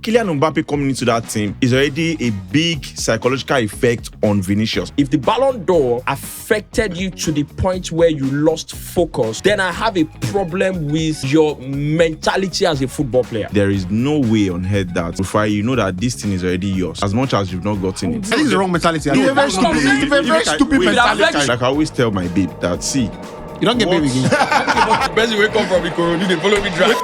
Kylian Mbappe coming into that team is already a big psychological effect on Vinicius. If the Ballon d'Or affected you to the point where you lost focus, then I have a problem with your mentality as a football player. There is no way on earth that before you know that this thing is already yours, as much as you've not gotten it. I think it's the wrong mentality. It's a very stupid mentality. Like I always tell my babe that, see, You don't get baby again. The person will come from the Corona, they follow me drive.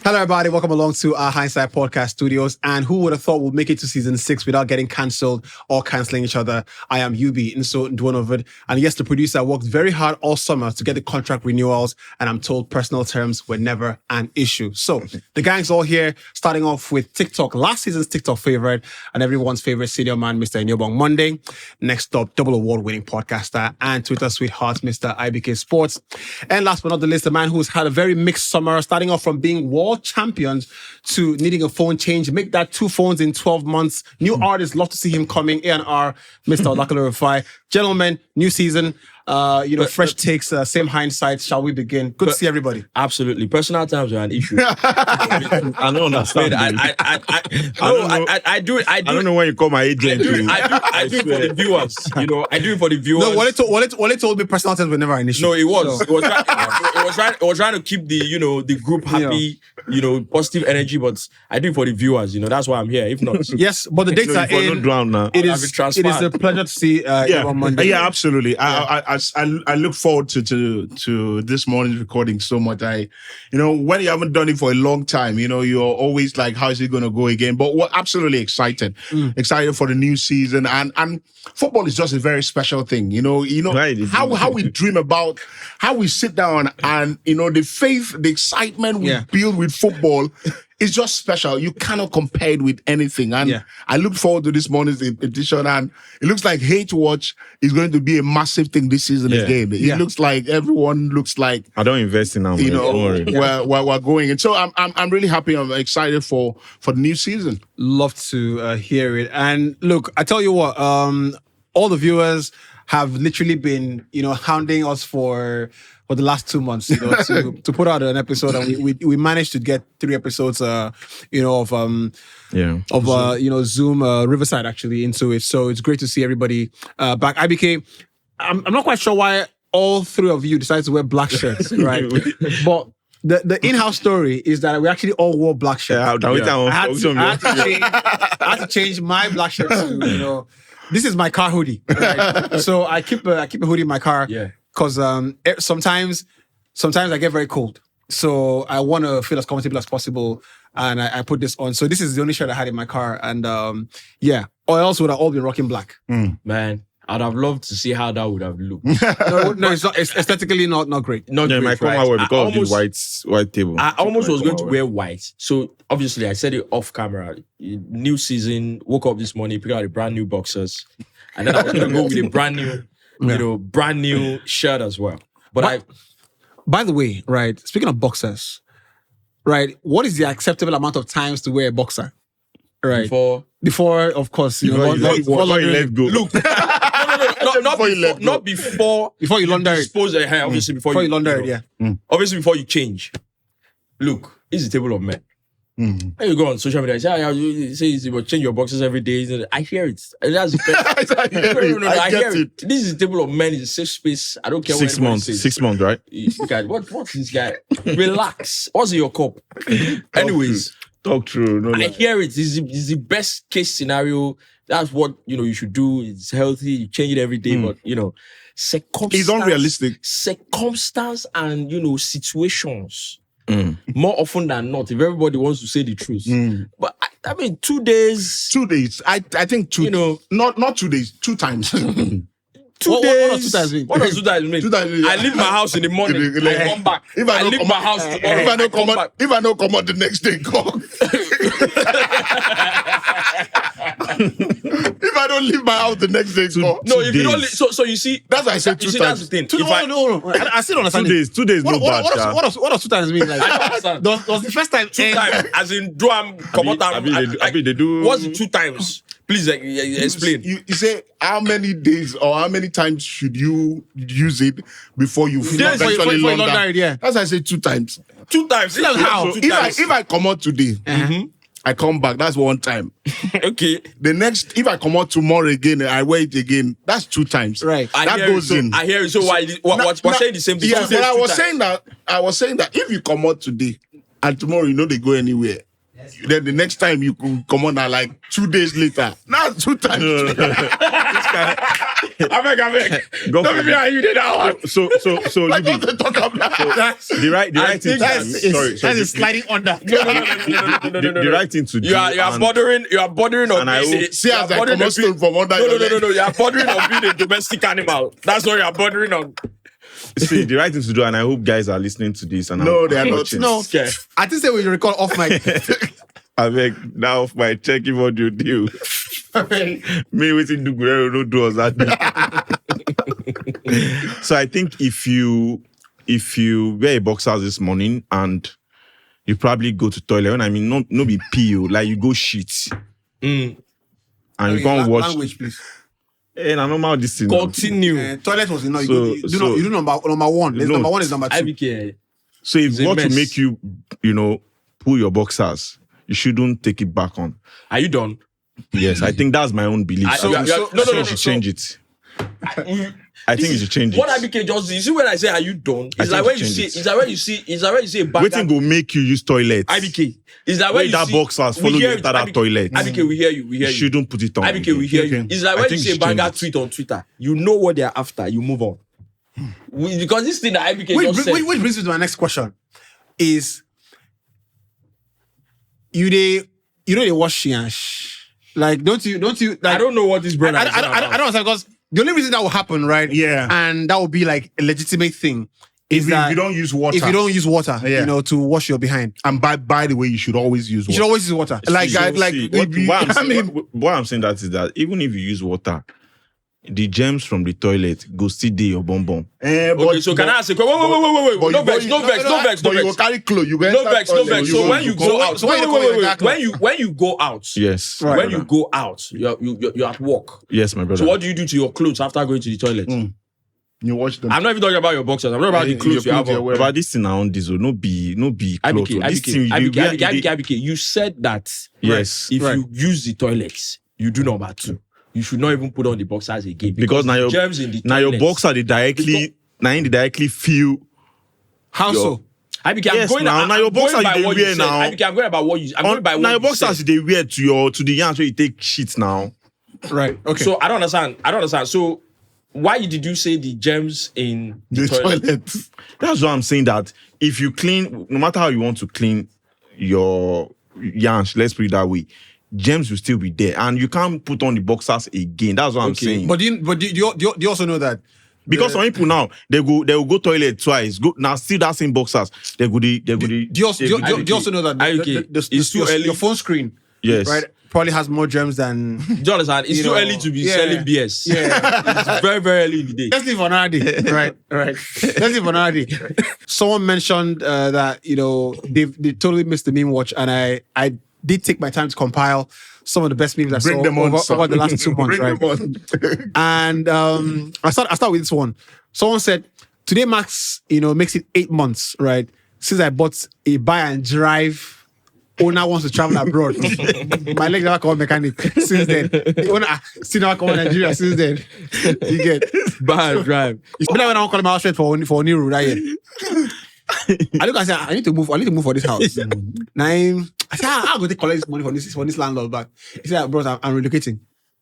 Hello, everybody. Welcome along to our Hindsight Podcast Studios. And who would have thought we'll make it to season 6 without getting cancelled or cancelling each other? I am Yubi, Nso Ndwonovid. And yes, the producer worked very hard all summer to get the contract renewals. And I'm told personal terms were never an issue. So the gang's all here, starting off with TikTok, last season's TikTok favorite and everyone's favorite senior man, Mr. Nyobong Monday. Next up, double award-winning podcaster and Twitter sweetheart, Mr. IBK Sports. And last but not the least, the man who's had a very mixed summer, starting off from being world champions to needing a phone change. Make that 2 phones in 12 months. New artists, love to see him coming. A&R, Mr. Olakale Rufai. Gentlemen, new season, fresh takes, same hindsight. Shall we begin? Good to see everybody. Absolutely. Personal terms are an issue. I don't understand. I do it. I don't know when you call my agent. I do it for the viewers. I do it for the viewers. No, Wale told me personal terms were never an issue. No, it was. So. It was trying to keep the group happy, positive energy, but I do it for the viewers. That's why I'm here. If not, yes, but the dates are in. It is a pleasure to see you on Monday. Yeah, absolutely. I look forward to this morning's recording so much. When you haven't done it for a long time, you're always like, how is it going to go again? But we're absolutely excited. Excited for the new season. And football is just a very special thing. Right, how we dream about, how we sit down and, the faith, the excitement we build with football is just special. You cannot compare it with anything. And I look forward to this morning's edition. And it looks like Hate Watch is going to be a massive thing this season again. It looks like everyone looks like I don't invest in them. We're going. And so I'm really happy. I'm excited for the new season. Love to hear it. And look, I tell you what, all the viewers have literally been, hounding us for the last 2 months, to put out an episode, and we managed to get 3 episodes, of Zoom Riverside actually into it. So it's great to see everybody back. IBK, I'm not quite sure why all 3 of you decided to wear black shirts, right? But the in-house story is that we actually all wore black shirts. I had to change my black shirt to, this is my car hoodie. Right? So I keep a hoodie in my car. Yeah. Because sometimes I get very cold. So I want to feel as comfortable as possible. And I put this on. So this is the only shirt I had in my car. And or else would have all been rocking black. Man, I'd have loved to see how that would have looked. No, it's not. It's aesthetically not great. Not great, my right? wear because of the white table. I almost was going to wear white. So obviously I said it off camera. New season, woke up this morning, picked out a brand new boxers. And then I was going to go with a brand new shirt as well. But by the way, right, speaking of boxers, right, what is the acceptable amount of times to wear a boxer? Right. Before of course, before you let go. Look. Not before you launder it. Dispose the hair, obviously before you launder it, Obviously before you change. Look, it's a table of men. When you go on social media, you say you change your boxes every day. I hear it. That's the I hear it. This is a table of men. It's a safe space. I don't care 6 months. 6 months, right? Guys, what's this guy? Relax. What's in your cup? Anyways. Talk true. I hear it. It's the best case scenario. That's what you should do. It's healthy. You change it every day, but circumstance. It's unrealistic. Circumstance and situations. More often than not, if everybody wants to say the truth. But I mean, 2 days. 2 days. I think 2. Not 2 days. 2 times. 2 days. What does 2 times mean? What does 2 times mean? 2 times. I leave my house in the morning. I come back. I leave my house tomorrow. If I don't come out the next day, go. If I don't leave my house the next day, go. No, if you don't leave, so you see, that's why I said 2 times. That's the thing. No. I still don't understand. 2 days, no bad. What does 2 times mean? Like, was the first time 2 times, as in do I'm come out. They do. What's the 2 times? Please explain. You say how many days or how many times should you use it before you eventually launder it? Yeah. That's why I say 2 times. 2 times. How? So If I come out today, I come back. That's 1 time. Okay. The next, if I come out tomorrow again and I wear it again, that's 2 times. Right. That goes in. I hear you. So why? We're saying the same thing. Yeah, but I was saying that if you come out today and tomorrow you know they go anywhere, then the next time you could come on like 2 days later. Now 2 times. I beg. Go Don't for be you did that one. So Like you what they talk about. the right thing. That is sliding under. The right thing to do. You are bordering on being See as I come stone from under your leg. No. You are bordering on being a domestic animal. That's what you are bordering on. See, the right thing to do, and I hope guys are listening to this. And No, they are not. No. Okay. I think say we record off mic. I beg now off my checking what you do. Me waiting to no do us that. So I think if you wear a boxers this morning and you probably go to toilet, when I mean no be pee, like you go shit. And you can't watch. Language, please. And I normal this thing. Continue. Toilet was enough. So- You do number 1. There's No. number 1 is number 2. IBK. So if It's a what to mess. make you, pull your boxers, you shouldn't take it back on. Are you done? Yes, I think that's my own belief. I- So you are- you are- no, you should change it. I think you should change it. What IBK just do, you see when I say are you done? It's like when you see, it's like when you see a bag. Waiting go make you use toilet. IBK. It's like when Wait, you that see, boxers we follow hear you it, enter that IBK. toilet. IBK, we hear you. You shouldn't put it on. IBK, we hear you. Okay. It's like I when you think see a you should change banger it. tweet on Twitter, you know what they're after. You move on. Because this thing that IBK just said. Which brings me to my next question. Is they wash yansh? Like don't you like, I don't know what this brother. I don't understand, because the only reason that will happen, right? Yeah. And that will be like a legitimate thing. Is If that you don't use water. if you don't use water, Yeah. to wash your behind, And by the way, you should always use you water. should always use water. Like, So, like, see, if you- why I'm saying that is that even if you use water, the germs from the toilet go still dey your bum bum. Okay, so can I ask a question? Wait. No vex. But you will carry clothes. You No vex. So when you go out, so when you go in that club- when you go out, Yes. Right. when you go out, you're at work. Yes, my brother. So what do you do to your clothes after going to the toilet? You watch them. I'm not even talking about your boxers. I'm not about the clothes you have on. About this thing on diesel, no be clothes. This thing IBK, you said that Yes. if Right. you use the toilets, you do number 2. You should not even put on the boxers again. Because now your germs in the now your toilets. boxer they directly feel. How Your- so? IBK, Yes, I'm going now your I'm going boxers by they what you wear said. now. IBK, I'm going by what you. I'm going by Now what your you boxers said. they wear to the yams where you take shit now. Right. Okay. So I don't understand. So why did you say the germs in the The toilet? toilet. That's why I'm saying that if you clean, no matter how you want to clean your yansh, let's put it that way, germs will still be there, and you can't put on the boxers again. That's what I'm saying. But do you also know that Because some people now they will go toilet twice. Go now still that same boxers. They go. do you also know that It's too early. your phone screen, Yes. right, probably has more germs than. Do you understand? It's You too know, early to be yeah. selling BS. Yeah. It's very, very early in the day. Let's leave for another day. Right. Let's leave for another day. Someone mentioned that they totally missed the meme watch, and I did take my time to compile some of the best memes I Bring saw them on, over the last 2 months. Bring Right. them on. And I start with this one. Someone said, today Max, makes it 8 months, right? Since I bought a buy and drive. Owner wants to travel abroad. My leg never come on mechanic since then. The owner still never come on Nigeria since then. You get Bad drive. it's better when I call my house for a new room, right? I look and say, I need to move for this house. Now I say, I'm going to collect this money for this landlord back. He said, bro, I'm relocating.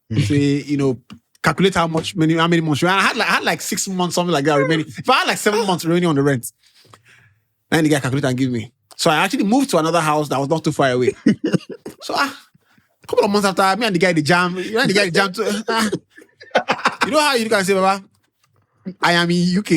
He say, calculate how many months. I had like 6 months, something like that remaining. If I had like 7 months remaining on the rent, then the guy calculate and give me. So I actually moved to another house that was not too far away. So a couple of months after, me and the guy the jam. Too. You know how you can say, Baba, I am in UK.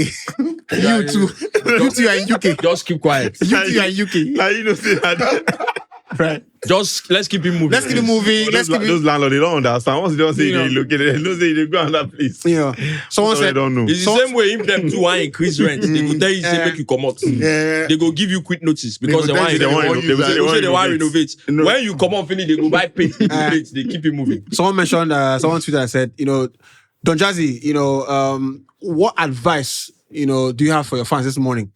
You too are in UK. Just keep quiet. You too are in UK. Now you know say that. Right. Just let's keep it moving. Let's keep it moving. Those landlords, they don't understand. Once they don't say they look at it, they don't say they go on that place. You know, someone So said, they don't know. It's the same way if them two want increase rent, they go tell you say make you come out. Yeah. They go give you quick notice because they go want tell you renovate. they want They say they want renovate. No. When you come out finish, they go buy paint. They keep it moving. someone mentioned, someone tweeted and said, Don Jazzy, what advice, do you have for your fans this morning?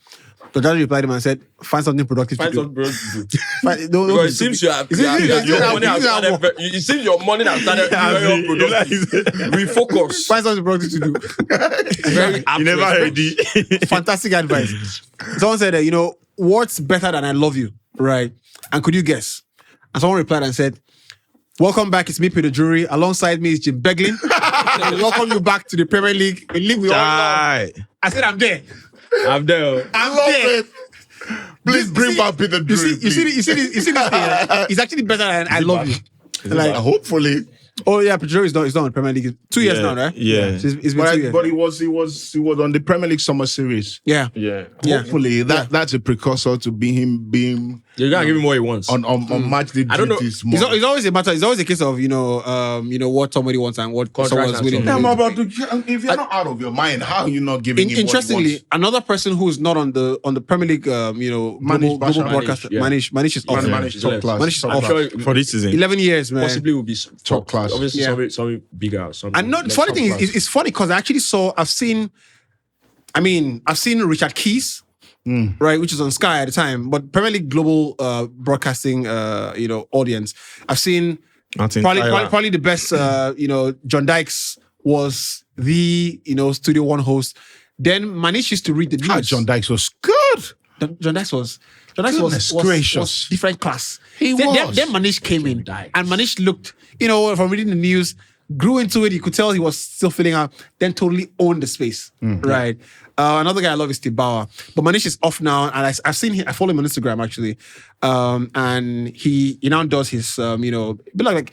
Don Jazzy replied to him and said, find something productive Find to do. something to do. Don't Because be it seems stupid. your money has started. It seems your money has started very productive. Refocus. Find something productive to do. Very You never heard it. Fantastic advice. Someone said, what's better than I love you, right? And could you guess? And someone replied and said, welcome back, it's me, Peter Drury. Alongside me is Jim Beglin. Welcome you back to the Premier League. A league we all love. I said, I'm there. I'm there. I'm Love there. it. Please bring back Peter Drury. You see this thing? It's actually better than I love you. Like, Hopefully. oh yeah, Peter Drury is not on Premier League. 2 years now, right? Yeah. So it's been 2 years. But he was on the Premier League summer series. Yeah. Yeah. Yeah. Hopefully that's a precursor to him being You're gonna give him what he wants. on match day I don't know. duties It's more. always a matter. It's always a case of what somebody wants and what Contracts someone's and willing. so Yeah, to I'm do. about to. If you're not out of your mind, how are you not giving him Interestingly, what he wants? another person who's not on the Premier League, global broadcast, yeah. Manish is off. Manish, top class. Manish is I'm off. sure For this season. 11 years, man. possibly will be Top class. Obviously, Yeah. something bigger. Something. And the funny thing is, it's funny because I actually I've seen Richard Keys, right, which is on Sky at the time, but Premier League global broadcasting, audience. I've seen Martin probably Tyler. the best, John Dykes was the, Studio One host. Then Manish used to read the news. John Dykes was good. John Dykes was Goodness gracious. was different class. He then, was. Then Manish came in, Dykes. and Manish looked, from reading the news, grew into it. You could tell he was still filling out. Then totally owned the space, right? Another guy I love is Steve Bauer, but Manish is off now, and I've seen him. I follow him on Instagram actually, and he now does his a bit like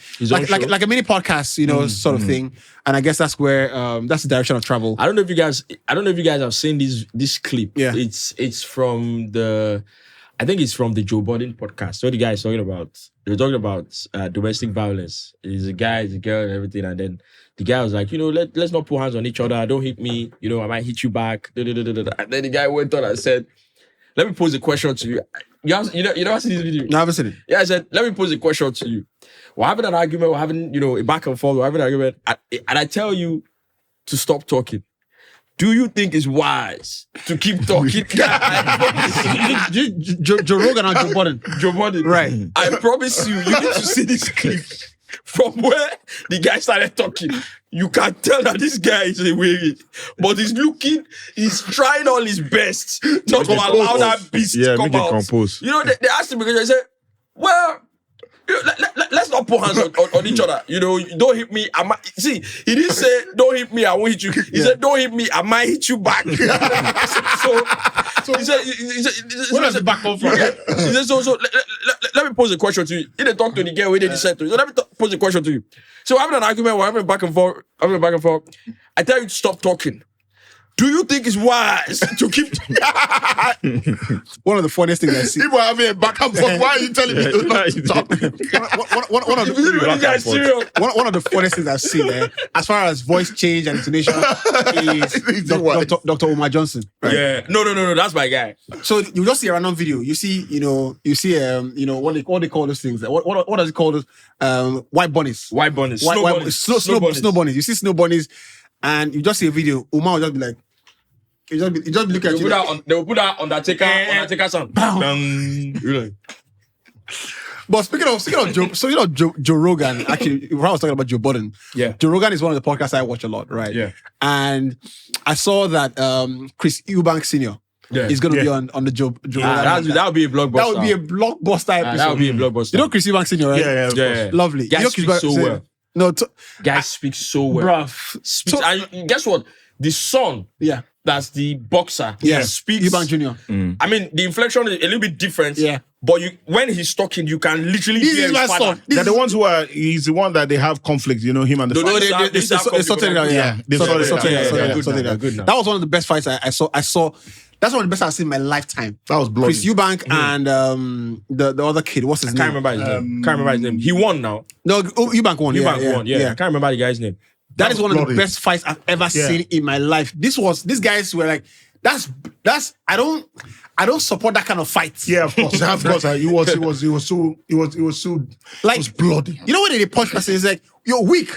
a mini podcast, sort of thing. And I guess that's where that's the direction of travel. I don't know if you guys have seen this clip. Yeah. It's from I think it's from the Joe Budden podcast. So the guy is talking about, they were talking about domestic violence. It's a guy, it's a girl, and everything. And then the guy was like, let's not put hands on each other. Don't hit me. I might hit you back. And then the guy went on and said, let me pose a question to you. You never seen this video? No, I haven't seen it. Yeah, I said, let me pose a question to you. We're having an argument. We're having, a back and forth. We're having an argument. And I tell you to stop talking. Do you think it's wise to keep talking? Joe Rogan and Joe Budden. Joe Budden. Right. I promise you need to see this clip. From where the guy started talking, you can tell that this guy is a weary. But he's trying all his best not to allow that beast to come make it out. compose. They asked him because they said, well, let's not put hands on each other. Don't hit me. See, he didn't say, don't hit me, I won't hit you. He said, don't hit me, I might hit you back. So he said, Where does the back come from? he said, so let me pose a question to you. He didn't talk to the girl, he didn't say to you. So let me pose a question to you. So we're having an argument, we're having back and forth. I tell you to stop talking. Do you think it's wise to keep One of the funniest things I see. People are having a back and forth. Why are you telling me to not talk? One of this guy is serious? one of the funniest things I've seen, as far as voice change and intonation, is Dr. Omar Johnson. Right? Yeah. No, that's my guy. So you just see a random video. You see, what they call those things. What does it call those? White bunnies. White bunnies. Snow bunnies. You see snow bunnies, and you just see a video. Umar will just be like, he just be looking at you. They will put that Undertaker sound. But speaking of Joe Rogan, actually, when I was talking about Joe Budden, Yeah. Joe Rogan is one of the podcasts I watch a lot, right? Yeah. And I saw that Chris Eubank Sr. is going to be on the Joe Rogan. That would be a blockbuster. That would be a blockbuster episode. That would be a blockbuster. You know Chris Eubank Sr., right? Yeah, of course. Yeah. Lovely. Guy You know speaks Chris so Eubank- well. No, Guys speak so well. bruv. And guess what? The son, Yeah. that's the boxer, Yeah. speaks. Eubank Jr. I mean, the inflection is a little bit different. Yeah. But when he's talking, you can literally This hear is his my father. son. They're the ones he's the one that they have conflict, him and the No, father. they They sorted it out. Yeah, they sorted it out. Sorted it out. Good now. That was one of the best fights I saw. That's one of the best I've seen in my lifetime. That was bloody. Chris Eubank and the other kid. What's his I name? can't remember his name. He won now. No, Eubank won. Eubank won. Yeah, I can't remember the guy's name. That is one of the bloody. best fights I've ever seen in my life. These guys were like, that's I don't support that kind of fight. Yeah, of course. He was so Like, it was bloody. You know when they punch person, it's like, you're weak.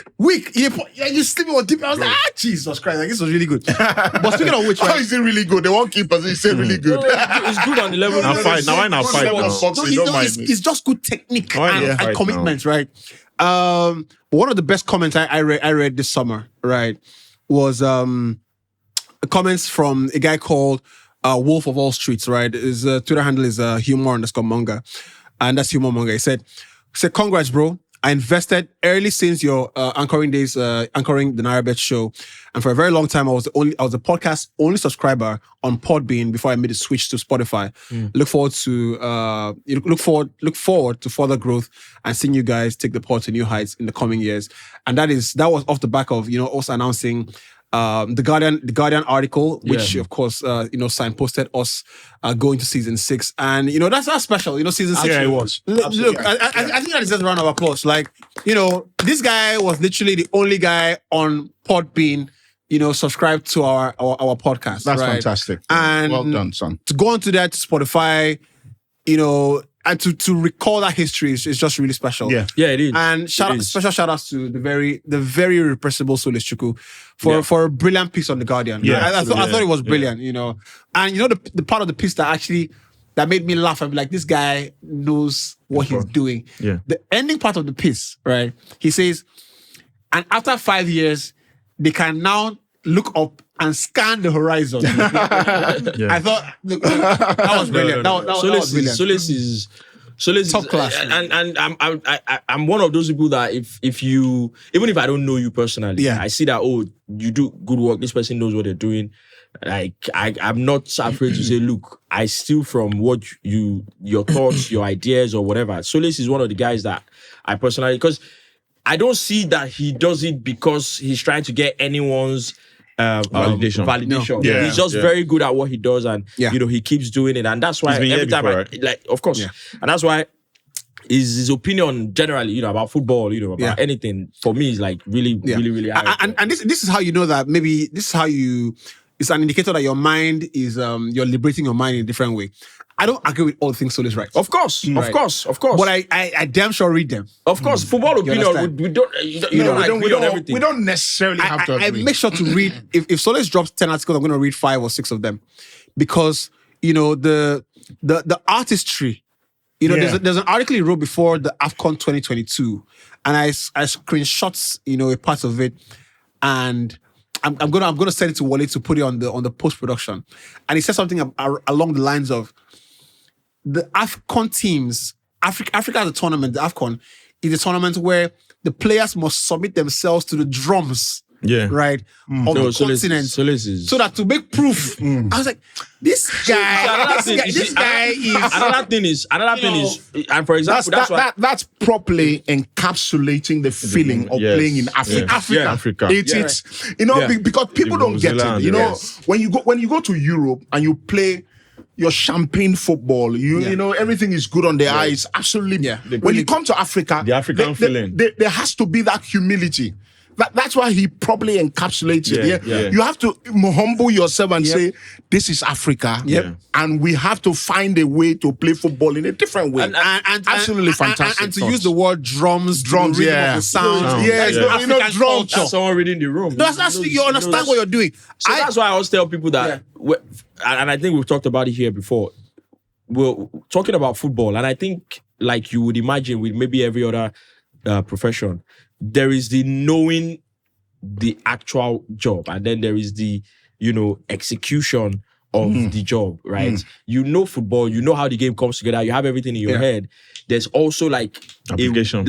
You sleeping on deep. I was like, Jesus Christ, like, this was really good. But speaking of which, How right, is it really good? They won't keep us. He said really good. It's good on the level. Now fight. Now why not Good fight level now? of boxing, don't mind me. it's just good technique Why not and fight commitment, right? One of the best comments I read this summer, right, was comments from a guy called Wolf of All Streets, right? His Twitter handle is humor_monger, and that's humor monger. He said, "Congrats, bro. I invested early since your anchoring days, anchoring the Naira show, and for a very long time I was a podcast only subscriber on Podbean before I made the switch to Spotify. Look forward to further growth and seeing you guys take the pod to new heights in the coming years." And that was off the back of us announcing the Guardian article, which of course signposted us going to season 6, and that's special. Season 6. Yeah, it was. Look, I think that deserves a round of applause. Like, this guy was literally the only guy on Podbean, subscribed to our podcast. That's right? fantastic. And well done, son. to go on to that Spotify, and to recall that history is just really special. Yeah. Yeah, it is. And special shout outs to the very irrepressible Solis Chukwu for a brilliant piece on The Guardian. Yeah. I thought it was brilliant, And the part of the piece that made me laugh, I'm like, this guy knows what he's doing. Yeah. The ending part of the piece, right? He says, and after 5 years, they can now look up and scan the horizon. I thought that was brilliant. That was brilliant. Solis Top is, class. and I'm one of those people that if you, even if I don't know you personally, I see that, you do good work, this person knows what they're doing. Like, I'm not afraid to say, look, I steal from what your thoughts, your ideas, or whatever. Solis is one of the guys that I personally, because I don't see that he does it because he's trying to get anyone's validation. No. Yeah. He's just very good at what he does, and he keeps doing it, and that's why every time of course, and that's why his opinion generally, about football, about anything, for me is like really high. And this is how you know that maybe this is how it's an indicator that your mind is you're liberating your mind in a different way. I don't agree with all the things Solis writes. Of course. But I damn sure read them. Of course, football opinion. We don't necessarily have to agree. I make sure to read. If Solis drops 10 articles, I'm going to read 5 or 6 of them, because the artistry. There's an article he wrote before the AFCON 2022, and I screenshots a part of it, and I'm gonna send it to Wale to put it on the post production, and he said something along the lines of, the AFCON teams, Africa as a tournament, the AFCON is a tournament where the players must submit themselves to the drums, right, of the continent, so that to make proof. I was like, this guy is. Another thing is, and for example, that's properly encapsulating the feeling of playing in Africa. Africa. It's because people don't get it. When you go to Europe and you play your champagne football, everything is good on the eyes. Absolutely. When you come to Africa, the African feeling, there has to be that humility. That's why he probably encapsulates it. You have to humble yourself and say, this is Africa. And we have to find a way to play football in a different way. And absolutely fantastic. And to use the word drums, the rhythm of the sound. Drums. Culture. That's someone reading the room. You understand what you're doing. So that's why I always tell people that, and I think we've talked about it here before, we're talking about football, and I think, like you would imagine with maybe every other profession, there is the knowing the actual job, and then there is the, execution of the job, right? You know football, you know how the game comes together, you have everything in your head. There's also like application.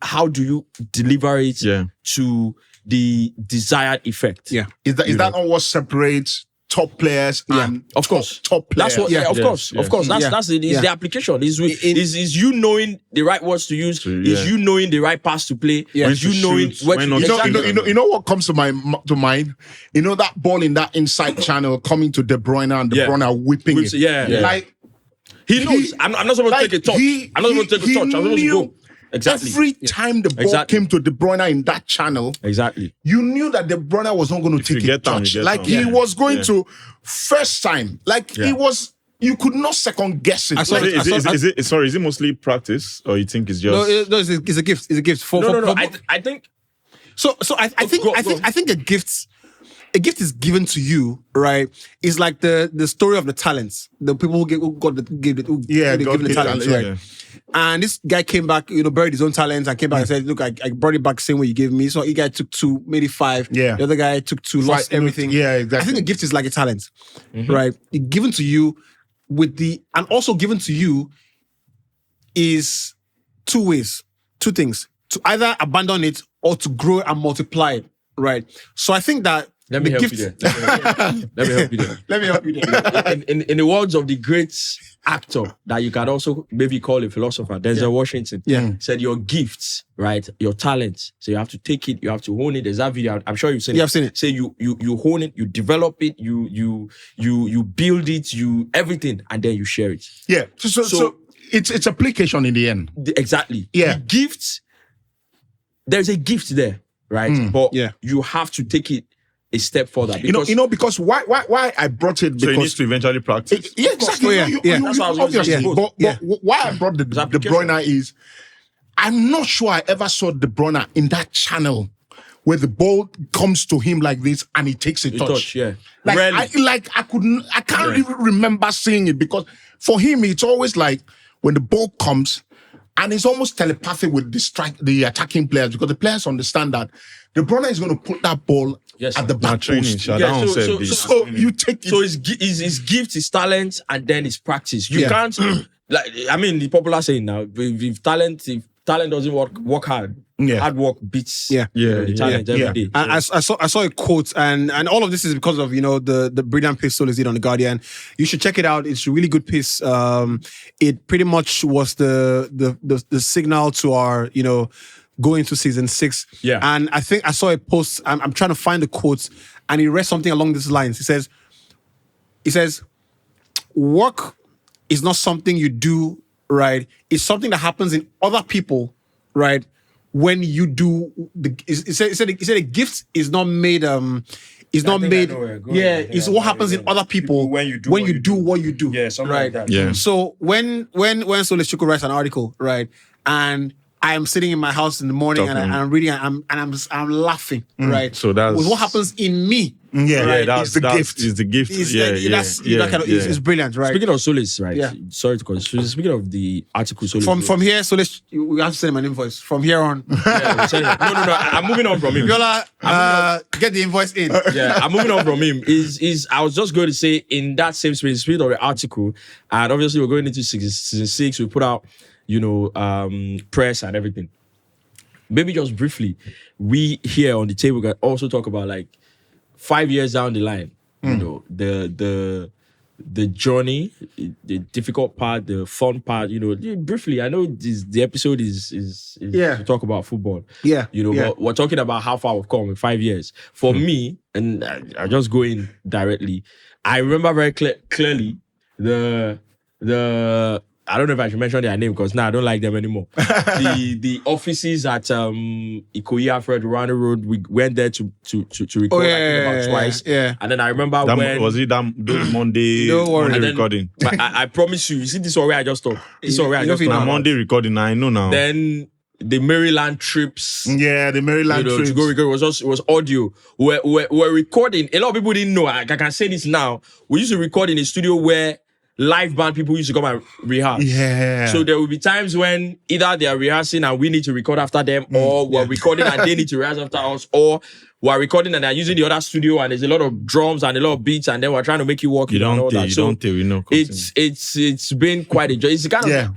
How do you deliver it to the desired effect? Is that not what separates top players and of course. top players. That's what. Yeah, of course. That's it. It's the application. Is you knowing the right words to use. Is you knowing the right pass to play. Is you knowing what you know what comes to mind. You know that ball in that inside channel coming to De Bruyne and De Bruyne are whipping it. Yeah. Like he knows. I'm not supposed to take a touch. I'm not supposed to take a touch. I'm supposed to go. Exactly. Every time the ball came to De Bruyne in that channel, you knew that De Bruyne was not going to take a touch. Like he was going to first time. Like he was. You could not second guess it. Is it mostly practice, or you think it's just? No, it's a gift. It's a gift. I think. So I think a gift. A gift is given to you, right? It's like the story of the talents. The people who got the talents, right? Yeah. And this guy came back, buried his own talents and came back and said, look, I brought it back the same way you gave me. So he guy took 2, maybe 5. Yeah. The other guy took 2, lost everything. Yeah, exactly. I think a gift is like a talent, right? It given to you and also given to you is 2 ways, 2 things. To either abandon it or to grow and multiply it, right? So I think that Let me help you there. In the words of the great actor that you can also maybe call a philosopher, Denzel Washington, said your gifts, right? Your talents. So you have to take it, you have to hone it. There's that video. I'm sure you've seen it. Yeah, I've seen it. Say you hone it, you develop it, you build it, you everything, and then you share it. Yeah. So it's application in the end. Exactly. Yeah. The gifts, there's a gift there, right? But you have to take it a step further. Because, because why I brought it, because so it needs to eventually practice. Exactly. That's what I was obviously. But why I brought the De Bruyne is, I'm not sure I ever saw De Bruyne in that channel where the ball comes to him like this and he takes a touch. Yeah. Like I can't even remember seeing it, because for him it's always like when the ball comes, and it's almost telepathic with the attacking players, because the players understand that De Bruyne is going to put that ball at the back post. So you take it. So his gift, his talent, and then his practice. You can't, the popular saying now, if talent doesn't work hard. Hard work beats the talent every day. And I saw a quote, and all of this is because of the brilliant piece Solis did on The Guardian. You should check it out. It's a really good piece. It pretty much was the signal to our going to season 6. Yeah. And I think I saw a post. I'm trying to find the quotes, and he read something along these lines. He says, work is not something you do, right? It's something that happens in other people, right? When you do he said a gift is not made it's what happens in other people when you do what you do. Yeah, something right. like that. Yeah. So when Solis Chuku writes an article, right, and I'm sitting in my house in the morning and I'm reading and I'm laughing, right? So that's with what happens in me. Right? That's the gift. Is the gift. It's brilliant, right? Speaking of Solis, right? Yeah. Sorry to cause. Speaking of the article, Solis. From here, Solis, we have to send him an invoice. From here on. No. I'm moving on from him. Yola, get the invoice in. I'm moving on from him. I was just going to say, in that same space, speaking of the article, and obviously we're going into season 6. We put out, press and everything. Maybe just briefly, we here on the table can also talk about 5 years down the line, the journey, the difficult part, the fun part. Briefly. I know the episode is to talk about football. Yeah, but we're talking about how far we've come in 5 years. For me, and I just go in directly. I remember very clearly the I don't know if I should mention their name because now I don't like them anymore. the offices at Ikoyi Alfred Rwanda Road, we went there to record about twice. Yeah. And then I remember when was it that Monday recording? But I promise you see this already I just talked. This already I just talked. Monday recording, I know now. Then the Maryland trips. Yeah, the Maryland trips. To go record it was audio. We're recording. A lot of people didn't know. I can say this now. We used to record in a studio where live band people used to come and rehearse. Yeah. So there will be times when either they are rehearsing and we need to record after them, or we're recording and they need to rehearse after us, or we're recording and they're using the other studio and there's a lot of drums and a lot of beats and then we're trying to make you work. It's been quite a joy. It's kind of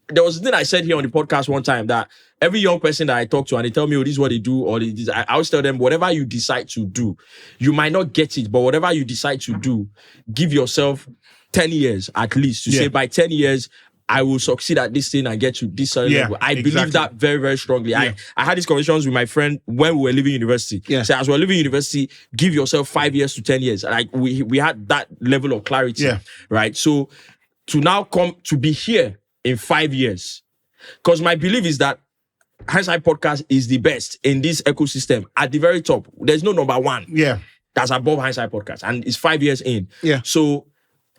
there was a thing I said here on the podcast one time that every young person that I talk to and they tell me, oh, this is what they do, or this, I always tell them, whatever you decide to do, you might not get it, but whatever you decide to do, give yourself 10 years at least to say by 10 years, I will succeed at this thing and get to this level. I believe that very, very strongly. I had these conversations with my friend when we were leaving university. So as we were leaving university, give yourself 5 years to 10 years. Like we had that level of clarity, right? So to now come to be here in 5 years, because my belief is that Hindsight Podcast is the best in this ecosystem at the very top. There's no number one. That's above Hindsight Podcast, and it's 5 years in. So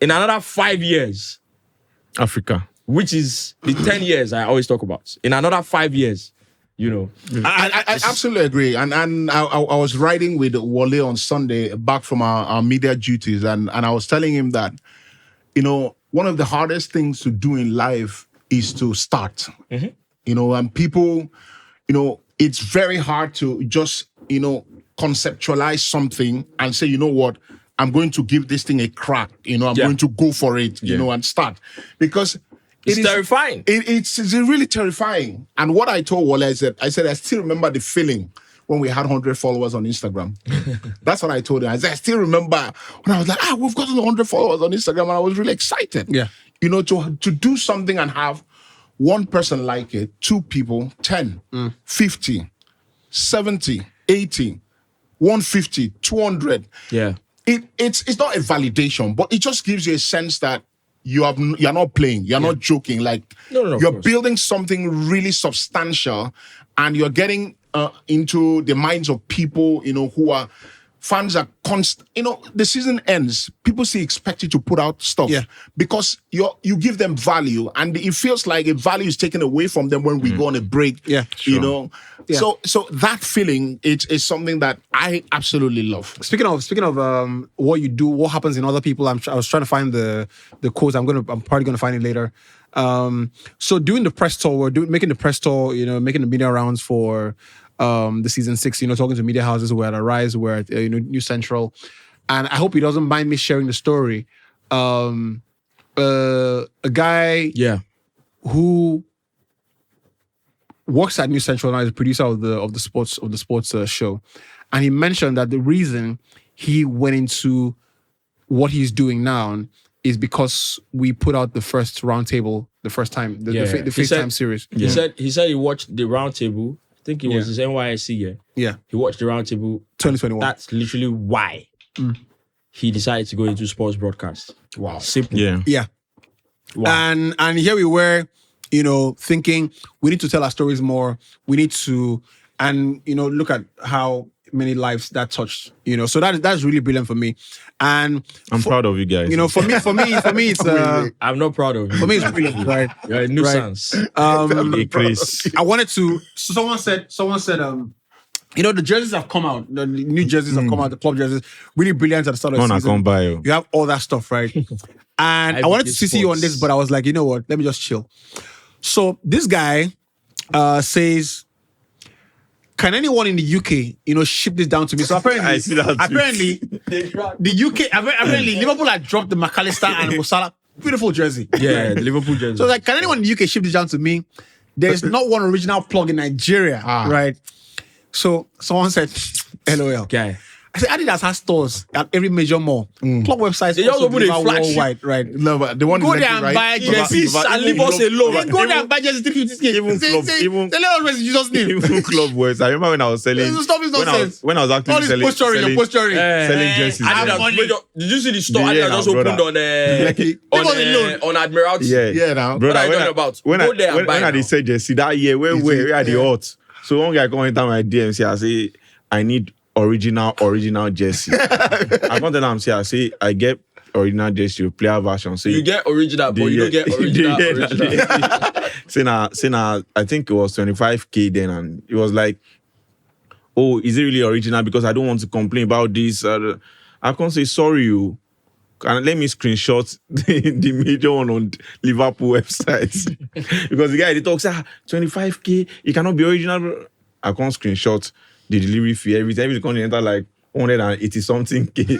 in another 5 years, Africa, which is the 10 years I always talk about. In another 5 years, you know. I absolutely agree. And I was riding with Wale on Sunday back from our media duties, and I was telling him that, you know, one of the hardest things to do in life is to start. You know, and people, you know, it's very hard to just, you know, conceptualize something and say, you know what, I'm going to give this thing a crack. You know, I'm going to go for it, you know, and start. Because it's terrifying. It's really terrifying. And what I told Wale, I said, I still remember the feeling when we had 100 followers on Instagram. That's what I told him. I said, I still remember when I was like, we've gotten 100 followers on Instagram, and I was really excited. You know, to do something and have one person like it, 2 people, 10, 50, 70, 80, 150, 200. It's not a validation, but it just gives you a sense that you're not playing, you're not joking. Like you're building something really substantial, and you're getting into the minds of people, you know, who are fans are constant. You know, the season ends, people still expect you to put out stuff because you give them value, and it feels like a value is taken away from them when we go on a break. You know, so that feeling is something that I absolutely love. Speaking of what you do, what happens in other people. I was trying to find the quotes. I'm probably gonna find it later. So doing the press tour, making the press tour, you know, making the media rounds for the season 6, you know, talking to media houses. We're at Arise, we're at New Central, and I hope he doesn't mind me sharing the story. A guy, who works at New Central now, is a producer of the sports show, and he mentioned that the reason he went into what he's doing now is because we put out the first roundtable the first time, the FaceTime series. He said he watched the roundtable. I think it was his NYSC year. He watched the roundtable 2021. That's literally why he decided to go into sports broadcast. Wow. Simple. Wow. And here we were, you know, thinking we need to tell our stories more. We need to, and you know, look at how many lives that touched, you know. So that's really brilliant for me. And I'm proud of you guys. You know, for me it's I'm not proud of you. For me it's brilliant, right? You're a nuisance. Chris. I wanted to, someone said, you know, the jerseys have come out. The new jerseys have come out, the club jerseys, really brilliant at the start of the season. You have all that stuff, right? And I wanted to see you on this, but I was like, you know what? Let me just chill. So this guy says, can anyone in the UK, you know, ship this down to me? So apparently, apparently Liverpool had dropped the McAllister and Mo Salah. Beautiful jersey. Yeah, the Liverpool jersey. So like, can anyone in the UK ship this down to me? There's not one original plug in Nigeria, right? So someone said, LOL. Okay. I said, Adidas has stores at every major mall. Club websites they also put a worldwide, right? No, but the one go there and buy jerseys and leave us alone. Go there and buy jerseys 350k. Even club words. I remember when I was selling. Stop this nonsense. When I was actually selling selling jerseys. Did you see the store Adidas just opened on Admiralty? Yeah, now. Brother, what are you talking about? Go there and buy. When I said jersey that year, where are the odds? So one guy coming down my DMC, I say, I need original jersey. I come to them, I say, I get original jersey, player version. So you get original, but you don't get original. Say now, I think it was 25k then, and it was like, oh, is it really original? Because I don't want to complain about this. I can't say sorry, you. And let me screenshot the major one on Liverpool websites. Because the guy, they talk, 25k, it cannot be original. I can't screenshot the delivery fee, everything can enter like 180 something k. He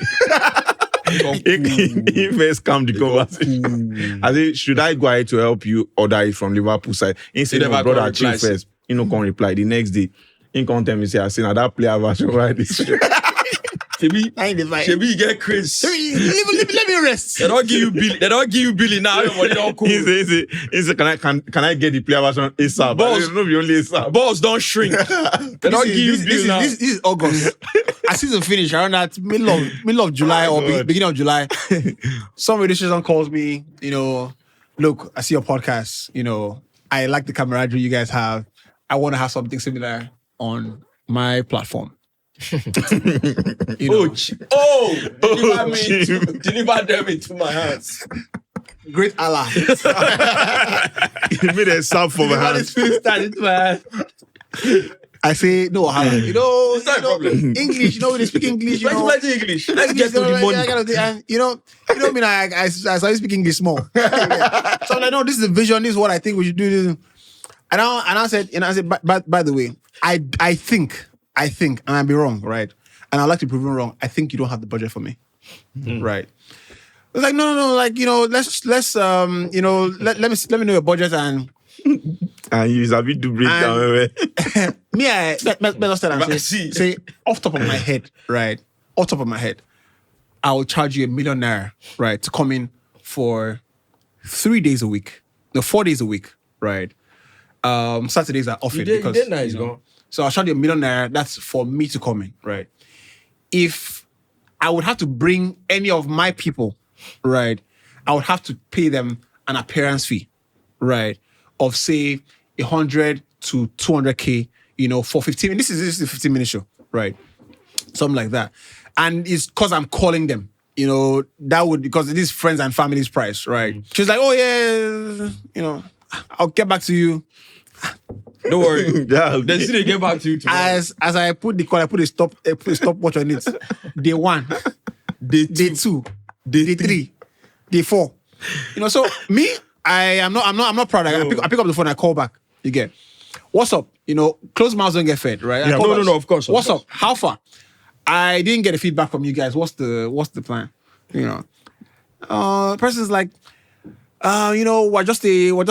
first come the conversation. I say, should I go ahead to help you order it from Liverpool side? He said, no, brother, chill first. he no can't reply. The next day, he can't tell me, say, I seen that player version right this. Shebi, you get crazy. Let me rest. They don't give you bill. They don't give you billing now. Everybody don't cool. He say, can I get the player version ASAP? Boss. It's not the only ASAP. Balls don't shrink. They don't give you bill now. This is August. As season finish around that middle of July or beginning of July. Some radio station calls me, look, I see your podcast, I like the camaraderie you guys have. I want to have something similar on my platform. Deliver them into my hands. Great Allah. He made a sound for my hands. Into my hands. I say, no, Allah. It's not a problem. English, when they speak English, Let's English. Let's get to the money. And, I started speaking English small. So I'm like, no, this is the vision. This is what I think we should do. And I said, by the way, I think, and I'll be wrong, right? And I'd like to prove it wrong. I think you don't have the budget for me, right? It's like, no, like, let's let me know your budget and use a bit to break down. Say off top of my head, right? Off top of my head, I will charge you $1 million, right, to come in for 4 days a week, right? Saturdays are off it because so I'll charge you $1 million. That's for me to come in, right? If I would have to bring any of my people, right, I would have to pay them an appearance fee, right, of say 100 to 200K, for 15. This is a 15-minute show, right? Something like that, and it's because I'm calling them. That would because it is friends and family's price, right? She's like, oh yeah, I'll get back to you. Don't worry. They still get back to you tomorrow. As I put the call, I put a stopwatch on it. Day 1, day 2, day 3, day 4. So me, I'm not proud. I pick up the phone, I call back. You get, what's up? Closed mouths don't get fed, right? Yeah, no, of course. What's up? How far? I didn't get a feedback from you guys. What's the plan? Person's like, we're just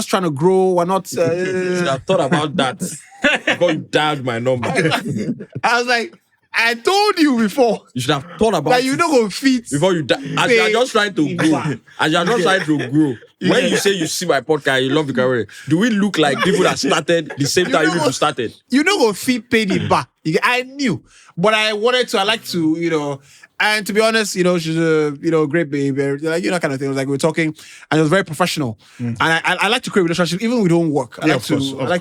trying to grow. We're not. You should have thought about that. Before you dialed my number. I was like, I told you before. You should have thought about that. You don't go fit before you die. As you are just trying to grow. When you say you see my podcast, you love the career. Do we look like people that started the same time you people started? You don't go fit pay the bar. I knew, but I like to, and to be honest, she's a, great baby, like, kind of thing. It was like we were talking, and it was very professional. And I like to create relationships, even when we don't work. I like to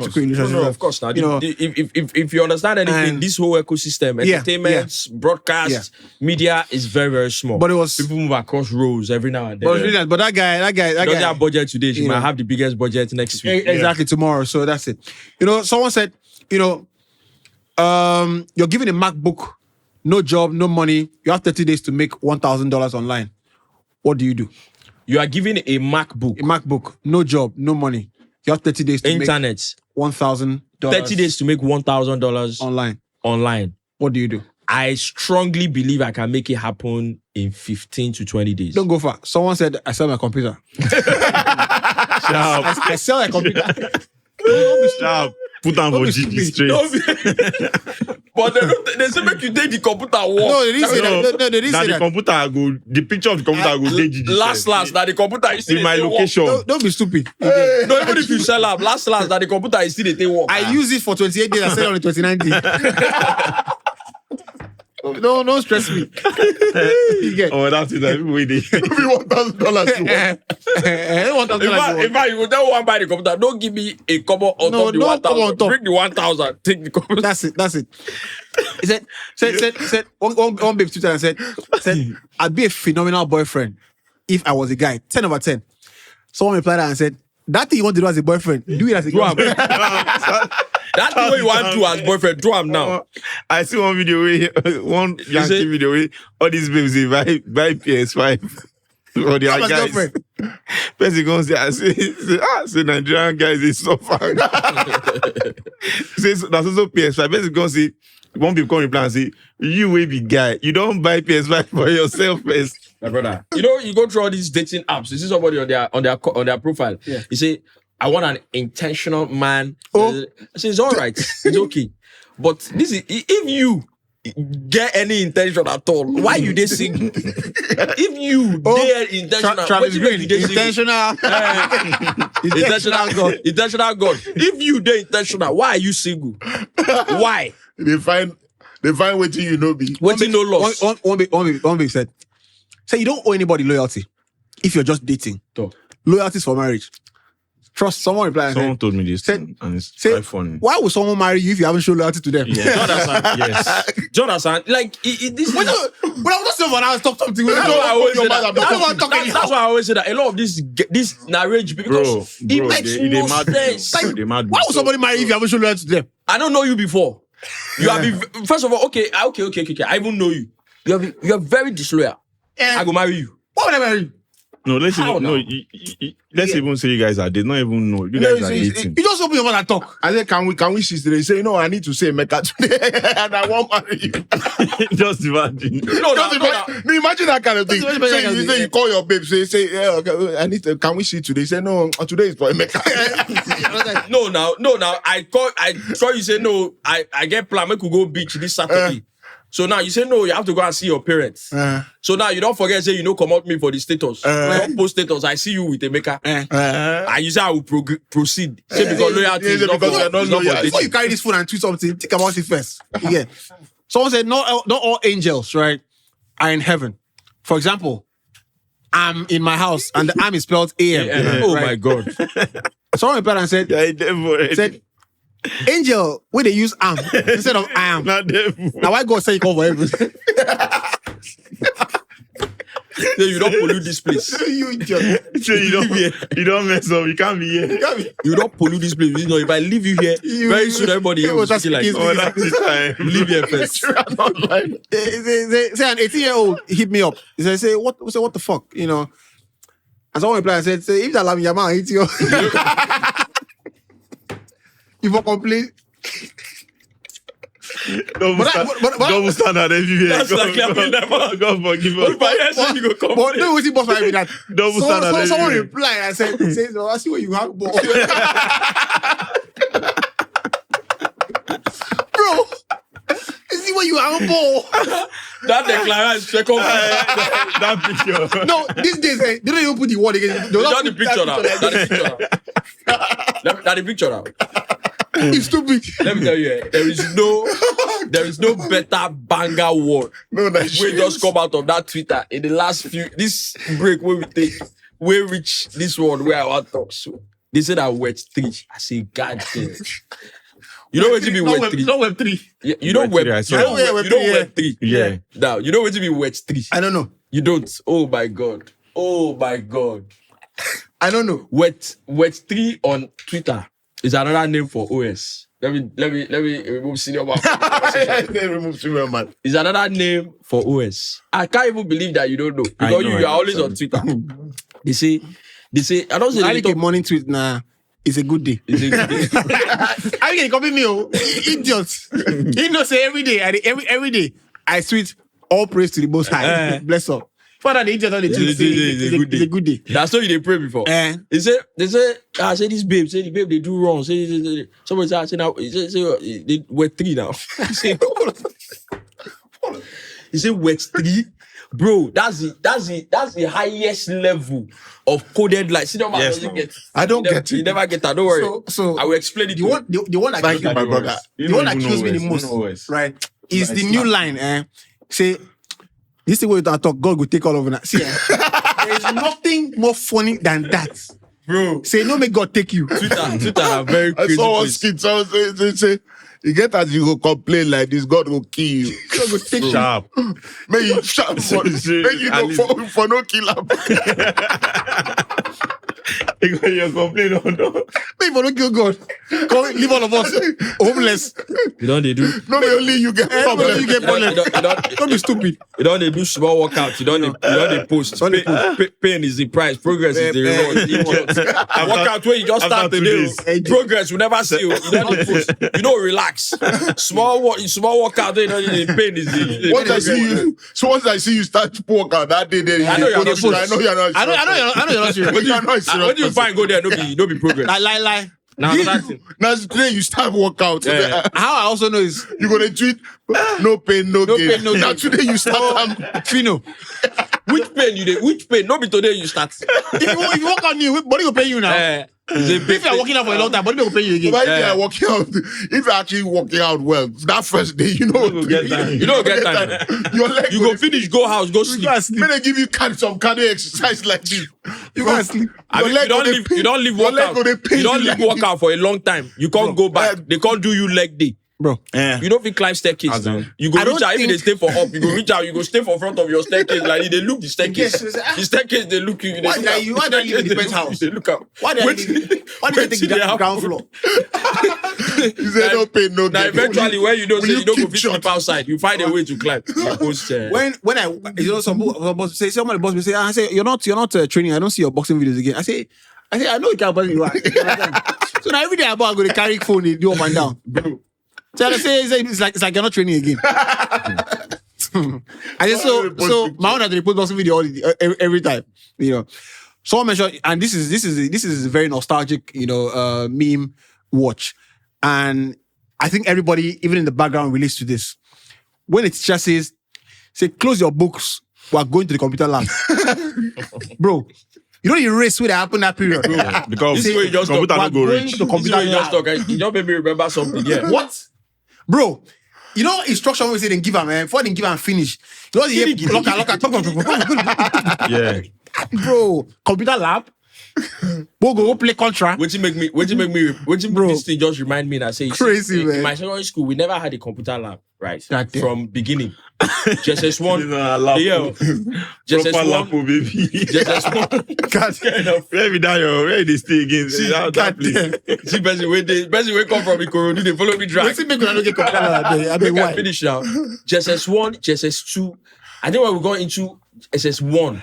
create relationships. No, of course not. If you understand anything, this whole ecosystem, entertainment, broadcast, media is very, very small. But it was people move across roles every now and then. But that guy doesn't have budget today. She might have the biggest budget next week. Exactly, tomorrow. So that's it. Someone said, you're giving a MacBook, no job, no money. You have 30 days to make $1,000 online. What do you do? You are giving a MacBook, no job, no money. You have 30 days to internet make $1,000. 30 days to make $1,000 online. What do you do? I strongly believe I can make it happen in 15 to 20 days. Don't go far. Someone said, I sell my computer. I sell a computer. Don't be sharp. Put down for GG straight. But they say make you take the computer walk. No, they didn't say that. No, they didn't say that. The picture of the computer go take GG. Last, that the computer is still in my location. Don't be stupid. No, even if you sell up, last, that the computer is still a walk. I use it for 28 days. I sell it on the 29th day. No, don't stress me. Oh, that's it. Every day. $1,000. In fact, you don't want to buy the computer. Don't give me a cover on top of the 1,000. Bring the 1,000. Take the computer. That's it. He said, one babe Twitter and said, I'd be a phenomenal boyfriend if I was a guy. 10 over 10. Someone replied and said, that thing you want to do as a boyfriend, do it as a girlfriend. That thing you want to do as boyfriend, do him now. I see one video one Yankee video where all these babes say buy PS5 for their guys. Person goes there and say Nigerian guys is so fun. Says that's also PS5. Person goes say one people come reply and say you will be guy. You don't buy PS5 for yourself first. My brother, you go through all these dating apps. You see somebody on their profile. Yeah. You say, I want an intentional man. Oh. I say, it's all right. It's okay. But this is, if you get any intention at all, why you they sing? If you get intentional, Travis Green, intentional God. Intentional God. If you dey intentional, why are you single? Why? They find what you know be. Waiting no loss. One big said, say you don't owe anybody loyalty if you're just dating. Talk. Loyalty is for marriage. Trust. Someone replied. Someone told me this, said, and it's say, quite funny. why would someone marry you if you haven't shown loyalty to them? Yeah. Jonathan, yes. Jonathan, like this. When I was just saying, I stop something. That's why I always say that. That's That's why I always say that. A lot of this narrage because it makes no sense. Like, why would somebody marry you if you haven't shown loyalty to them? I don't know you before. You have been, first of all, okay. I even know you. You are very disloyal. I go marry you. Why would I marry you? No, let's even say you guys are. They don't even know. You guys are dating. You just open your mouth and talk. I said, can we sit today? Say, no, I need to say Mecca today, and I won't marry you. Just imagine. No, imagine that kind of thing. Say you call your babe, say, yeah, okay, I need to. Can we see today? Say, no, today is for Mecca. No, now. I call you. Say no. I get plan. We could go beach this Saturday. So now you say no, you have to go and see your parents. So now you don't forget, say you know, come out me for the status. You don't post status. I see you with a maker. And you say I will proceed. Say because loyalty is not for before you carry this phone and tweet something, think about it first. Yeah. Someone said not all angels, right, are in heaven. For example, I'm in my house and the am is spelled AM. Oh my God. Someone replied and said angel, where they use am instead of I am. Now why God say you come for everything? You don't pollute this place. You don't mess up. You can't be here. You don't pollute this place. You know, if I leave you here, very soon everybody here will be like, leave here first. Say an 18-year-old hit me up. He said, say what the fuck? You know. And someone replied and said, say, if that lamb your man hit you. You for complain. Double standard everywhere. That's like God forgive us. But no, what's boss like that? Double standard everywhere. Someone replied and said, so I see where you hang ball. Bro, I see where you hang ball. That declaration second. That picture. No, these days they don't even put the word again. Not the picture now. That the picture now. It's stupid. Let me tell you, there is no better banger word. No, that's we just come out of that Twitter in the last this break where we take, we reach this one where I want to talk. So they said that wet 3. I say, God damn. You know what to be wet 3? Not web 3. Yeah, you know web 3. Yeah. Now, you know what to be wet 3? I don't know. You don't. Oh my God. I don't know. Wet 3 on Twitter is another name for OS. Let me remove senior man. Remove senior man. It's another name for OS. I can't even believe that you don't know. Because you are always on Twitter. They say, I don't say I like a morning tweet, nah. It's a good day. I can copy me, idiots. You know, say every day, every day, I tweet all praise to the Most High. Bless up. Father, the idiot on the tweet, it's a good day. That's what they pray before. They say, I say this babe, the babe they do wrong. Somebody say now, they wet 3 now. He say wet 3. Bro, that's the highest level of coded like senior man doesn't get. I don't get it. You never get that. Don't worry. So I will explain it. The one that thank you, my brother. The one that kills me the most, right, is the new line. Say this is where you talk. God will take all over now. See, there is nothing more funny than that, bro. Say no, make God take you. Twitter are very crazy. I saw one skit. Someone say. You get as you go complain like this, God will kill you. God will take sharp. May you sharp for you for no killer. You're complaining on no. Maybe for no kill God. Come leave all of us homeless. You know what they do? No, only you get problem. You get problem. Don't be stupid. You know they do small workouts. You don't they post. Pain is the price. Progress is the reward. Workout where you just start today. Progress you never see. You don't post. You don't relax. Small workout. You know the pain is the. Once I see you, so once I see you start to work out that day, then I know you're not serious. I know you're not serious. When before I go there, no be progress. Lie. Now another thing. Now today you start workout. How I also know is You're gonna tweet no pain, no gain. pain, no Now gain. today you start Fino. Which pain you dey? Which pain? No be today you start. If you work on you, body will pay you now. If you are working out for a long time, body will pay you again. But if you are working out, if you're actually working out well, that first day, you know, You get time. You don't get time. Your leg You go finish, go house, go sleep. When they give you some cardio exercise like this, you go sleep. I mean, you don't leave workout. You don't leave workout for a long time. You can't go back. They can't do you leg day. Bro. Yeah. You don't fit climb staircase. As in- You go I reach don't out. Even they think- stay for up. You go reach out. You go stay for front of your staircase. Like they look the staircase. Yes, The staircase they look you. Why did you live in the penthouse? They look out. Why did you take the ground floor? You say no pain, no Now gain. eventually, when you don't Will say you you don't go keep fit short? sleep outside, you find a way to climb. You post, When I some boss say somebody boss me say I say you're not training. I don't see your boxing videos again. I say I know you can't boxing you are. So now every day I'm going to carry phone and do up and down. bro. So I say it's like you're not training again. I just so my own had to post boxing video every time, you know. Someone mentioned, and this is a very nostalgic, meme watch, and I think everybody, even in the background, relates to this. When it just says, "Say close your books, we are going to the computer lab," bro. You know the race where that happened that period, bro. Because This is where you just computer talk don't go going reach. to the This is computer what you just lab. talk. You just made me remember something. Yeah. What? Bro, you know instruction we say they give him, man. Before they give him finish. You know the locker. Yeah. Bro, computer lab. Go play Contra. What you make me Bro. this thing just remind me that say Crazy, man. in my secondary school we never had a computer lab, right? That day. From beginning. JSS1. You know, lap. Yeah. Proper lap, JSS1. baby. JSS1. God, Where be that, yo? Where they stay again? That God place. damn. See, person where come from Ikorodu, they follow me drag. Let's see, make una no get computer lab. I mean, Make I why? finish now. JSS1, JSS2. I think when we got into SS1,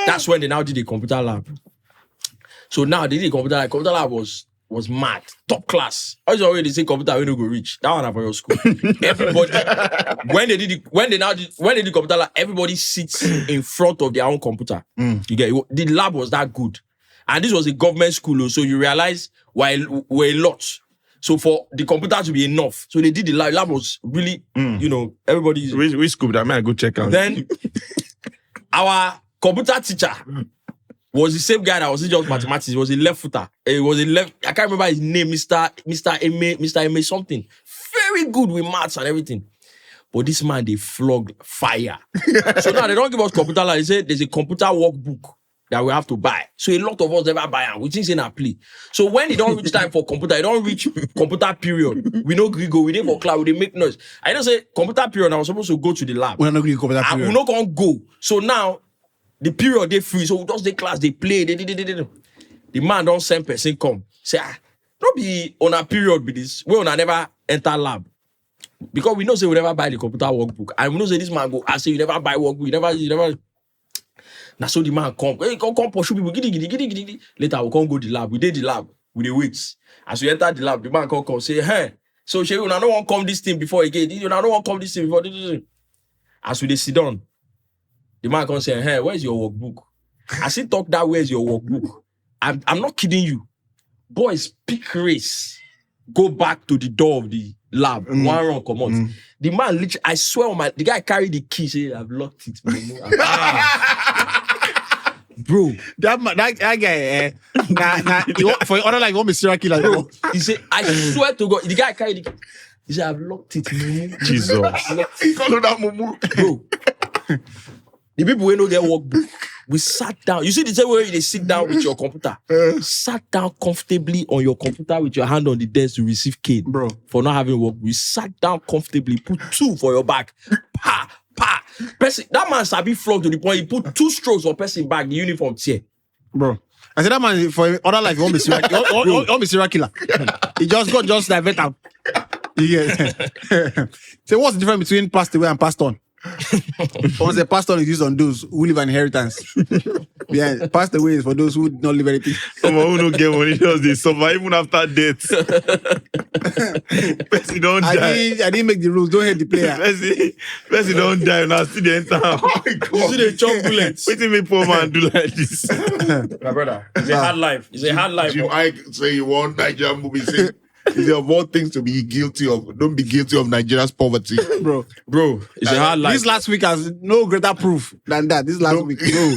that's when they now did the computer lab. So now they did computer lab. Computer lab was mad, top class. I was already say computer we no go reach. That one for your school. Everybody when they did computer lab, everybody sits in front of their own computer. You get it? The lab was that good, and this was a government school, so you realize we're a lot. So for the computer to be enough, so they did the lab. Lab was really, everybody. Which school that might go check out? Then our computer teacher was the same guy that was just mathematics. He was a left footer. He was a left. I can't remember his name, Mr. M something. Very good with maths and everything. But this man, they flogged fire. So now they don't give us computer lab. They say there's a computer workbook that we have to buy. So a lot of us never buy them. We think it's play. So when it don't reach time for computer, it don't reach computer period. We know go. We need for class. We dey make noise. I don't say computer period. I was supposed to go to the lab. We're not going to computer And we period. not gonna go. So now the period they free. So we just the class, they play. They. The man don't send person come. Say, don't be on a period with this. We on a never enter lab. Because we know say we never buy the computer workbook. And we know say this man go, I say you never buy workbook, you never. Now so the man come. Hey, come pursue people. Giddy. Later we come go the lab. We did the lab. We dey wait. As we enter the lab, the man come say, hey, so Shehu, I don't want come this thing before again. I don't want come this thing before. As we dey sit down, the man come say, hey, where's your workbook? As he talk that, where's your workbook? I'm not kidding you. Boys, pick race. Go back to the door of the lab. One run, come on. The man literally, I swear on the guy carried the key, say, I've locked it. Bro. That guy, for other like, you want me serial killer? Bro. He said, I swear to God, the guy carried the key. He said, I've locked it. Jesus. He call that mumu. Bro. The people who don't get workbook, we sat down. You see the same way they sit down with your computer. Sat down comfortably on your computer with your hand on the desk to receive cane. Bro. For not having work. We sat down comfortably, put 2 for your back. Pa. Person, that man sabi flog to the point he put 2 strokes on person back, the uniform tear. Bro. I said that man for other life, you want me serial killer. He just divert out. Yeah. So what's the difference between passed away and passed on? Once the passed on is used on those who leave an inheritance. Yeah, passed away is for those who don't live anything. Someone who don't get money does this suffer even after death. Person don't die. I didn't make the rules. Don't hate the player. Person don't die now. Still the enter. You see the chop bullets. Wait till me poor man do like this. My brother, it's a hard life. It's a hard life. You might say you want Nigerian movie. Say, is there more things to be guilty of? Don't be guilty of Nigeria's poverty. Bro, it's a hard life. this last week has no greater proof than that. This last week, bro.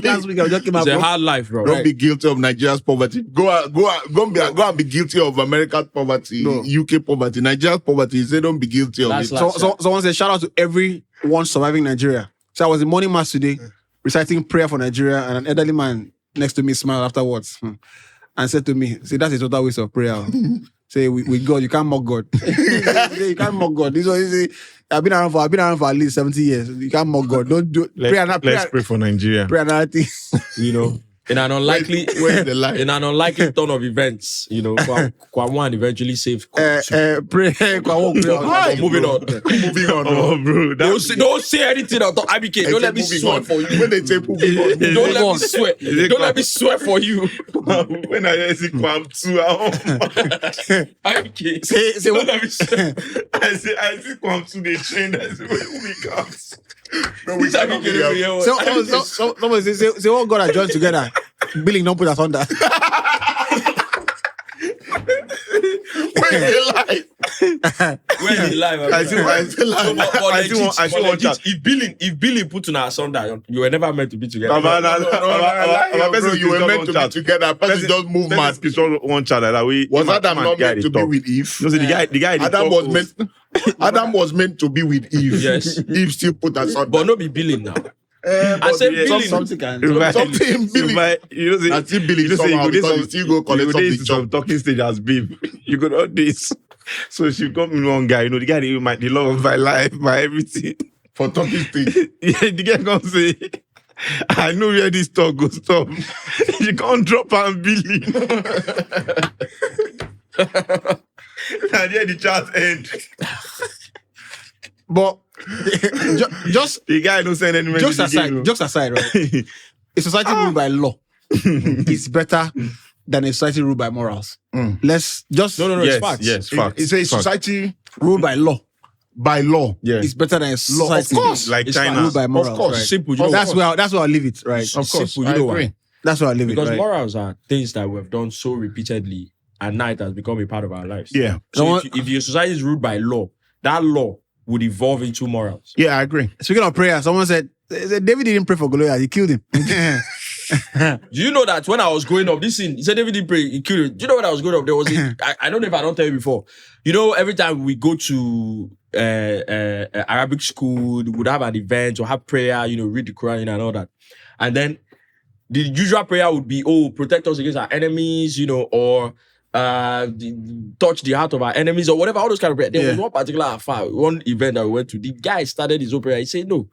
Last week I just came out. It's a hard life, bro. Don't be guilty of Nigeria's poverty. Go and be guilty of America's poverty, No. UK poverty, Nigeria's poverty. Say don't be guilty of That's it. like- Someone said, shout out to everyone surviving Nigeria. So I was in morning mass today, reciting prayer for Nigeria, and an elderly man next to me smiled afterwards and said to me, "See, that's a total waste of prayer." Say, with God, you can't mock God. You can't mock God. This one, say, I've been around for at least 70 years. You can't mock God. Don't do Let's pray for Nigeria. Pray another thing. You know, in an unlikely Where's the line? in an unlikely turn of events, you know, Kwan eventually saved. Pray. Moving on. Moving on. Oh, bro. Don't say anything about IBK. Don't let me swear for you. When they say moving on, Don't let me swear. Don't let me swear for you. When I see Kwam too, IBK. Say Don't what? let me swear. I see Kwam too, they train. I say, where we come? no, we cannot be there. Someone say what God has joined together. Billing don't put us under. Where's the line? Where the life? I see one chat. If Billy put on our Sunday, you were never meant to be together. Bro, you were meant to be together. Person just move mad. One chat like that. Was Adam not meant to be with Eve? No, the guy. Adam was meant to be with Eve. Yes. Eve still put us on. But no be Billy now. I said Billy. Something can. Something Billy. You know, I see Billy somehow because he still go collect some of the some job. talking stage as babe. You got all this. So she come in one guy, the guy the love of my life, my everything. For talking stage. Yeah, the guy come say, I know where this talk goes stop. You can't drop and Billy. And then the chat end. But just The guy don't send any message. jokes aside, right? A society ruled by law is better than a society ruled by morals. Let's just No, Yes, it's facts. yes, facts. It's a Facts. society rule by law by law. Yeah. is better than a society Like It's China. ruled by morals. Of course. right? Simple. You know That's why? where I leave it, right? Of course. Simple, you I know agree. why? That's where I leave Because it, right? morals are things that we've done so repeatedly, and now it has become a part of our lives. Yeah. So if your society is ruled by law, that law would evolve into morals. Yeah, I agree. Speaking of prayer, someone said David didn't pray for Goliath, he killed him. Do you know that when I was growing up, this thing, he said David didn't pray, he killed him. Do you know when I was growing up, there was I don't know if I don't tell you before. You know, every time we go to Arabic school, we would have an event or have prayer, you know, read the Quran and all that. And then the usual prayer would be, protect us against our enemies, you know, or touch the heart of our enemies or whatever, all those kind of prayer. There was one particular one event that we went to. The guy started his own prayer. He said, no.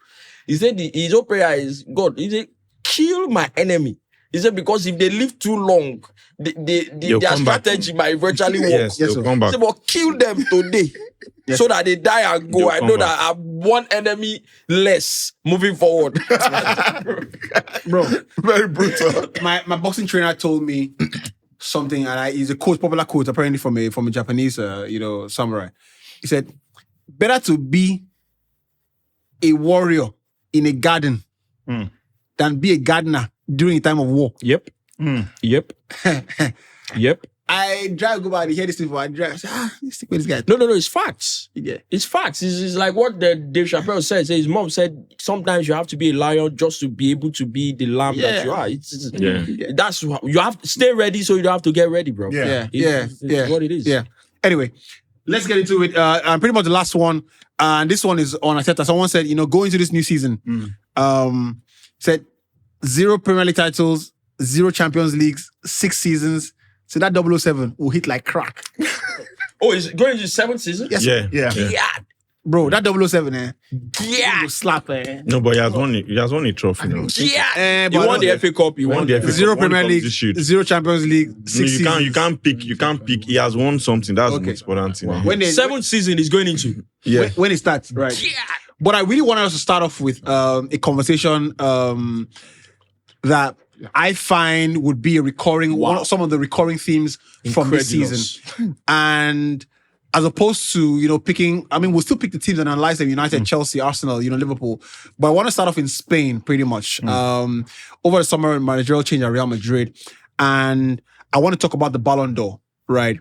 He said his own prayer is, God, he said, kill my enemy. He said, because if they live too long, their strategy might virtually work. Yes, Yes, they'll sir. come He back. said, but kill them today. So that they die and go. They'll I come know back. that I have one enemy less moving forward. Bro, Very brutal. my boxing trainer told me something, and it's a quote, popular quote, apparently from a Japanese, samurai. He said, "Better to be a warrior in a garden than be a gardener during a time of war." Yep. Yep. Yep. I drive go by, I hear this thing, I drive. I say, stick with this guy. No, it's facts. Yeah. It's facts. It's like what the Dave Chappelle said. His mom said, sometimes you have to be a lion just to be able to be the lamb that you are. That's you have to stay ready so you don't have to get ready, bro. It's what it is. Yeah. Anyway, let's get into it. And pretty much the last one, and this one is on Arteta. Someone said, go into this new season, said 0 Premier League titles, 0 Champions Leagues, 6 seasons. So that 007 will hit like crack. Oh, is it going into 7th season? Yes. Yeah. Yeah. Bro, that 007, Yeah. will slap, No, but he has won a trophy now. Yeah. He but won the FA Cup. He won the FA Cup. 0 One Premier Community League, Shield. 0 Champions League, 6 You seasons. can't pick. He has won something. That's the most important thing. When they, 7th season is going into. Yeah. when it starts, right? Yeah. But I really wanted us to start off with a conversation that I find would be a recurring some of the recurring themes from this Incredulous. season. And as opposed to, picking, we'll still pick the teams and analyze them, United, Chelsea, Arsenal, Liverpool. But I want to start off in Spain pretty much. Over the summer, managerial change at Real Madrid. And I want to talk about the Ballon d'Or, right?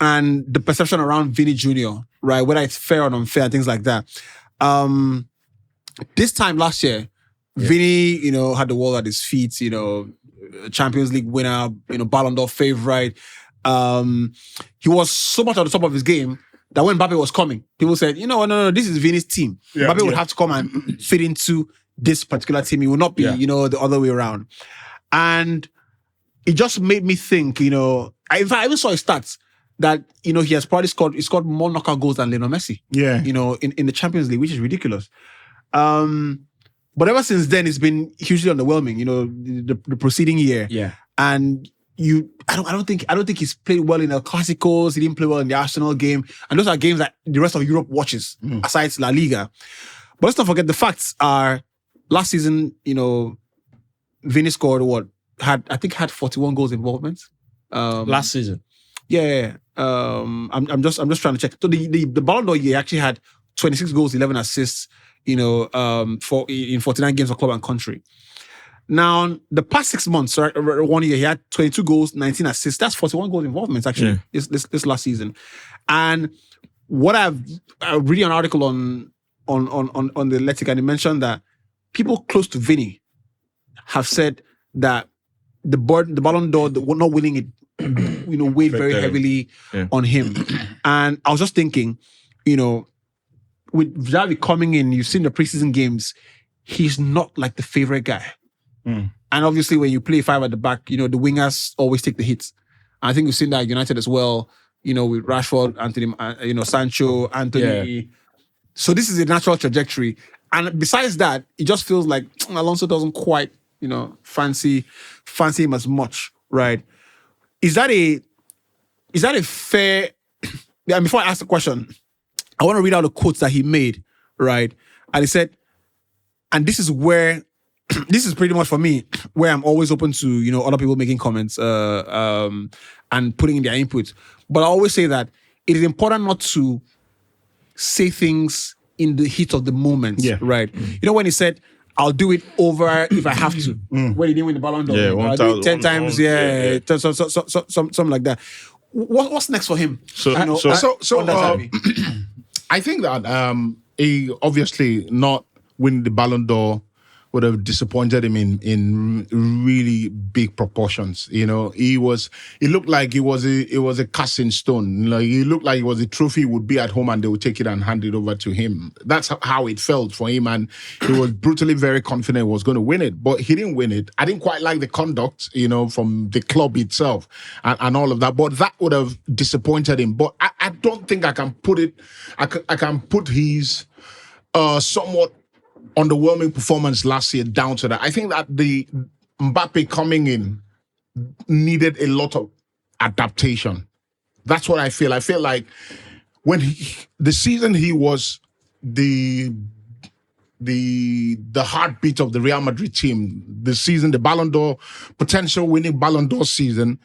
And the perception around Vini Jnr, right? Whether it's fair or unfair, things like that. This time last year, Vini, had the world at his feet, Champions League winner, Ballon d'Or favorite. He was so much at the top of his game that when Mbappe was coming, people said, no, this is Vini's team. Mbappe would have to come and fit into this particular team. He would not be, the other way around. And it just made me think, in fact, I even saw his stats that, he has probably scored more knockout goals than Lionel Messi. Yeah. In the Champions League, which is ridiculous. But ever since then, it's been hugely underwhelming, the preceding year. Yeah. And I don't think he's played well in El Clásicos. He didn't play well in the Arsenal game. And those are games that the rest of Europe watches, aside La Liga. But let's not forget the facts are last season, Vini scored had 41 goals involvement. Last season. Yeah. I'm just trying to check. So the Ballon d'Or year actually had 26 goals, 11 assists, in 49 games for club and country. Now, the past 6 months, 1 year, he had 22 goals, 19 assists. That's 41 goals involvements, actually, this last season. And what I read an article on the Athletic, and it mentioned that people close to Vini have said that the Ballon d'Or, not winning it, weighed very heavily on him. And I was just thinking, with Xavi coming in, you've seen the preseason games, he's not like the favorite guy. And obviously, when you play five at the back, the wingers always take the hits. And I think we've seen that at United as well, with Rashford, Anthony, Sancho, Anthony. Yeah. So this is a natural trajectory. And besides that, it just feels like Alonso doesn't quite, fancy him as much, right? Is that a fair... And before I ask the question, I want to read out the quotes that he made, right? And he said, and this is where... this is pretty much for me where I'm always open to, other people making comments and putting in their input. But I always say that it is important not to say things in the heat of the moment, right? When he said, I'll do it over if I have to. When he didn't win the Ballon d'Or. I'll do it 10 times, something like that. What's next for him? I think that he obviously not winning the Ballon d'Or would have disappointed him in really big proportions. It looked like it was a cast in stone. It looked like it was a trophy would be at home and they would take it and hand it over to him. That's how it felt for him, and he was brutally very confident he was going to win it, but he didn't win it. I didn't quite like the conduct, from the club itself and all of that, but that would have disappointed him. But I don't think I can put it. I can put his somewhat underwhelming performance last year down to that. I think that the Mbappe coming in needed a lot of adaptation. That's what I feel. I feel like when the season he was the heartbeat of the Real Madrid team, the Ballon d'Or, potential winning Ballon d'Or season,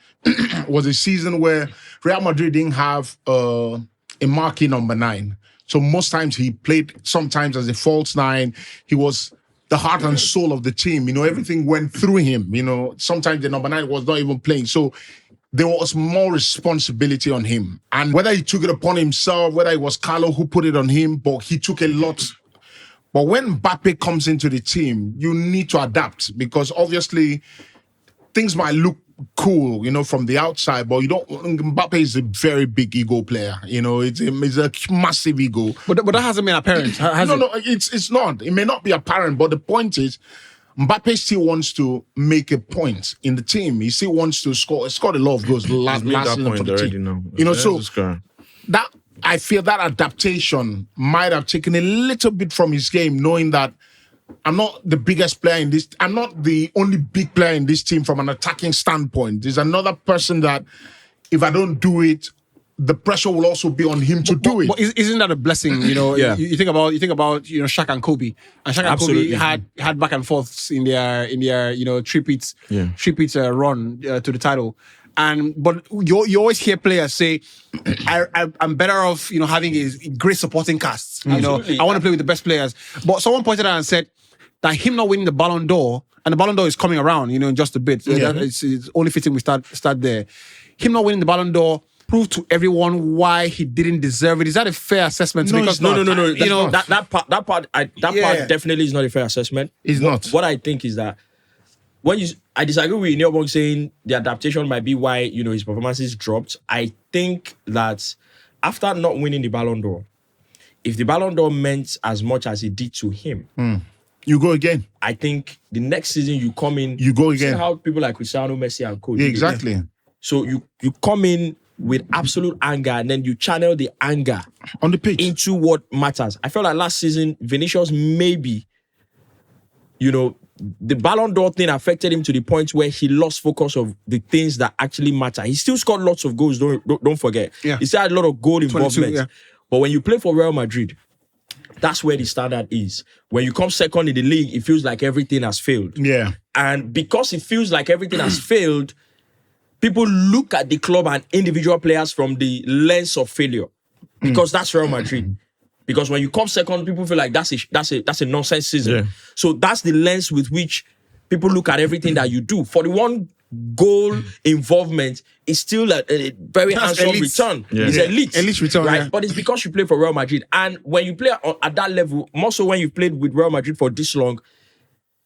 was a season where Real Madrid didn't have a marquee number 9. So most times he played sometimes as a false 9. He was the heart and soul of the team. Everything went through him. Sometimes the number 9 was not even playing. So there was more responsibility on him. And whether he took it upon himself, whether it was Carlo who put it on him, but he took a lot. But when Mbappe comes into the team, you need to adapt, because obviously things might look cool, from the outside, but Mbappe is a very big ego player. It's a massive ego. But that hasn't been apparent. No, it's not. It may not be apparent, but the point is, Mbappe still wants to make a point in the team. He still wants to score. He scored a lot of goals last season for the team. So that I feel that adaptation might have taken a little bit from his game, knowing that I'm not the biggest player in this. I'm not the only big player in this team from an attacking standpoint. There's another person that, if I don't do it, the pressure will also be on him to do it. But isn't that a blessing? You know, Yeah. you think about Shaq and Kobe, and Shaq Absolutely. and Kobe had back and forths in their three-peat run to the title. But you always hear players say, I'm better off having a great supporting cast. Absolutely. I want to play with the best players. But someone pointed out and said that him not winning the Ballon d'Or, and the Ballon d'Or is coming around, in just a bit. So it's only fitting we start there. Him not winning the Ballon d'Or proved to everyone why he didn't deserve it. Is that a fair assessment? No, Because no. that That part definitely is not a fair assessment. It's not. What I think is that I disagree with Neobong saying the adaptation might be why his performances dropped. I think that after not winning the Ballon d'Or, if the Ballon d'Or meant as much as it did to him, you go again. I think the next season you come in, You go see again. how people like Cristiano, Messi, and Co. Yeah, do it. exactly. So you come in with absolute anger, and then you channel the anger On the pitch. into what matters. I felt like last season, Vinicius maybe, the Ballon d'Or thing affected him to the point where he lost focus of the things that actually matter. He still scored lots of goals, don't forget. Yeah. He still had a lot of goal 22, involvement. yeah. But when you play for Real Madrid, that's where the standard is. When you come second in the league, it feels like everything has failed. Yeah. And because it feels like everything has failed, people look at the club and individual players from the lens of failure. Because that's Real Madrid. Because when you come second, people feel like that's a nonsense season. Yeah. So that's the lens with which people look at everything that you do. For the one goal involvement, it's still a very handsome elite. return. Yeah. It's elite. Elite return, right? yeah. But it's because you play for Real Madrid. And when you play at that level, more so when you've played with Real Madrid for this long,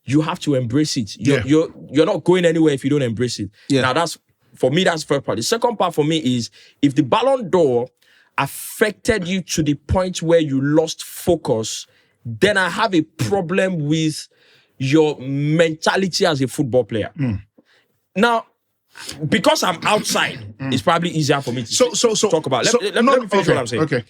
you have to embrace it. You're not going anywhere if you don't embrace it. Yeah. Now that's the first part. The second part for me is if the Ballon d'Or affected you to the point where you lost focus, then I have a problem with your mentality as a football player. Now, because I'm outside, it's probably easier for me to talk about. Let me finish what I'm saying. Okay.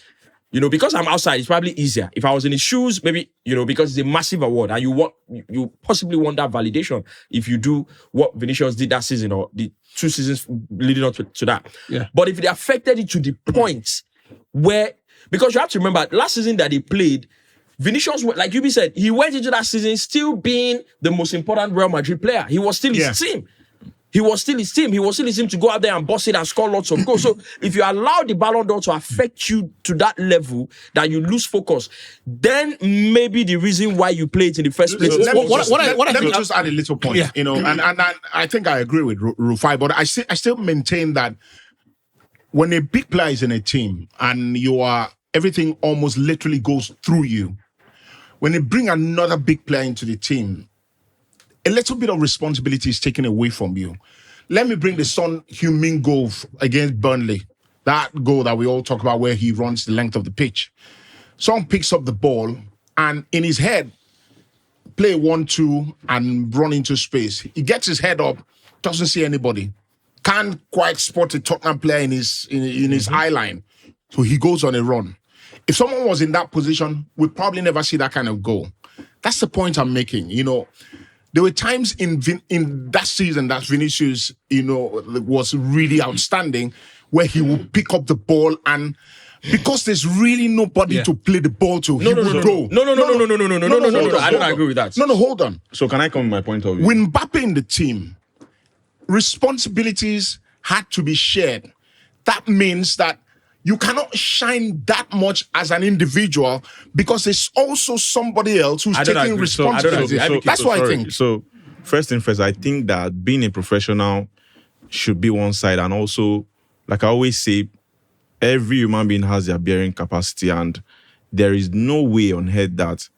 Because I'm outside, it's probably easier. If I was in his shoes, maybe, because it's a massive award and you possibly want that validation if you do what Vinicius did that season or the 2 seasons leading up to that. Yeah. But if it affected it to the point where, because you have to remember, last season that he played, Vinicius, like Yubi said, he went into that season still being the most important Real Madrid player. He was still his team. He was still his team. He was still his team to go out there and boss it and score lots of goals. So if you allow the Ballon d'Or to affect you to that level that you lose focus, then maybe the reason why you play it in the first place. Let What me just add a little point, Yeah. and I think I agree with Rufai, but I still maintain that when a big player is in a team and everything almost literally goes through you, when they bring another big player into the team, a little bit of responsibility is taken away from you. Let me bring the Son Heung-min goal against Burnley. That goal that we all talk about where he runs the length of the pitch. Son picks up the ball and in his head, play 1-2 and run into space. He gets his head up, doesn't see anybody. Can't quite spot a Tottenham player in his eye line. So he goes on a run. If someone was in that position, we'd probably never see that kind of goal. That's the point I'm making. There were times in that season that Vinicius, was really outstanding, where he would pick up the ball and because there's really nobody to play the ball to, he would go. No. I don't agree with that. No, hold on. So can I come with my point of view? With Mbappe in the team, responsibilities had to be shared. That means that you cannot shine that much as an individual because there's also somebody else who's taking responsibility. That's what I think. So, first thing first, I think that being a professional should be one side. And also, like I always say, every human being has their bearing capacity. And there is no way on earth that,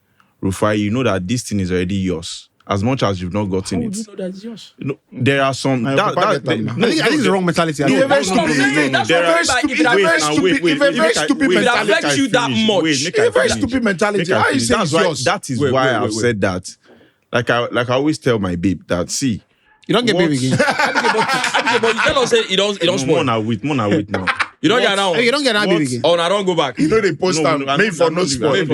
Rufai, you know that this thing is already yours. As much as you've not gotten it. You know that's yours. There are some... I think it's the wrong mentality. It's a very stupid mentality. It affects you that much. It's a very stupid mentality. How you say it's yours? That is why I've said that. Like I always tell my babe that, see... You don't get baby again. But you cannot say it don't spoil. More now with now. You don't get now. You don't get that baby again. Oh, no, I don't go back. They post that made for no sport. You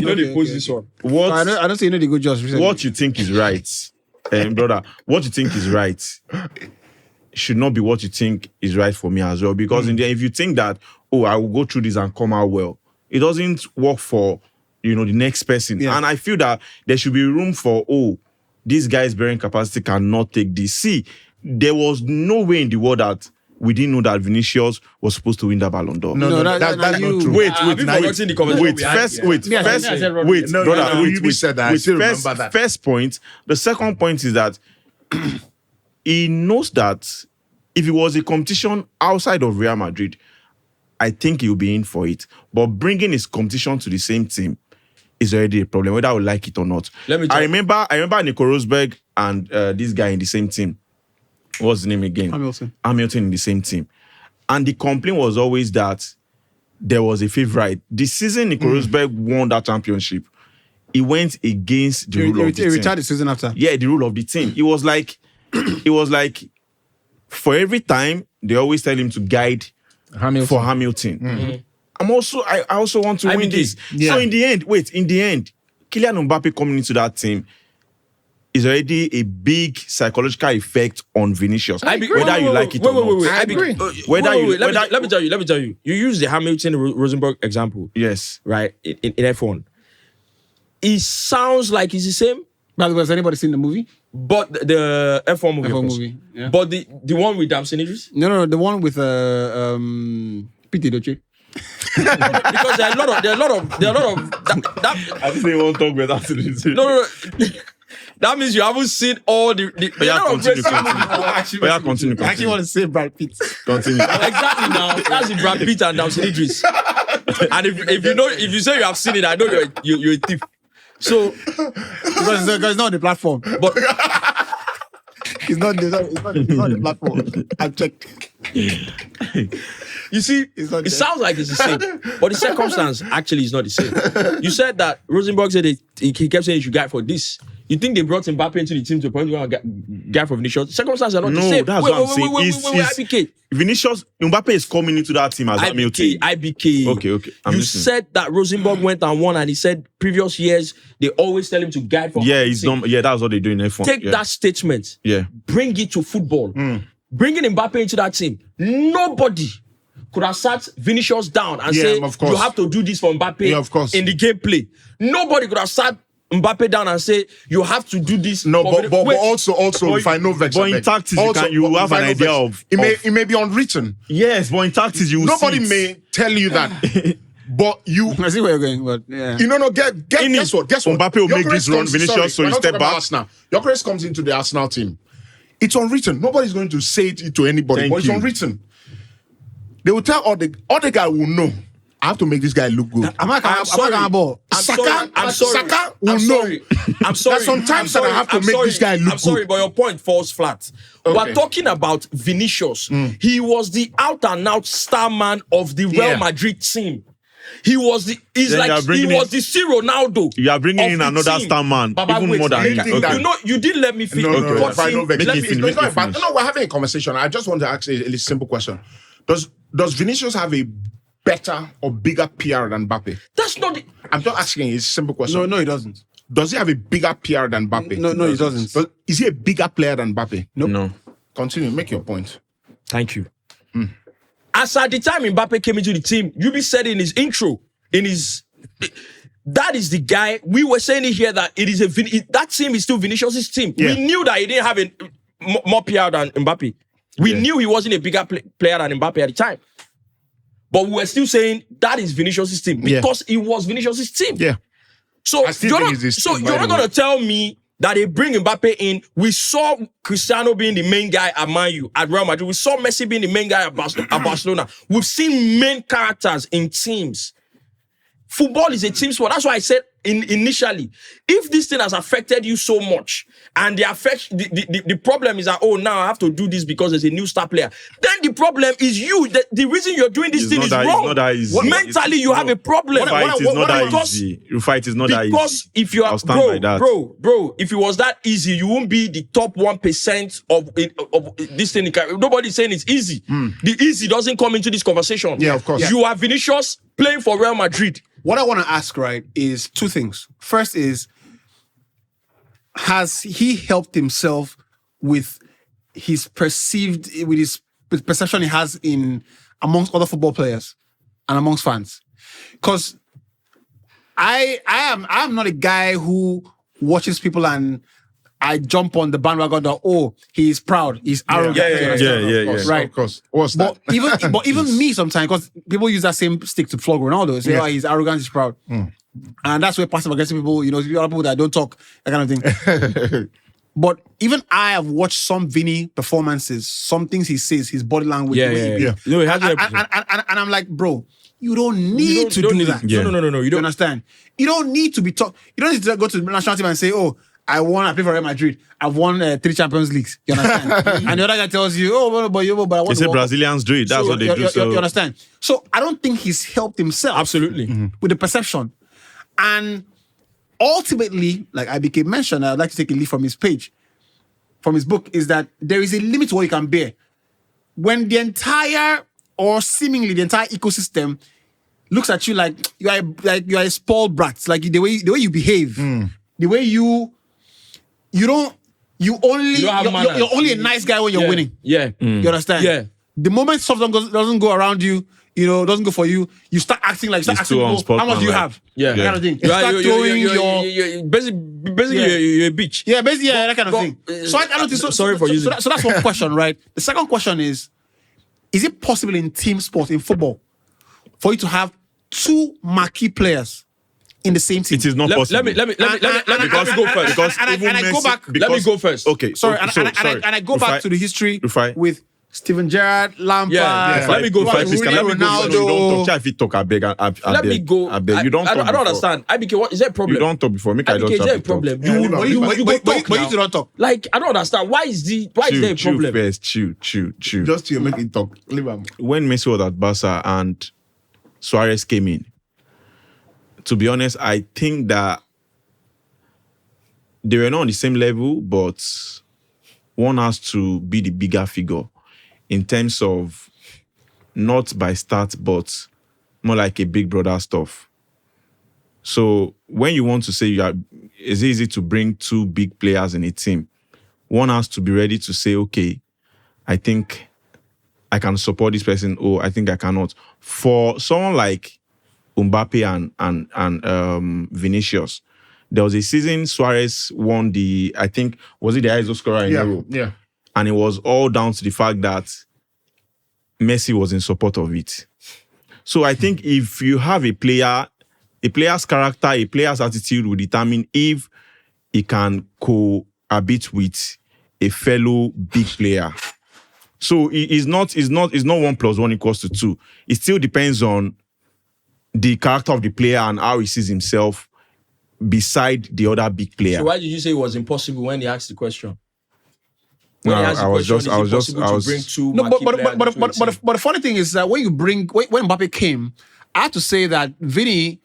know they post this one. I don't say you know the good jobs. What you think is right, brother, what you think is right should not be what you think is right for me as well. Because in the end, if you think that, I will go through this and come out well, it doesn't work for, the next person. Yeah. And I feel that there should be room for, this guy's bearing capacity cannot take this. See, there was no way in the world that we didn't know that Vinicius was supposed to win that Ballon d'Or. No, that's not true. Wait, first point. The second point is that he knows that if it was a competition outside of Real Madrid, I think he'll be in for it. But bringing his competition to the same team is already a problem, whether I would like it or not. I remember Nico Rosberg and this guy in the same team. What's his name again? Hamilton in the same team. And the complaint was always that there was a favourite. The season Nico Rosberg won that championship, he went against the rule of the team. He retired the season after. Yeah, the rule of the team. It was like, for every time, they always tell him to guide for Hamilton. Mm-hmm. I also want to win this. Yeah. So in the end, Kylian Mbappe coming into that team is already a big psychological effect on Vinicius. I agree. Whether you like it or not. I agree. Let me tell you. You use the Hamilton Rosenborg example. Yes. Right? In F1. It sounds like it's the same. But has anybody seen the movie? But the F1 movie. F1 movie. Yeah. But the one with Damson Idris? No, the one with Pete Doche. Because there are a lot of that I think they won't talk about Damson Idris. No. That means you haven't seen all the continue. I actually want to say Brad Pitt. Continue. Exactly now. That's the Brad Pitt and Damson Idris. And if you say you have seen it, I know you're a thief. So because it's not on the platform. But it's not the platform. I've checked. You see, it sounds like it's the same, but the circumstance actually is not the same. You said that Rosenborg said he kept saying you should guide for this. You think they brought Mbappe into the team to the point where guide for Vinicius? The circumstances are not the same. That's what I'm saying. IBK. Vinicius, Mbappe is coming into that team as Hamilton. IBK. Okay. You listening. Said that Rosenborg went and won, and he said previous years they always tell him to guide for. Yeah, he's done. Yeah, that's what they do in F1. Take that statement. Yeah. Bring it to football. Bringing Mbappe into that team. Nobody could have sat Vinicius down and say you have to do this for Mbappe in the gameplay. Nobody could have sat Mbappe down and say you have to do this. No, but also, if I know Vex, but in tactics, you have an idea of it may be unwritten. Yes, but in tactics, nobody may tell you that. But you, I see where you're going. But yeah, guess what? Mbappe will make this run, Vinicius, so you step back. Arsenal. Gyökeres comes into the Arsenal team. It's unwritten. Nobody's going to say it to anybody, but it's unwritten. They will tell Odegaard will know. I have to make this guy look good. I'm sorry. Saka will know. I'm sorry. There's sometimes that I have to make this guy look good. I'm sorry, but your point falls flat. Okay. We're talking about Vinicius. He was the out-and-out star man of the Real Madrid team. He was the C Ronaldo. You are bringing in another star man, even more than him. You didn't let me finish. No, we're having a conversation. I just want to ask a simple question. Does Vinicius have a better or bigger PR than Mbappe? That's not the... I'm just asking a simple question. No, he doesn't. Does he have a bigger PR than Mbappe? No, he doesn't. Is he a bigger player than Mbappe? Nope. No. Continue, make your point. Thank you. As at the time Mbappe came into the team, Yubi said in his intro, that is the guy, we were saying it here that that team is still Vinicius' team. Yeah. We knew that he didn't have more PR than Mbappe. We knew he wasn't a bigger player than Mbappe at the time. But we were still saying that is Vinicius' team because it was Vinicius' team. Yeah. So you're not going to tell me that they bring Mbappe in. We saw Cristiano being the main guy at Man U, at Real Madrid. We saw Messi being the main guy at Barcelona. We've seen main characters in teams. Football is a team sport. That's why I said initially, if this thing has affected you so much, and the problem is that, now I have to do this because there's a new star player, then the problem is you. The reason you're doing this thing is wrong. It's not that easy. Mentally, you have a problem. Your fight is not that easy. Because if you are, bro, if it was that easy, you won't be the top 1% of this thing. Nobody's saying it's easy. The easy doesn't come into this conversation. Yeah, of course. You are Vinicius playing for Real Madrid. What I want to ask, right, is two things. First is, has he helped himself with he's perceived with his perception he has in amongst other football players and amongst fans. Because I am not a guy who watches people and I jump on the bandwagon that, oh, he's proud, he's arrogant. Yeah. Right. Of course. What's that? But even me sometimes, because people use that same stick to flog Ronaldo. Say, oh, he's arrogant, he's proud. And that's where passive aggressive people, other people that don't talk, that kind of thing. But even I have watched some Vini performances, some things he says, his body language. Yeah. No, and I'm like, bro, you don't need to do that. No. You don't understand. You don't need to be talk. You don't need to go to the national team and say, oh, I play for Real Madrid. I've won 3 Champions Leagues. You understand? And the other guy tells you, but I want It's to a Brazilians do it. That's what they do. You understand? So I don't think he's helped himself. Absolutely. With the perception. And ultimately, like IBK mentioned, I'd like to take a leaf from his page, from his book, is that there is a limit to what you can bear. When the entire, or seemingly the entire ecosystem looks at you like you are a spoiled brat, like the way you behave, the way you're only a nice guy when you're winning. Yeah. You understand? Yeah. The moment stuff doesn't go around you, doesn't go for you, you start acting like, asking people, how much do you have? Yeah. That kind of thing. You start throwing your... Basically, you're a bitch. Yeah, basically, that kind of thing. So I don't think so. Sorry for using So that's one question, right? The second question is it possible in team sport, in football, for you to have 2 marquee players in the same team? It is not possible. Let me go first. Because Let me go first. Okay. Sorry, and I go back to the history with Steven Gerrard, Lampard. Let me go first. Ronaldo. You don't talk. If you talk, I beg. Let me go. I beg. You don't talk. I don't understand. IBK, what is that a problem? You don't talk before. Make I IBK, don't is talk. there a problem? But you don't talk. Like, I don't understand. Why is there a problem? First, chill. Just to make it talk. Leave him. When Messi was at Barca and Suarez came in, to be honest, I think that they were not on the same level, but one has to be the bigger figure in terms of not by stats, but more like a big brother stuff. So when you want to say it's easy to bring 2 big players in a team, one has to be ready to say, okay, I think I can support this person, or I think I cannot. For someone like Mbappe and Vinicius, there was a season Suarez won I think, was it the highest scorer in Europe? Yeah. And it was all down to the fact that Messi was in support of it. So I think if you have a player's character, a player's attitude will determine if he can cohabit with a fellow big player. So it's not 1 + 1 = 2. It still depends on the character of the player and how he sees himself beside the other big player. So why did you say it was impossible when he asked the question? No, I was just bring 2 No, but marquee players the funny thing is that when Mbappe came, I have to say that Vini,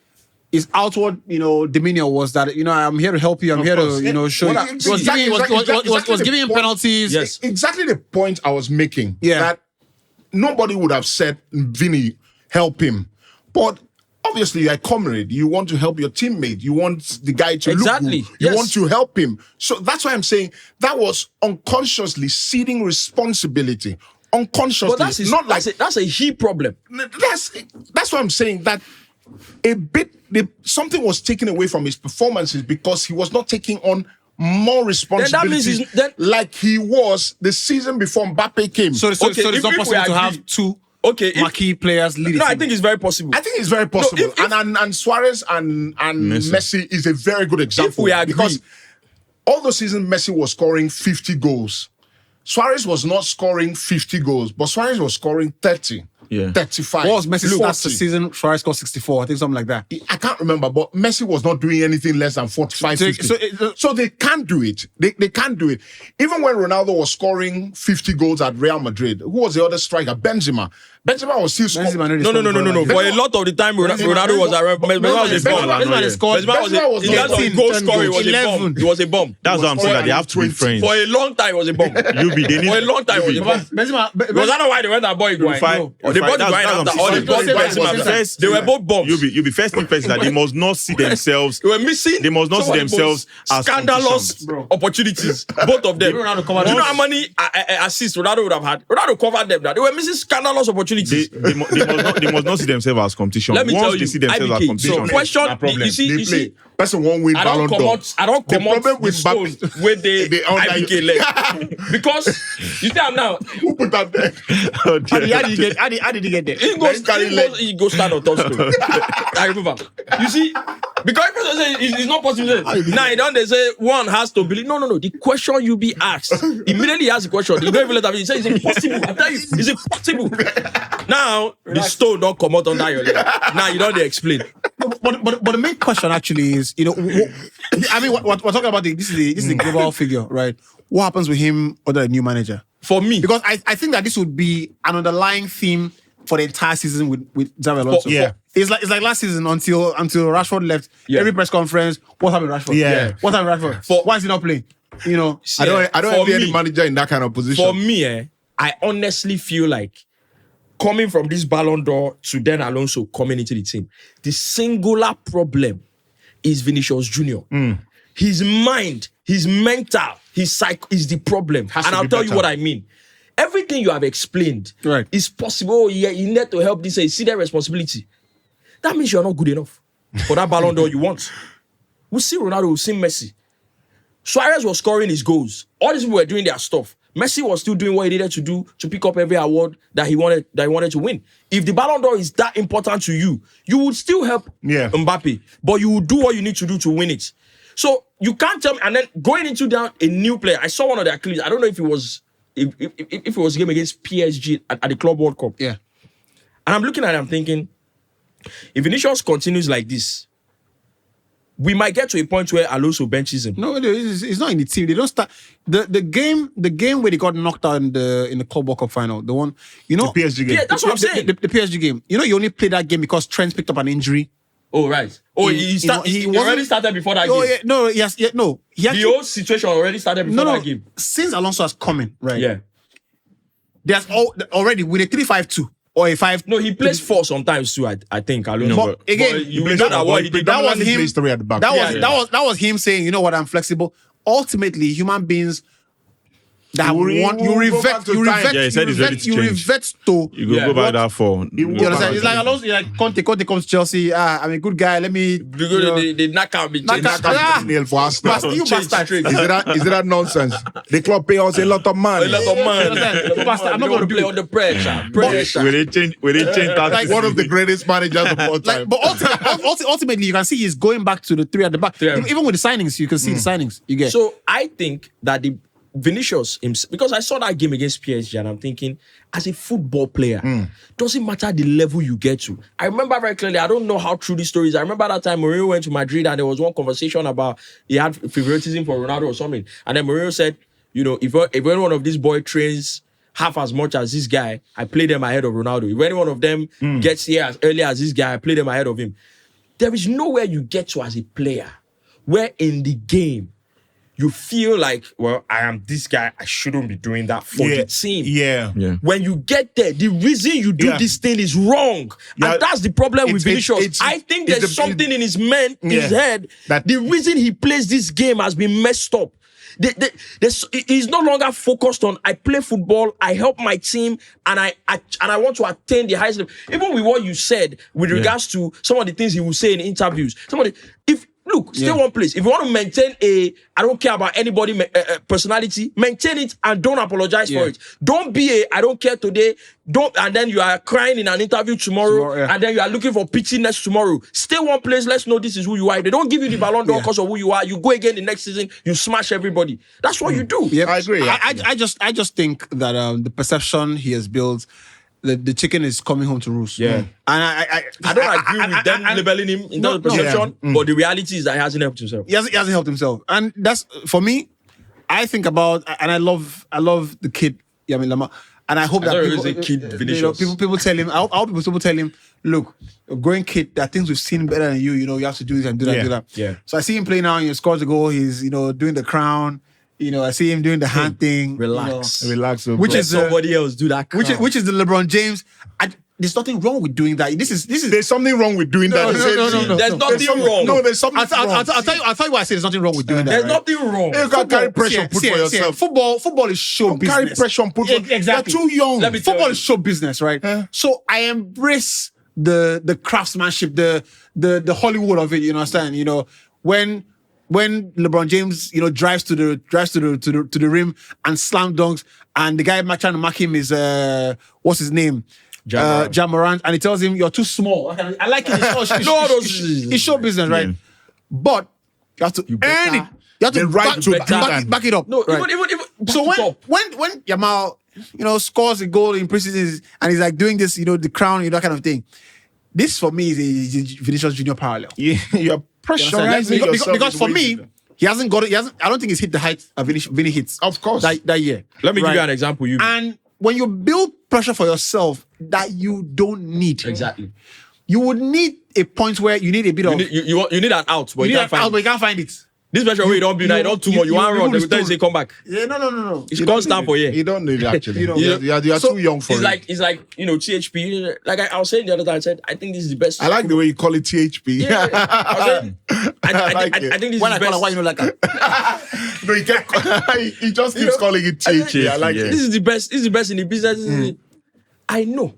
his outward, demeanor was that, I'm here to help you. I'm here to, show you. He was giving him penalties. Yes. Exactly the point I was making. Yeah. That nobody would have said, Vini, help him. But obviously, you're a comrade. You want to help your teammate. You want the guy to look good. You want to help him. So that's why I'm saying that was unconsciously ceding responsibility. Unconsciously. But that's a he problem. That's why I'm saying that something was taken away from his performances because he was not taking on more responsibility like he was the season before Mbappe came. So it's not possible to have 2 marquee players leading. No, I think it's very possible. I think it's very possible. And Suarez and Messi is a very good example. If we agree. Because all the season Messi was scoring 50 goals. Suarez was not scoring 50 goals, but Suarez was scoring 30. Yeah. 35. What was Messi's last 40. season? Suarez scored 64, I think something like that. I can't remember, but Messi was not doing anything less than 45, 50. So they can't do it. They can't do it. Even when Ronaldo was scoring 50 goals at Real Madrid, who was the other striker? Benzema. Benzema was still scoring. No. For a lot of the time, Ronaldo was around. Benzema was a bomb. Benzema was in terms of goal scoring, was a bomb. He was a bomb. That's what I'm saying. That they have to be friends. For a long time, it was a bomb. For a long time, it was a bomb. Was that not why they went that boy Higuain? Or they bought Higuain after all they bought Benzema. They were both bombs. You'll be first thing first that they must not see themselves. They were missing. They must not see themselves as scandalous opportunities. Both of them. Do you know how many assists Ronaldo would have had? Ronaldo covered them. They were missing scandalous opportunities. They must not see themselves as competition. Let me Once tell you, they see themselves as competition, so question, you see, person won't win Ballon d'Or. I don't come out problem with the stone where they IBK leg. Because you see I'm now. Who put that there? How did he get there? He goes start on top stone. I remember. You see, because people say it's not possible. Now they say one has to believe. No. The question you be asked immediately ask the question. You don't even let him. You say it's impossible. I tell you, it's impossible. Now the stone don't come out under your leg. Now you don't explain. But the main question actually is, we're talking about this is the global figure, right? What happens with him under a new manager? For me, because I think that this would be an underlying theme for the entire season with Vini-Alonso. It's like last season until Rashford left. Yeah. Every press conference, what happened to Rashford? Yeah. What happened to Rashford? Why is he not playing? I don't envy any manager in that kind of position. For me, I honestly feel like coming from this Ballon d'Or to then Alonso coming into the team, the singular problem is Vinicius Jnr. His mind, his mental, his psyche is the problem. And I'll tell you what I mean. Everything you have explained is possible. You need to help this. You see their responsibility. That means you're not good enough for that Ballon d'Or you want. We'll see Ronaldo, we'll see Messi. Suarez was scoring his goals. All these people were doing their stuff. Messi was still doing what he needed to do to pick up every award that he wanted to win. If the Ballon d'Or is that important to you, you would still help Mbappe, but you would do what you need to do to win it. So you can't tell me. And then going into down a new player, I saw one of their clips. I don't know if it was if it was a game against PSG at the Club World Cup. Yeah, and I'm looking at it, I'm thinking, if Vinicius continues like this, we might get to a point where Alonso benches him. No, it's not in the team. They don't start the game where they got knocked out in the Club World Cup final. The one, the PSG game. Yeah, that's what I'm saying. The PSG game. You only played that game because Trent picked up an injury. Oh right. Oh, he already started before that game. Yeah, no, yes, yeah, no. The whole situation already started before that game. Since Alonso has come in, right? Yeah. There's already with a 3-5-2 or a 5. No, he plays 4 sometimes too. I think Alonso. But again, you know that what he did. That was him. Plays 3 at the back. That was him saying, you know what, I'm flexible. Ultimately, human beings that you revert to you go back that far. You understand? It's like Alonso, like Conte comes to Chelsea. I'm a good guy. Let me. They knock out me. Nail for Arsenal. You bastard. Is it that nonsense? The club pay us a lot of money. I'm not going to play under pressure. Will they change that? Like one of the greatest managers of all time. But ultimately, you can see he's going back to the 3 at the back. Even with the signings, you can see the signings you get. So I think that the Vinicius, because I saw that game against PSG and I'm thinking, as a football player, doesn't matter the level you get to. I remember very clearly, I don't know how true this story is. I remember that time Mourinho went to Madrid and there was one conversation about he had favoritism for Ronaldo or something. And then Mourinho said, if any one of these boys trains half as much as this guy, I play them ahead of Ronaldo. If any one of them gets here as early as this guy, I play them ahead of him. There is nowhere you get to as a player where in the game, you feel like, well, I am this guy. I shouldn't be doing that for the team. Yeah. When you get there, the reason you do this thing is wrong. Yeah. And that's the problem with Vinicius. I think there's something in his head. The reason he plays this game has been messed up. He's no longer focused on, I play football, I help my team, and I want to attain the highest level. Even with what you said with regards to some of the things he will say in interviews. Stay one place. If you want to maintain I don't care about anybody personality, maintain it and don't apologize for it. Don't be I don't care today, and then you are crying in an interview tomorrow and then you are looking for pity next tomorrow. Stay one place, let's know this is who you are. If they don't give you the Ballon d'Or because of who you are, you go again the next season, you smash everybody. That's what you do. Yep. I agree. I just think that the perception he has built, the chicken is coming home to roost. Yeah. And I don't agree with them labeling him in terms of perception, but the reality is that he hasn't helped himself. He hasn't helped himself. And that's, for me, I think about, and I love the kid, Yami Lama. And I hope I that thought it people, was a kid you know, Vinicius. people tell him. I hope people tell him, look, growing kid, there are things we've seen better than you. You know, you have to do this and do that, Yeah. do that. Yeah. So I see him play now. He scores a goal. He's doing the crown. I see him doing the hand thing. Relax. Relax. Which Let is somebody else do that. which is the LeBron James. There's nothing wrong with doing that. This is. There's something wrong with doing that. No. There's nothing wrong. No, there's something I'll wrong. tell you why I say there's nothing wrong with doing that. There's right? nothing wrong. You can't carry pressure and put for yourself. Football is show Don't business. carry pressure and put for Exactly. You're too young. Let me tell Football you. is show business, right? So I embrace the craftsmanship, the Hollywood of it. You understand? When LeBron James, drives to the rim and slam dunks, and the guy trying to mark him is what's his name? Ja Morant, and he tells him you're too small. I like it. It's show business, right? Yeah. But you have to earn it. You have to The right to back it up. No, right? even So when Yamal, scores a goal in preseason and he's like doing this, the crown, that kind of thing. This for me is a Vinicius Junior parallel. Yeah, you're pressurizing yourself. Because for me, he hasn't got it. I don't think he's hit the height of Vini hits. Of course. that year. Let me give Right? you an example. And when you build pressure for yourself that you don't need, Exactly. you would need a point where you need a bit You of. need, you need an out, but you you need can't an out, find but it. you can't find it. This pressure where you don't build, you don't too much. You want to run, they will tell you say come back. Yeah, no. It's constant for you. You don't need it actually. You don't. You're So, too young for it. It's like THP. Like I was saying the other time, I said I think this is the best. I like the way you call it THP. Yeah. I think this When is I the call her, best. why you know like that? No, he just keeps calling it THP. I like Yeah. it. This is the best. This is the best in the business. I know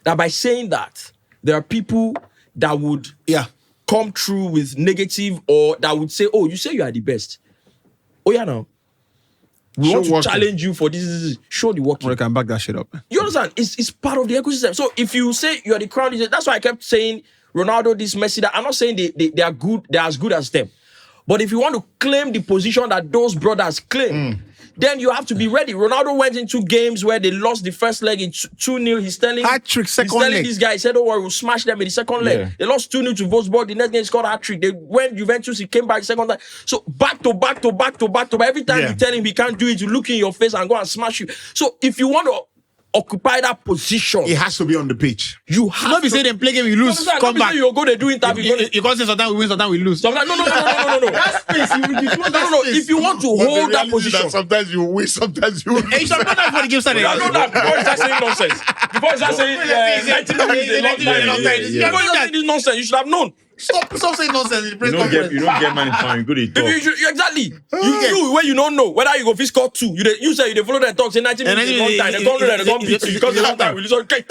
that by saying that, there are people that would Yeah. come through with negative or that would say, "Oh, you say you are the best." Oh yeah, now we Show want to working. challenge you for this. Show the working. I can back that shit up. You understand? It's part of the ecosystem. So if you say you are the crown, that's why I kept saying Ronaldo, this Messi. That I'm not saying they are good. They're as good as them. But if you want to claim the position that those brothers claim, then you have to be ready. Ronaldo went into games where they lost the first leg in 2-0. He's telling Hat-trick, second he's telling leg. this guy, he said, "Oh, we'll smash them in the second leg." Yeah. They lost 2-0 to Wolfsburg. The next game he scored a hat-trick. They went Juventus. He came back second time. So back to back. Every time you tell him he can't do it, you look in your face and go and smash you. So if you want to occupy that position, It has to be on the pitch. you have Not be to. saying they play game, you lose, Understand? come Not be back. saying you go they do interview. You can't say sometimes we win, sometimes we lose. No. That's space. No. If you want to But the hold that reality is position, sometimes you win, sometimes you lose. Hey, you should have done that before the game started. I know that before you start saying nonsense. Before you start saying 90 minutes is a long time. Yeah. Before you start saying this nonsense, you should have known. Stop saying nonsense in the press You don't conference. get money time. You go to talk. Exactly. You where you don't know whether you go fit score 2. You say you follow that talk. Say 90 minutes is a long time. They don't beat you because the long time we lose. Okay,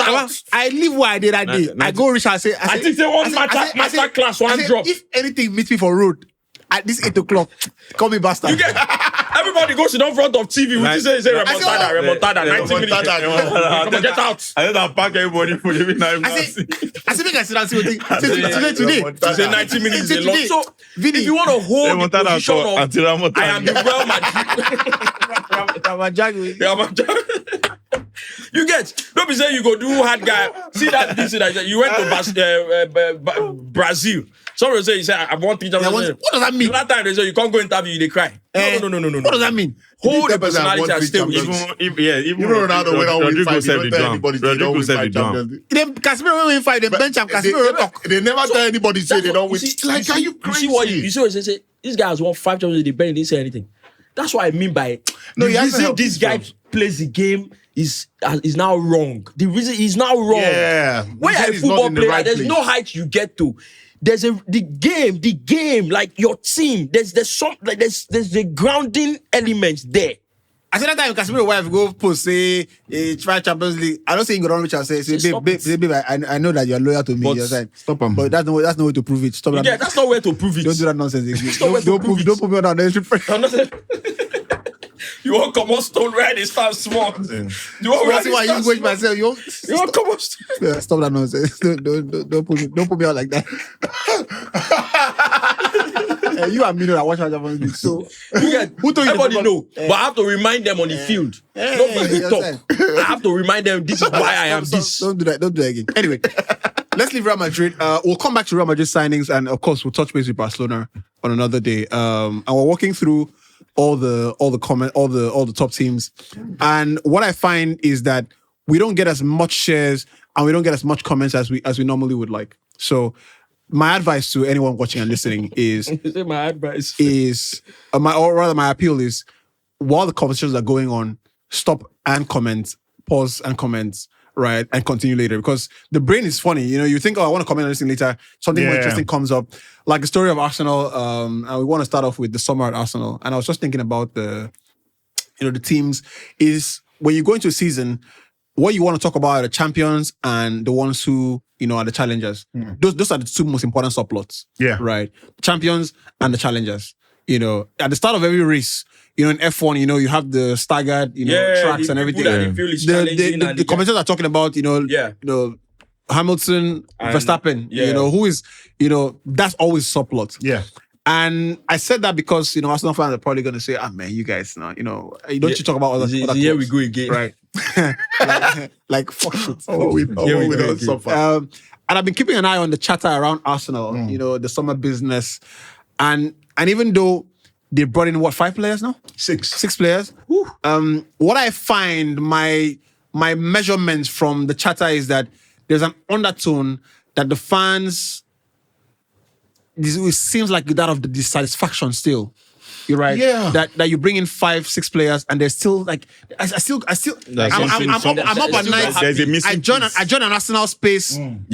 I leave what I did that day. I go reach and say, I think say one master class, one drop. If anything meets me for road at this 8 o'clock, call me bastard. You get everybody goes to the front of TV. We say remontada. 90 minutes. Come on, get out. I don't pack everybody for every night. I say, make I sit down and see what thing. Today. You say 90 minutes is a lot. Today. So Vini, if you want to hold the position of I am the Real Madrid. You get. Don't be saying you go do hard guy. See that this that you went to Brazil. Somebody say you say I want 3 times. What does that mean? That time they say you can't go interview, they cry. No. What does that mean? Hold the That person have personality won and stay with 3 it. champions. Even Ronaldo went on with 5. You don't tell anybody they don't Rodrigo win said 5 it down. champions. Then Casemiro win 5, then bench him. Casemiro talk. They never tell anybody say they don't win. Like, are you crazy? You see what they say? This guy has won 5 champions in the bench, didn't say anything. That's what I mean by No, the he hasn't reason helped this guy himself. plays the game is now wrong. The reason he's now wrong. Yeah. When He you're said a he's not football in the player, right there's place. no height you get to. There's the game, like your team. There's the grounding element there. I said that time Casemiro wife go post say try Champions League. I don't say you go down reach and say Stop babe, I know that you're loyal to me. But You're saying, stop 'em. But that's no way to prove it. Stop that. Yeah, that's not where to prove it. Don't do that nonsense again. not where to prove it. Don't put me on that unnecessary pressure. I'm not saying- You won't come on stone red, it starts small. You won't That's why you wait myself. You won't come on stone. yeah, stop that nonsense. Don't put me out like that. You and me know that watch my Champions League. So who told you? Everybody know, but I have to remind them on the field. Not when we talk. I have to remind them this is why I am this. Don't do that. Don't do that again. Anyway, let's leave Real Madrid. We'll come back to Real Madrid signings, and of course, we'll touch base with Barcelona on another day. And we're walking through all the top teams. And what I find is that we don't get as much shares and we don't get as much comments as we normally would like. So my advice to anyone watching and listening is my advice my appeal is, while the conversations are going on, stop and comment, pause and comment, right, and continue later, because the brain is funny. You think, I want to comment on this thing later. Something more interesting comes up, like the story of Arsenal. And we want to start off with the summer at Arsenal. And I was just thinking about the teams. Is when you go into a season, what you want to talk about are the champions and the ones who are the challengers. Those are the two most important subplots. Yeah, right. Champions and the challengers. At the start of every race, in F1, you have the staggered, tracks and everything. The commentators are talking about, Hamilton, and Verstappen, who is, that's always subplot. Yeah. And I said that because, Arsenal fans are probably going to say, man, you guys, don't you talk about other here we go again. Right. like fuck shit. And I've been keeping an eye on the chatter around Arsenal, the summer business. And even though they brought in 5 players now? 6 players. What I find, my measurements from the chatter is that there's an undertone that the fans, it seems like that of the dissatisfaction still. You're right. Yeah. That you bring in 5-6 players and they're still like, I'm up at night. There's a missing I join an Arsenal space, and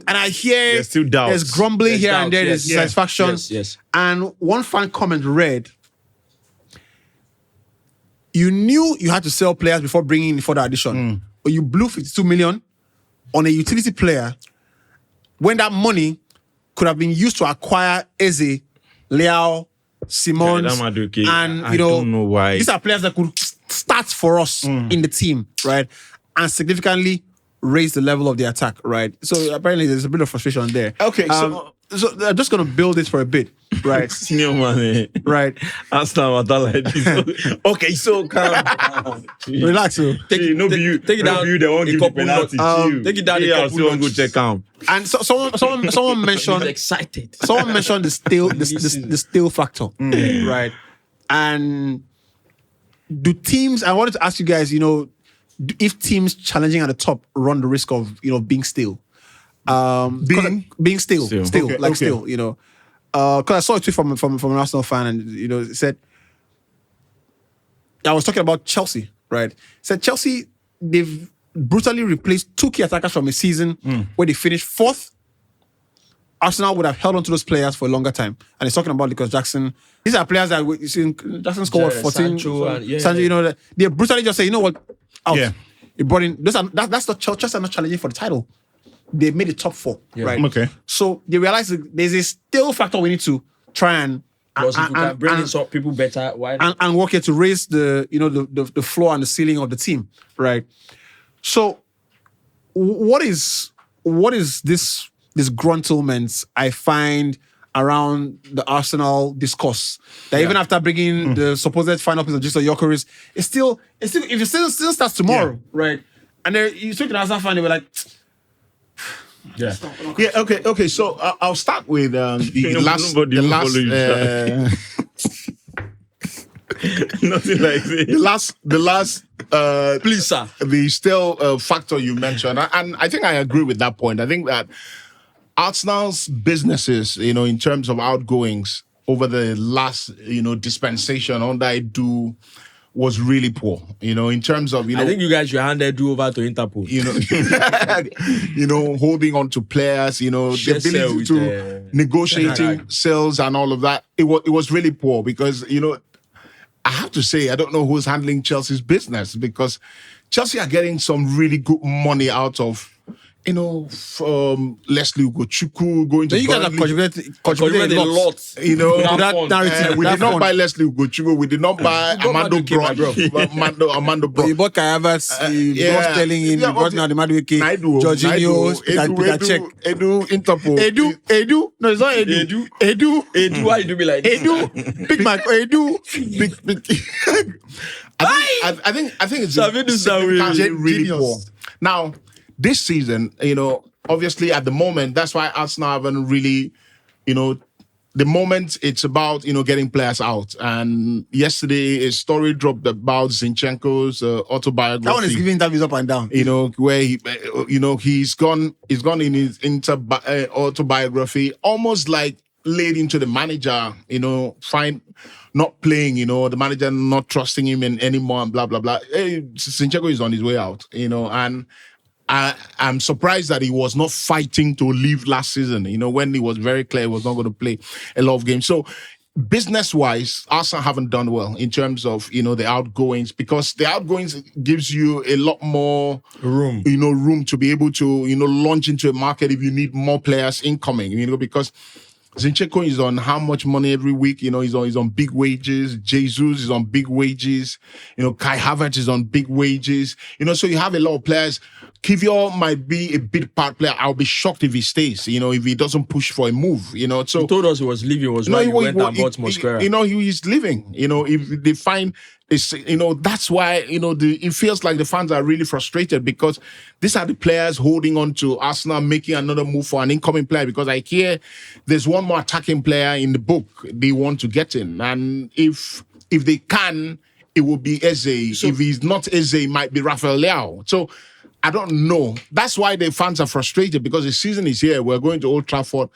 I hear there's still doubts. There's grumbling here and there. There's dissatisfaction. Yes. And one fan comment read, you knew you had to sell players before bringing in the further addition, but you blew 52 million on a utility player when that money could have been used to acquire Eze, Leao, Simons, and I don't know why. These are players that could start for us in the team, right? And significantly raise the level of the attack, right? So apparently there's a bit of frustration there. Okay, so I'm just going to build this for a bit, right? Senior man, right? Arsenal like this. Okay, so calm down. Relax, so. Take it down. They won't give the penalty. Take it down. Go check out. And so someone mentioned. He's excited. Someone mentioned the still factor, right? And do teams? I wanted to ask you guys, if teams challenging at the top run the risk of being still. Being still. Still. Because I saw a tweet from an Arsenal fan, and it said, I was talking about Chelsea, right? It said Chelsea, they've brutally replaced 2 key attackers from a season where they finished 4th. Arsenal would have held on to those players for a longer time, and he's talking about because Jackson. These are players that you see. Jackson scored 14. Sancho, they brutally just say, you know what, out. Yeah. They brought in. That's not Chelsea are not challenging for the title. They made the top 4, right? Okay. So they realized there's a still factor we need to try and if we can bring in some people better, why not? And work here to raise the the floor and the ceiling of the team, right? So what is this gruntlement I find around the Arsenal discourse that even after bringing the supposed final piece of Jason Gyökeres, it's still if it still starts tomorrow, right? And then you speak to an Arsenal fan, they were like. Okay. So I'll start with the last. Nothing like this. The last. Please, sir. The still factor you mentioned, and I think I agree with that point. I think that Arsenal's businesses, in terms of outgoings over the last, dispensation under Edu was really poor, in terms of, I think you guys should hand that over to Interpol. Holding on to players, the ability to negotiating sales and all of that. It was really poor because, I have to say, I don't know who's handling Chelsea's business because Chelsea are getting some really good money out of, from Leslie Ugochukwu going to. So you guys have contributed a lot. That narrative. We did not buy Leslie Ugochukwu. We did not buy Armando Brown. Armando Brown. You bought Kai Havertz. You brought Sterling in. You brought Madueke. Jorginho. Edu. Interpol. Edu. No, it's not Edu. Edu. Why you do me like this? Edu. Big Mac. Edu. Big. I think it's really poor. Now. This season, obviously at the moment, that's why Arsenal haven't really, the moment it's about, getting players out. And yesterday, a story dropped about Zinchenko's autobiography. That one is giving interviews up and down. Where he's gone in his autobiography, almost like laid into the manager, not playing, the manager not trusting him anymore and blah, blah, blah. Zinchenko is on his way out, and I'm surprised that he was not fighting to leave last season, when he was very clear he was not going to play a lot of games. So business-wise, Arsenal haven't done well in terms of, the outgoings, because the outgoings gives you a lot more room to be able to, launch into a market if you need more players incoming, because Zinchenko is on how much money every week? He's on big wages. Jesus is on big wages. Kai Havertz is on big wages. So you have a lot of players. Kivior might be a big part player. I'll be shocked if he stays, if he doesn't push for a move, So he told us he was leaving, he went and bought Mosquera. He's leaving. If they find this, that's why, it feels like the fans are really frustrated, because these are the players holding on to Arsenal, making another move for an incoming player, because I hear there's one more attacking player in the book they want to get in. And if they can, it will be Eze. So, if he's not Eze, it might be Rafael Leao. So I don't know. That's why the fans are frustrated, because the season is here. We're going to Old Trafford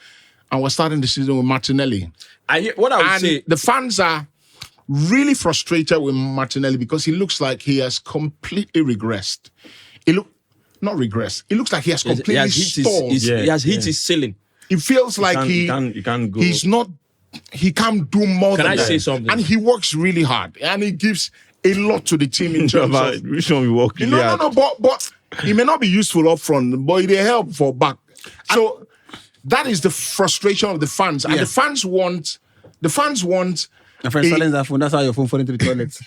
and we're starting the season with Martinelli. What I would say, the fans are really frustrated with Martinelli, because he looks like he has completely regressed. He looks like he has completely stalled. He has hit his ceiling. It feels like he can't go. He can't do more than that. Can I say something? And he works really hard. And he gives a lot to the team in terms of... Which one we work really hard? But he may not be useful up front, but they help for back. So that is the frustration of the fans. And the fans want... My friend, silence that phone. That's how your phone falls into the toilet.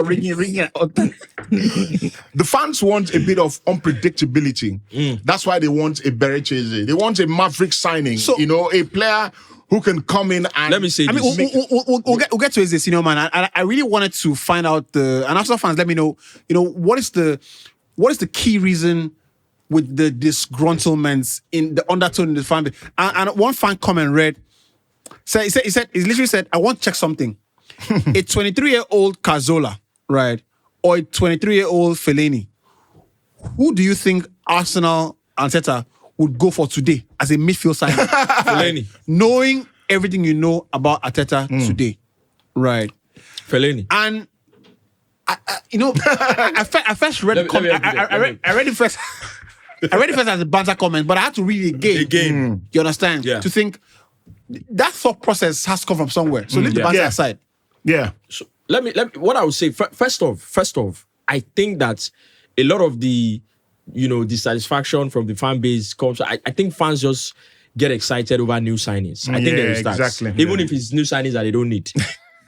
ringing out. The fans want a bit of unpredictability. That's why they want a Berechese. They want a maverick signing. So, a player who can come in and... Let me say this. We'll get to this, man. I really wanted to find out and Arsenal fans, let me know, what is the key reason with the disgruntlement in the undertone in the fan base? And one fan comment read, he literally said, I want to check something. A 23-year-old Cazorla, right, or a 23-year-old Fellaini, who do you think Arsenal Arteta would go for today as a midfield signing? Fellaini. Knowing everything you know about Arteta today, right? Fellaini. And I first read I read it first. I read it first as a banter comment, but I had to read it again. You understand? Yeah. To think that thought process has come from somewhere. So leave the banter aside. Yeah. So let me. What I would say first off, I think that a lot of the dissatisfaction from the fan base comes. I think fans just get excited over new signings. I think there is that. Exactly. Even if it's new signings that they don't need.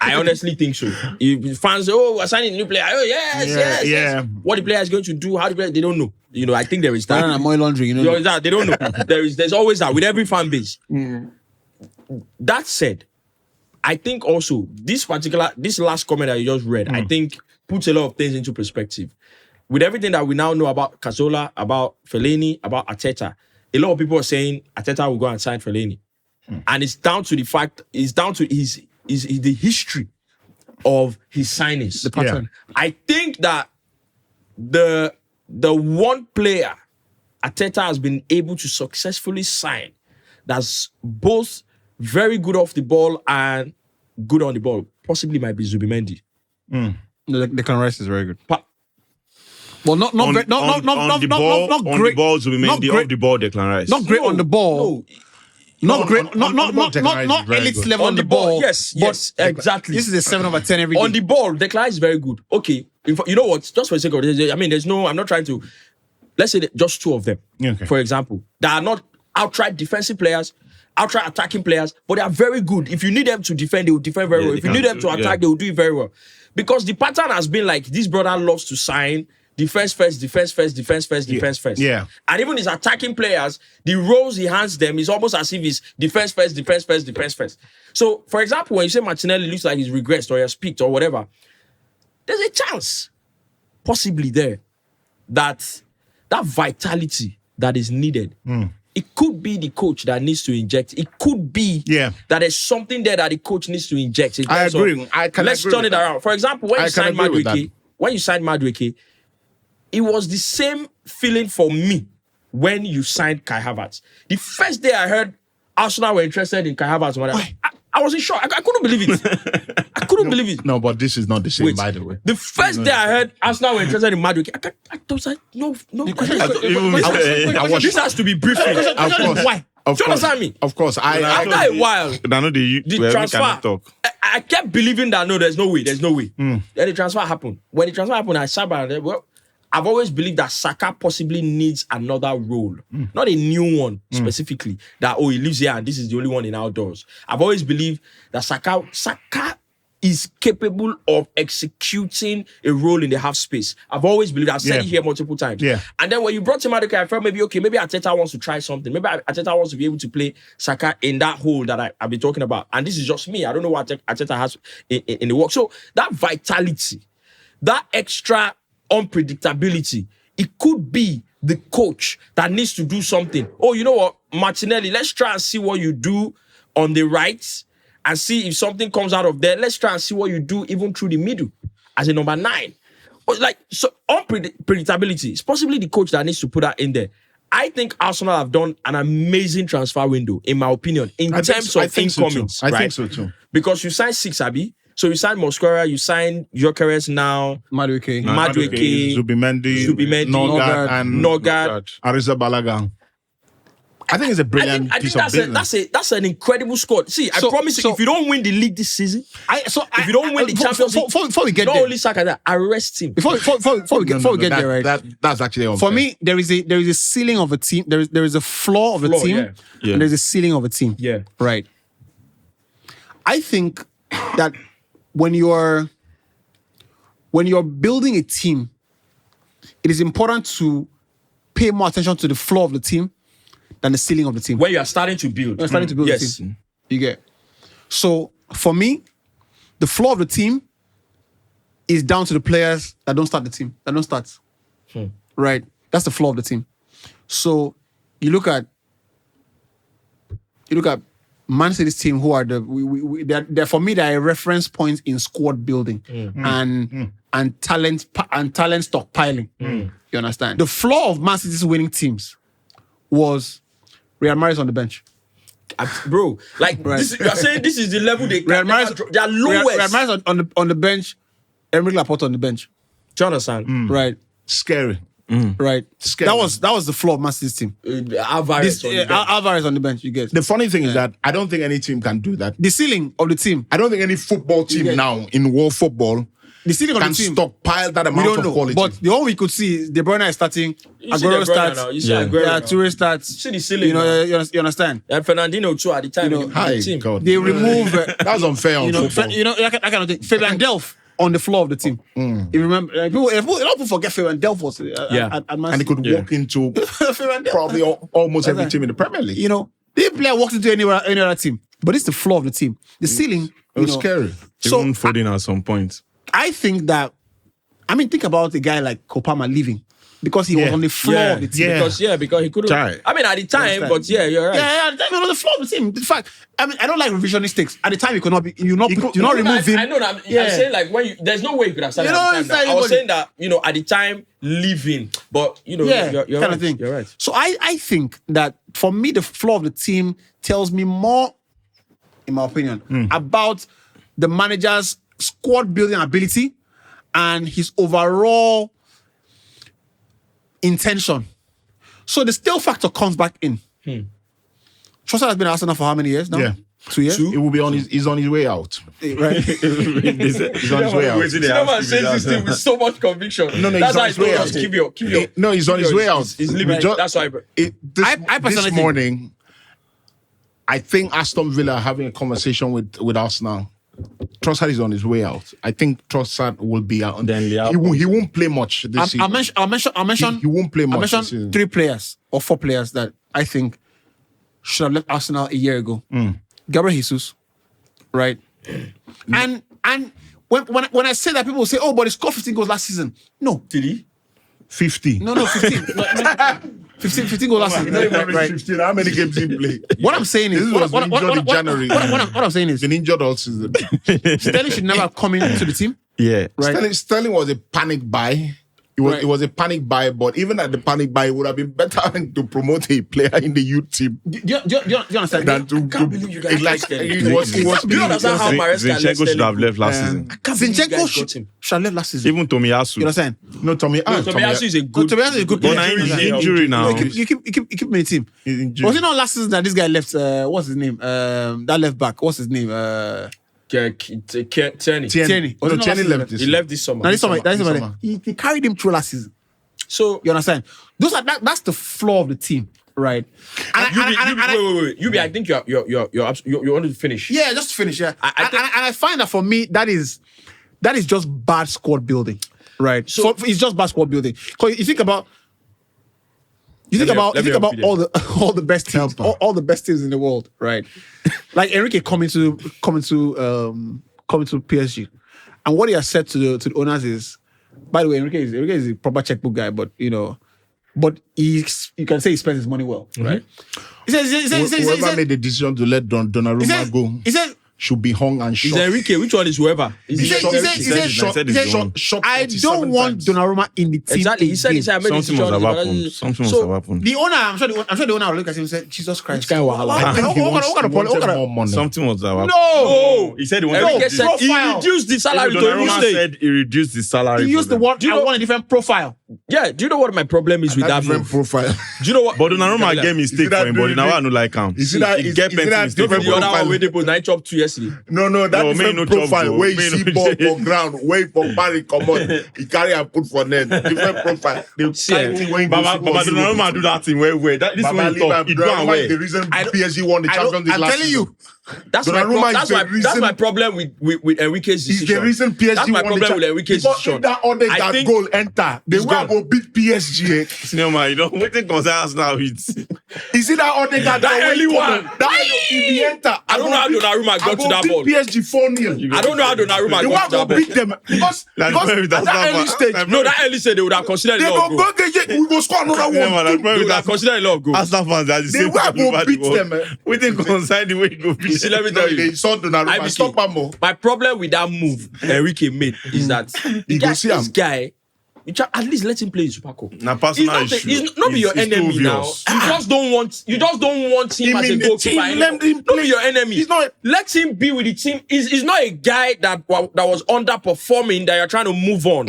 I honestly think so. If fans say, we're signing a new player. Oh, yes. What the player is going to do, how the player, they don't know. I think there is that. Money laundering, They don't know. There's always that with every fan base. That said, I think also this last comment that you just read, I think puts a lot of things into perspective. With everything that we now know about Cazorla, about Fellaini, about Arteta, a lot of people are saying Arteta will go and sign Fellaini. And it's down to the the history of his signings. The pattern. Yeah. I think that the one player Arteta has been able to successfully sign that's both very good off the ball and good on the ball possibly might be Zubimendi. Declan Rice is very good. Well, not great. On the ball, Zubimendi. Off the ball, Declan Rice. Not great on the ball. Not great. Not elite level on the ball. Yes, exactly. This is a 7 over 10 every day. On the ball, Declan is very good. Okay, you know what? Just for a second, I'm not trying to. Let's say just two of them, for example, that are not outright defensive players, outright attacking players, but they are very good. If you need them to defend, they will defend very well. If you need them to attack, they will do it very well. Because the pattern has been like this brother loves to sign defense first. Yeah. And even his attacking players, the roles he hands them is almost as if it's defense first. So, for example, when you say Martinelli looks like he's regressed or he has peaked or whatever, there's a chance, possibly there, that vitality that is needed it could be the coach that needs to inject. It could be that there's something there that the coach needs to inject. I agree. Let's turn it around. For example, when you signed Madueke, it was the same feeling for me when you signed Kai Havertz. The first day I heard Arsenal were interested in Kai Havertz, I was in shock. I couldn't believe it. I couldn't believe it. No, but this is not the same, by the way. The first day I heard Arsenal were interested in Madueke, I was like, no. This has to be briefing. Of course. Why? Do you understand me? Of course. After a while, the transfer, I kept believing that, no, there's no way. Then the transfer happened. When the transfer happened, I sat back and well, I've always believed that Saka possibly needs another role, not a new one specifically. That he lives here and this is the only one in outdoors. I've always believed that Saka is capable of executing a role in the half space. I've always believed. I've said it here multiple times. Yeah. And then when you brought him out, I felt maybe Arteta wants to try something. Maybe Arteta wants to be able to play Saka in that hole that I've been talking about. And this is just me. I don't know what Arteta has in the work. So that vitality, that extra unpredictability, it could be the coach that needs to do something. Oh, you know what, Martinelli, let's try and see what you do on the right and see if something comes out of there. Let's try and see what you do even through the middle as a number 9. But so unpredictability, it's possibly the coach that needs to put that in there. I think Arsenal have done an amazing transfer window, in my opinion, in terms of incomings. I think so too. Because you signed 6, Abi. So you signed Mosquera, you signed Gyökeres now, Madueke, Zubimendi, Nogard, Arrizabalaga. I think it's a brilliant piece of business. That's an incredible squad. See, I promise you, if you don't win the league this season, if you don't win the Champions League, before we get not there, only Saka, that arrest him. Before we get there, right? That's actually unfair. For me, there is a ceiling of a team. There is a floor of a team, and there's a ceiling of a team. Yeah, right. I think that when you're building a team, it is important to pay more attention to the floor of the team than the ceiling of the team. When you are starting to build. You're starting to build the team. You get. So for me, the floor of the team is down to the players that don't start the team. That don't start. Right? That's the floor of the team. So you look at Man City's team, who are they're for me, they're a reference point in squad building and talent stockpiling. You understand? The flaw of Man City's winning teams was Real Madrid on the bench. Bro, this, you are saying this is the level they are lowest. Real Madrid on the bench, Emerick Laporte on the bench. Do you understand? Right. Scary. Right. Scary. That was the flaw of Man City's team. Alvarez on the bench, you get. The funny thing is that I don't think any team can do that. The ceiling of the team. I don't think any football team now in world football the ceiling of can the team stockpile that amount of quality. But the one we could see is De Bruyne is starting, Aguero starts, Toure starts. You see the ceiling. You understand? And Fernandinho too at the time. The team. God. They remove. That's unfair on football. That kind of thing. Fabian Delph on the floor of the team. You remember? A lot of people forget Fabian Delph was at Man City. And he could walk into probably almost every team in the Premier League. The player walks into any other team, but it's the floor of the team. The ceiling. It was scary. Even Foden at some point. I think that, think about a guy like Kopama leaving because he was on the floor of the team. Because he couldn't. At the time, but you're right. At the time, he was on the floor of the team. In fact, I don't like revisionistics. At the time, he could not be. You not remove him. I know that. I'm saying when there's no way you could have started at the time. I was saying that at the time leaving, but you're kind right. of thing. You're right. So I think that for me, the floor of the team tells me more, in my opinion, about the manager's squad building ability and his overall intention. So the still factor comes back in. Trossard has been at Arsenal for how many years now? Yeah. 2 years? He will be he's on his way out. Right? He's on his way out. Someone says this thing with so much conviction. No, that's he's on his way out. Keep your. No, he's on his way out. He's leaving. That's why. This morning, I think Aston Villa are having a conversation with Arsenal. Trossard is on his way out. I think Trossard will be out. He won't play much this season. I'll mention. He won't play much. I mentioned 3 players or 4 players that I think should have left Arsenal a year ago. Gabriel Jesus, right? And when I say that, people will say, "Oh, but he scored 15 goals last season." No, did he? 50. No, 15. 15 goals last season. Right. 15. How many games did he play? What I'm saying is, This was injured in January. what I'm saying is, He's been injured all season. Sterling should never have come into the team. Yeah. Right. Sterling was a panic buy. It was a panic buy, but even at the panic buy, it would have been better to promote a player in the youth team Do you understand? than to. I can't believe you guys like got Sterling. it was. Do you understand how Maresca left Zinchenko should Sterling? have left last season. Zinchenko should have left last season. Even Tomiyasu. You understand? No, Tommy. Tomiyasu is a good. Tomiyasu is a good But player. now he's injury now. You keep him in the team. He's injured. Was it not last season that this guy left? What's his name? That left back. What's his name? Tierney. Tierney. Was No, it not Tierney last left season? this. He left this summer. No, this summer. summer. He carried him through last season. So You understand? That's the flaw of the team, right? wait. You I think you want to finish. Yeah, just to finish. Yeah, I think- and I find that for me, that is just bad squad building, right? So it's just bad squad building. Because you think about all the best teams, all the best teams in the world, right? Like Enrique coming to PSG, and what he has said to the owners is, by the way, Enrique is a proper checkbook guy, but you can say he spends his money well, right? He says, Whoever made the decision to let Donnarumma go he says, should be hung and Is shot. Enrique? Which one is whoever? Is He it said, I don't want Donnarumma in the team. Exactly. He said, I made Something must have happened. Something must have happened. The owner, I'm sure the owner will look at him and say, Jesus Christ. Which kind of wahala? What kind of more money. Something must have happened. No! He said he wanted Enrique to said he profile. reduced the salary to a new Donnarumma stage. said he reduced the salary. He for used the them. word, you I know- want a different profile. Yeah. Do you know what my problem is with that different move? profile. Do you know what? But Donnarumma get mistake that for him, but doing now it? I no like him. Is it that- He is- get is it plenty that mistake. different The other profile? one where they put 9 chop 2 yesterday. No, that's No, me different no chop, profile. bro. Where you Me see no ball chop. for ground, wait for Barry come on. He carry and put for net. Different profile. The kind thing when you go see Baba ball, Donnarumma do that thing where this is Baba when he talk. He go and Donnarumma is wear. the reason I don't- PSG won the Champions League I'm last telling season. you. That's Donnarumma is that's the reason- my problem with Enrique's He's decision. the reason PSG That's my won problem the with Enrique's Because decision. if that I Odegaard think- goal enter, they will gone. go beat PSG. Senior man, you don't waiting concern us now with. You see that Odegaard That early one. If he enter, I don't know how Donnarumma got to that ball. PSG 4-0. I don't know how Donnarumma They got to want that to ball. beat them because That's That early stage, no, that early stage they would have considered they a lot go of goals. go get we go score another Senior man, one. They would have considered a lot of goals. Arsenal fans are the They same. will go beat them. Waiting concern the way you go beat See, let me them. tell you. They saw Donnarumma. IBK. Stop him more. My problem with that move Enrique made is that this guy, at least let him play in Super Cup. Na personal He's issue. not be your It's too enemy now. obvious. You just don't want him Him as a in the goalkeeper. team, anymore. let him Not be your enemy. He's not- Let him be with the team. He's not a guy that was underperforming that you're trying to move on.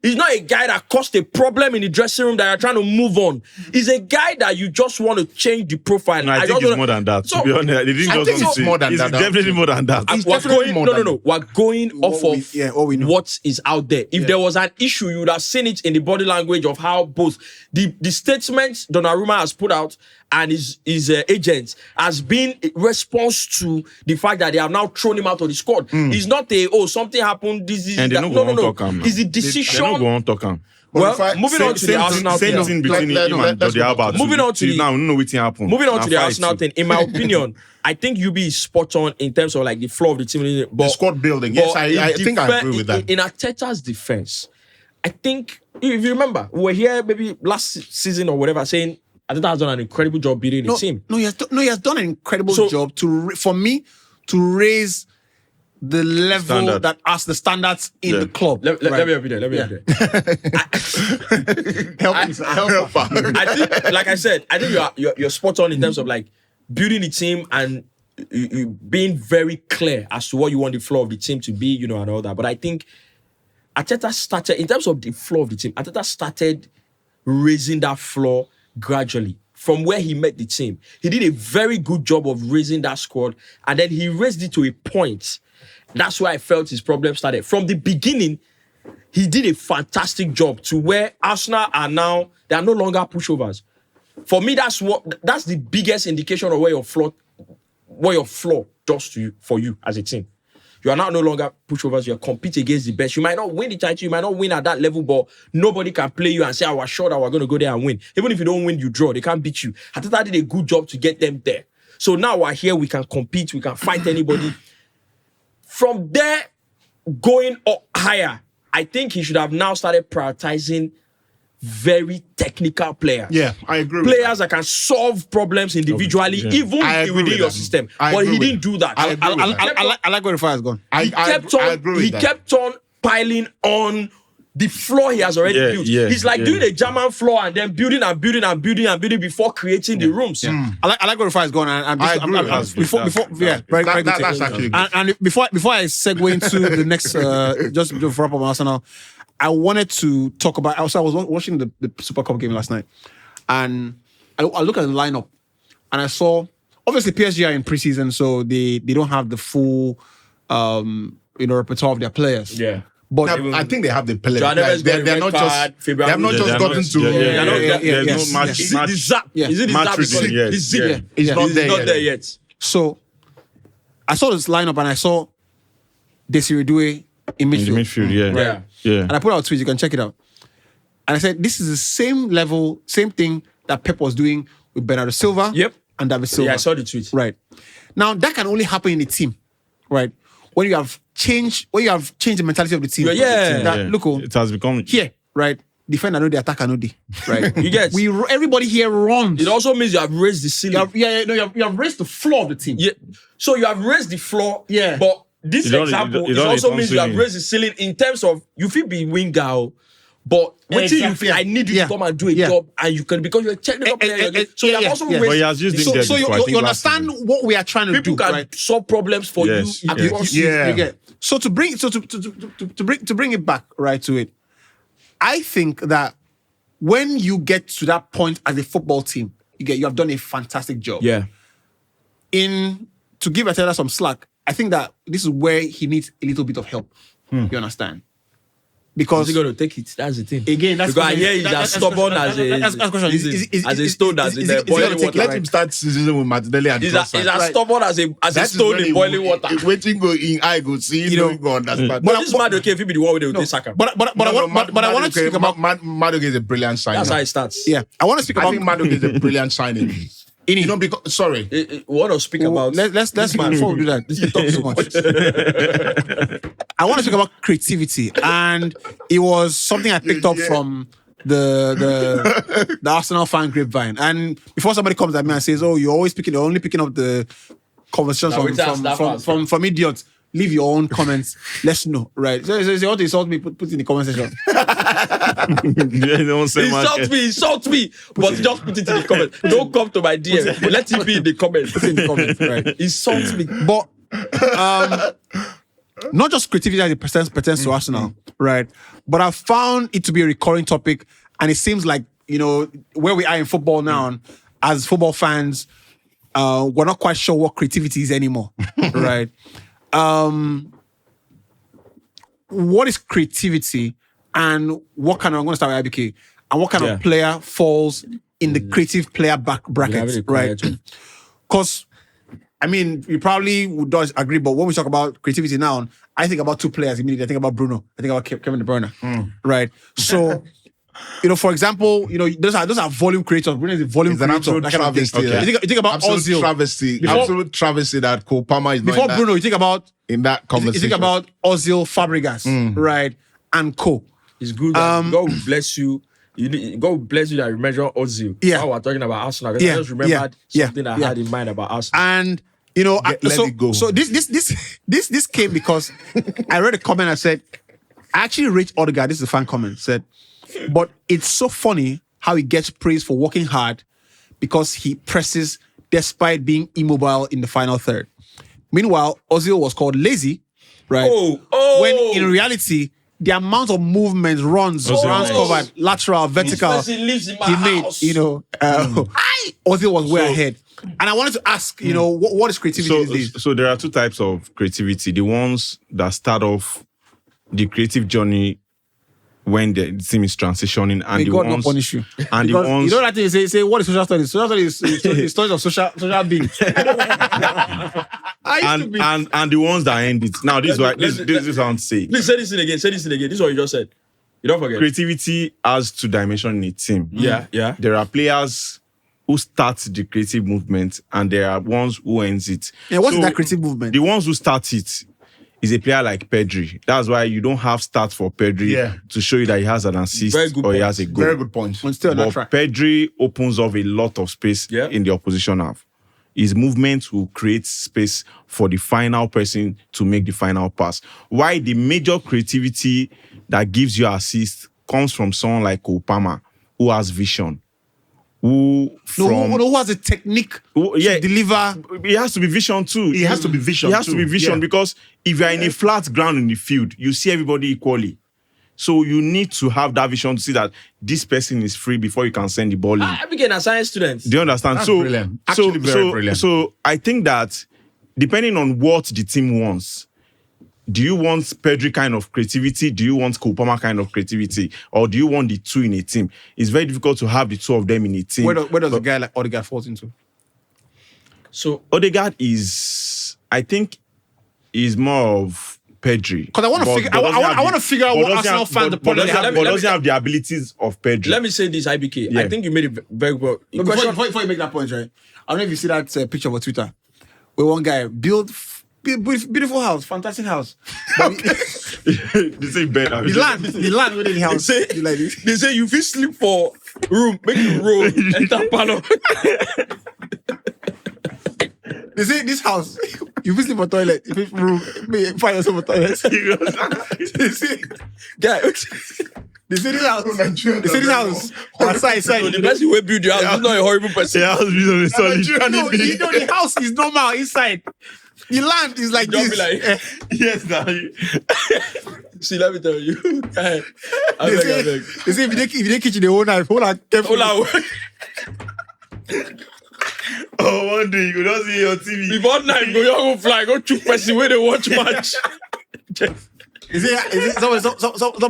He's not a guy that caused a problem in the dressing room that you're trying to move on. He's a guy that you just want to change the profile. No, I think just it's wanna- more than that. So- To be honest, they didn't I just think want it's to more say- than it's that. definitely more than that. It's we're definitely going, more no, than no, no. We're going off of what we know. what is out there. If there was an issue, you would have seen it in the body language of how both the statements Donnarumma has put out and his agents has been a response to the fact that they have now thrown him out of the squad. It's not something happened. This is And they that. no No, go no, on no. talk am now. It's the They decision. no go on talk am. Well, But if I- moving on to the Arsenal Same thing. thing between let- him and let's Jordi go Alba. Moving too. on to Till the- now, we don't know what happened. Moving on Na to the fight Arsenal too. thing, in my opinion, I think UB is spot on in terms of like the flow of the team. But, The squad building. Yes, but I in think I agree with that. In Arteta's defense, I think, if you remember, we were here maybe last season or whatever saying Arteta has done an incredible job building the team. No, he has done an incredible So- job for me to raise the level Standard. that as the standards in the club. Let me help you there. Let me help you there. Help me. I think, like I said, I think you're spot on in terms of like building the team and you being very clear as to what you want the flow of the team to be, and all that. But I think Arteta started, in terms of the flow of the team, Arteta started raising that floor gradually from where he met the team. He did a very good job of raising that squad, and then he raised it to a point. That's where I felt his problem started. From the beginning, he did a fantastic job to where Arsenal are now, they are no longer pushovers. For me, that's the biggest indication of where your flaw does to you, for you as a team. You are now no longer pushovers. You are competing against the best. You might not win the title. You might not win at that level, but nobody can play you and say, we're sure that we're going to go there and win. Even if you don't win, you draw. They can't beat you. Arteta did a good job to get them there. So now we're here. We can compete. We can fight anybody. From there, going up higher, I think he should have now started prioritizing very technical players. Yeah, I agree. Players that can solve problems individually, even within your system. But he didn't do that. I like where the fire has gone. He kept on piling on the floor he has already built. He's like doing a German floor and then building before creating the rooms. I like where the fire has gone. That's actually good. And before I segue into the next, just to wrap up on Arsenal, I wanted to talk about. Also, I was watching the Super Cup game last night, and I looked at the lineup, and I saw obviously PSG are in preseason, so they don't have the full repertoire of their players. Yeah. But I think they have the players. They're not just. They have not just gotten to. There's no match. Is it Zap? The Zip? It's not there yet. So I saw this lineup and I saw Desiree Doué in midfield. In the midfield, yeah. And I put out a tweet, you can check it out. And I said, this is the same level, same thing that Pep was doing with Bernardo Silva and David Silva. Yeah, I saw the tweet. Right. Now, that can only happen in a team, right? When you have changed the mentality of the team. Look, it has become here, right? Defender know the attacker know the, right? You get everybody here runs. It also means you have raised the ceiling. You have raised the floor of the team. Yeah. So you have raised the floor. Yeah. But this example it also means you have raised the ceiling in terms of you feel be winger, but until you feel I need you to come and do a job, and you can because you're a technical player. So you have also raised. But he has used him there so before, you understand what we are trying to do. People can solve problems for you. So to bring it back right to it, I think that when you get to that point as a football team, you have done a fantastic job. Yeah. To give Arteta some slack, I think that this is where he needs a little bit of help. You understand? Because he's going to take it. That's the thing. Again, that's because he's as stubborn as a stone as in the boiling water. Let him start season with Martinelli and he's as stubborn as a stone in boiling water. Waiting go in, I go see. Go understand. But this man okay, if he be the one with the Saka. But I want to speak about Madueke is a brilliant signing. That's how it starts. Yeah, I want to speak about. I think Madueke is a brilliant signing. Because sorry, we want to speak about. Let's before we do that. This talk so much. I want to speak about creativity, and it was something I picked up from the Arsenal fan grapevine. And before somebody comes at me and says, "Oh, you're only picking up the conversations from idiots." Leave your own comments. Let's know, right? So you want to insult me? Put in the comment section. Insult me, but just put it in the comments. Don't come to my DM. Let it be in the comments. Put it in the comments, right? Insult me, but not just creativity as it pertains to Arsenal, right? But I found it to be a recurring topic, and it seems like where we are in football now, as football fans, we're not quite sure what creativity is anymore, right? What is creativity, and what kind of? I'm going to start with IBK. And what kind of player falls in the creative player bracket, right? Because you probably would agree, but when we talk about creativity now, I think about two players immediately. I think about Bruno. I think about Kevin De Bruyne, right? So. For example, those are volume creators. Bruno is a volume creator. Absolute travesty. You think about Ozil. Absolute travesty that Cole Palmer is not before Bruno. You think about in that conversation. You think about Ozil, Fabregas, right, and Co. It's good. God will bless you. God will bless you that you measure Ozil. Yeah, while we're talking about Arsenal. I just remembered something I had in mind about Arsenal. And let it go. So this came because I read a comment that said, I actually rate Odegaard. This is a fan comment. Said. But it's so funny how he gets praised for working hard because he presses despite being immobile in the final third. Meanwhile, Ozil was called lazy, right? When in reality, the amount of movements, runs covered, lateral, vertical, he made, Ozil was way ahead. And I wanted to ask, what is creativity these days? So there are two types of creativity. The ones that start off the creative journey when the team is transitioning, and the God ones, not punish you. And because the ones, that thing say what is social studies? Social studies is stories of social beings. and the ones that end it. Now this is what I'm saying. Please say this thing again. This is what you just said. You don't forget. Creativity has two dimensions in a team. Yeah. There are players who start the creative movement, and there are ones who ends it. Yeah, what's that creative movement? The ones who start it is a player like Pedri. That's why you don't have stats for Pedri to show you that he has an assist or he has a goal. Very good point. But still, But Pedri opens up a lot of space in the opposition half. His movement will create space for the final person to make the final pass. Why the major creativity that gives you assist comes from someone like Opama, who has vision. Who has a technique to deliver. It has to be vision too. It has to be vision. It has to be vision because if you're in a flat ground in the field, you see everybody equally. So you need to have that vision to see that this person is free before you can send the ball in. I became a science student. Do you understand? That's brilliant. Actually, very brilliant. So I think that depending on what the team wants, do you want Pedri kind of creativity? Do you want Kopama kind of creativity? Or do you want the two in a team? It's very difficult to have the two of them in a team. Where does a guy like Odegaard fall into? So Odegaard is, I think, is more of Pedri. Because I want to figure out what Arsenal fans the problem but doesn't have the abilities of Pedri. Let me say this, IBK. Yeah. I think you made it very well. Before you make that point, right? I don't know if you see that picture on Twitter where one guy built beautiful house, fantastic house. They say bed. The land within the house. They say you feel sleep for room, make you roll, enter parlor. They say this house, you visit for toilet, if it's room, find yourself for toilet. They say this house. On the side. So the person who build your house is not a horrible person. The house is on the solid. The house is normal inside. The land is like Don't this. be like, Yes, now. see, let me tell you. I beg. They say if they kitchen, they whole knife, careful. Oh, one day you could not see your TV. Before night, go fly, go chook person where they watch match.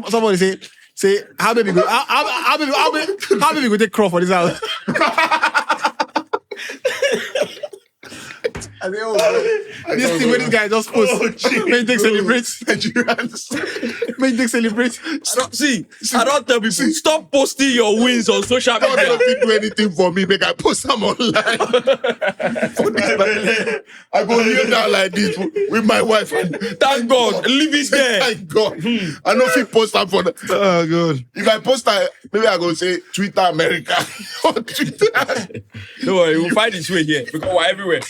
Somebody say how baby go take crow for this house. I mean, this thing where this guy just post, make take celebrate. Make take celebrate. I don't tell people, stop posting your wins on social media. Don't do anything for me, make I post them online. I go kneel down like this with my wife. Thank God, leave it there. Thank God. I know if you post that for Oh, God. If I post that, maybe I go say Twitter America or Twitter. Don't worry, we'll find its way here because we're everywhere.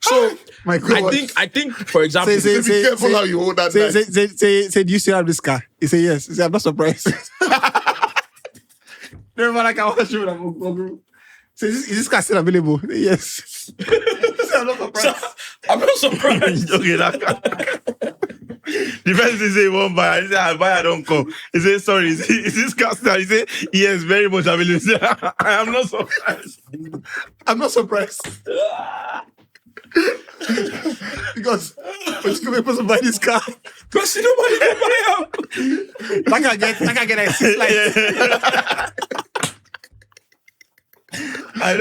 So My God. I think, for example, Be careful how you hold that. Say, do you still have this car? He say yes. He say, I'm not surprised. Never like I want to show them. Say, is this car still available? Yes. Say, I'm not surprised. I'm not surprised. Okay, that car. The person say he won't buy. He say, I buy, I don't come. He say, sorry, is this car still? He say, yes, very much available. He say, I am not surprised. I'm not surprised. Because what's going to buy this car? Because nobody can buy out. I can get a 6 lights. I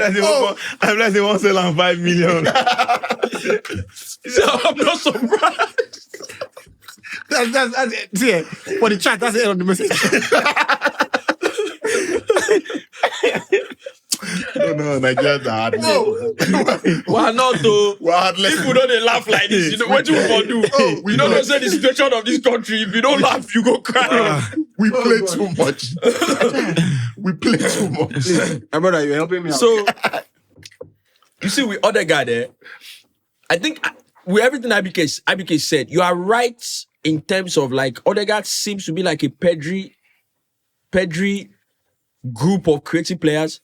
realize they won't sell on 5 million. So I'm not surprised. That's it. See, for the chat, that's the end of the message. No, Nigerians are hard. Why not though? We're heartless. People don't they laugh like this. You know what you want to do? We don't know say the situation of this country. If you don't laugh, you go cry. We play too much. We play too much. My brother, you're helping me out. So you see, with Odegaard there, I think with everything IBK said, you are right in terms of like Odegaard seems to be like a Pedri group of creative players.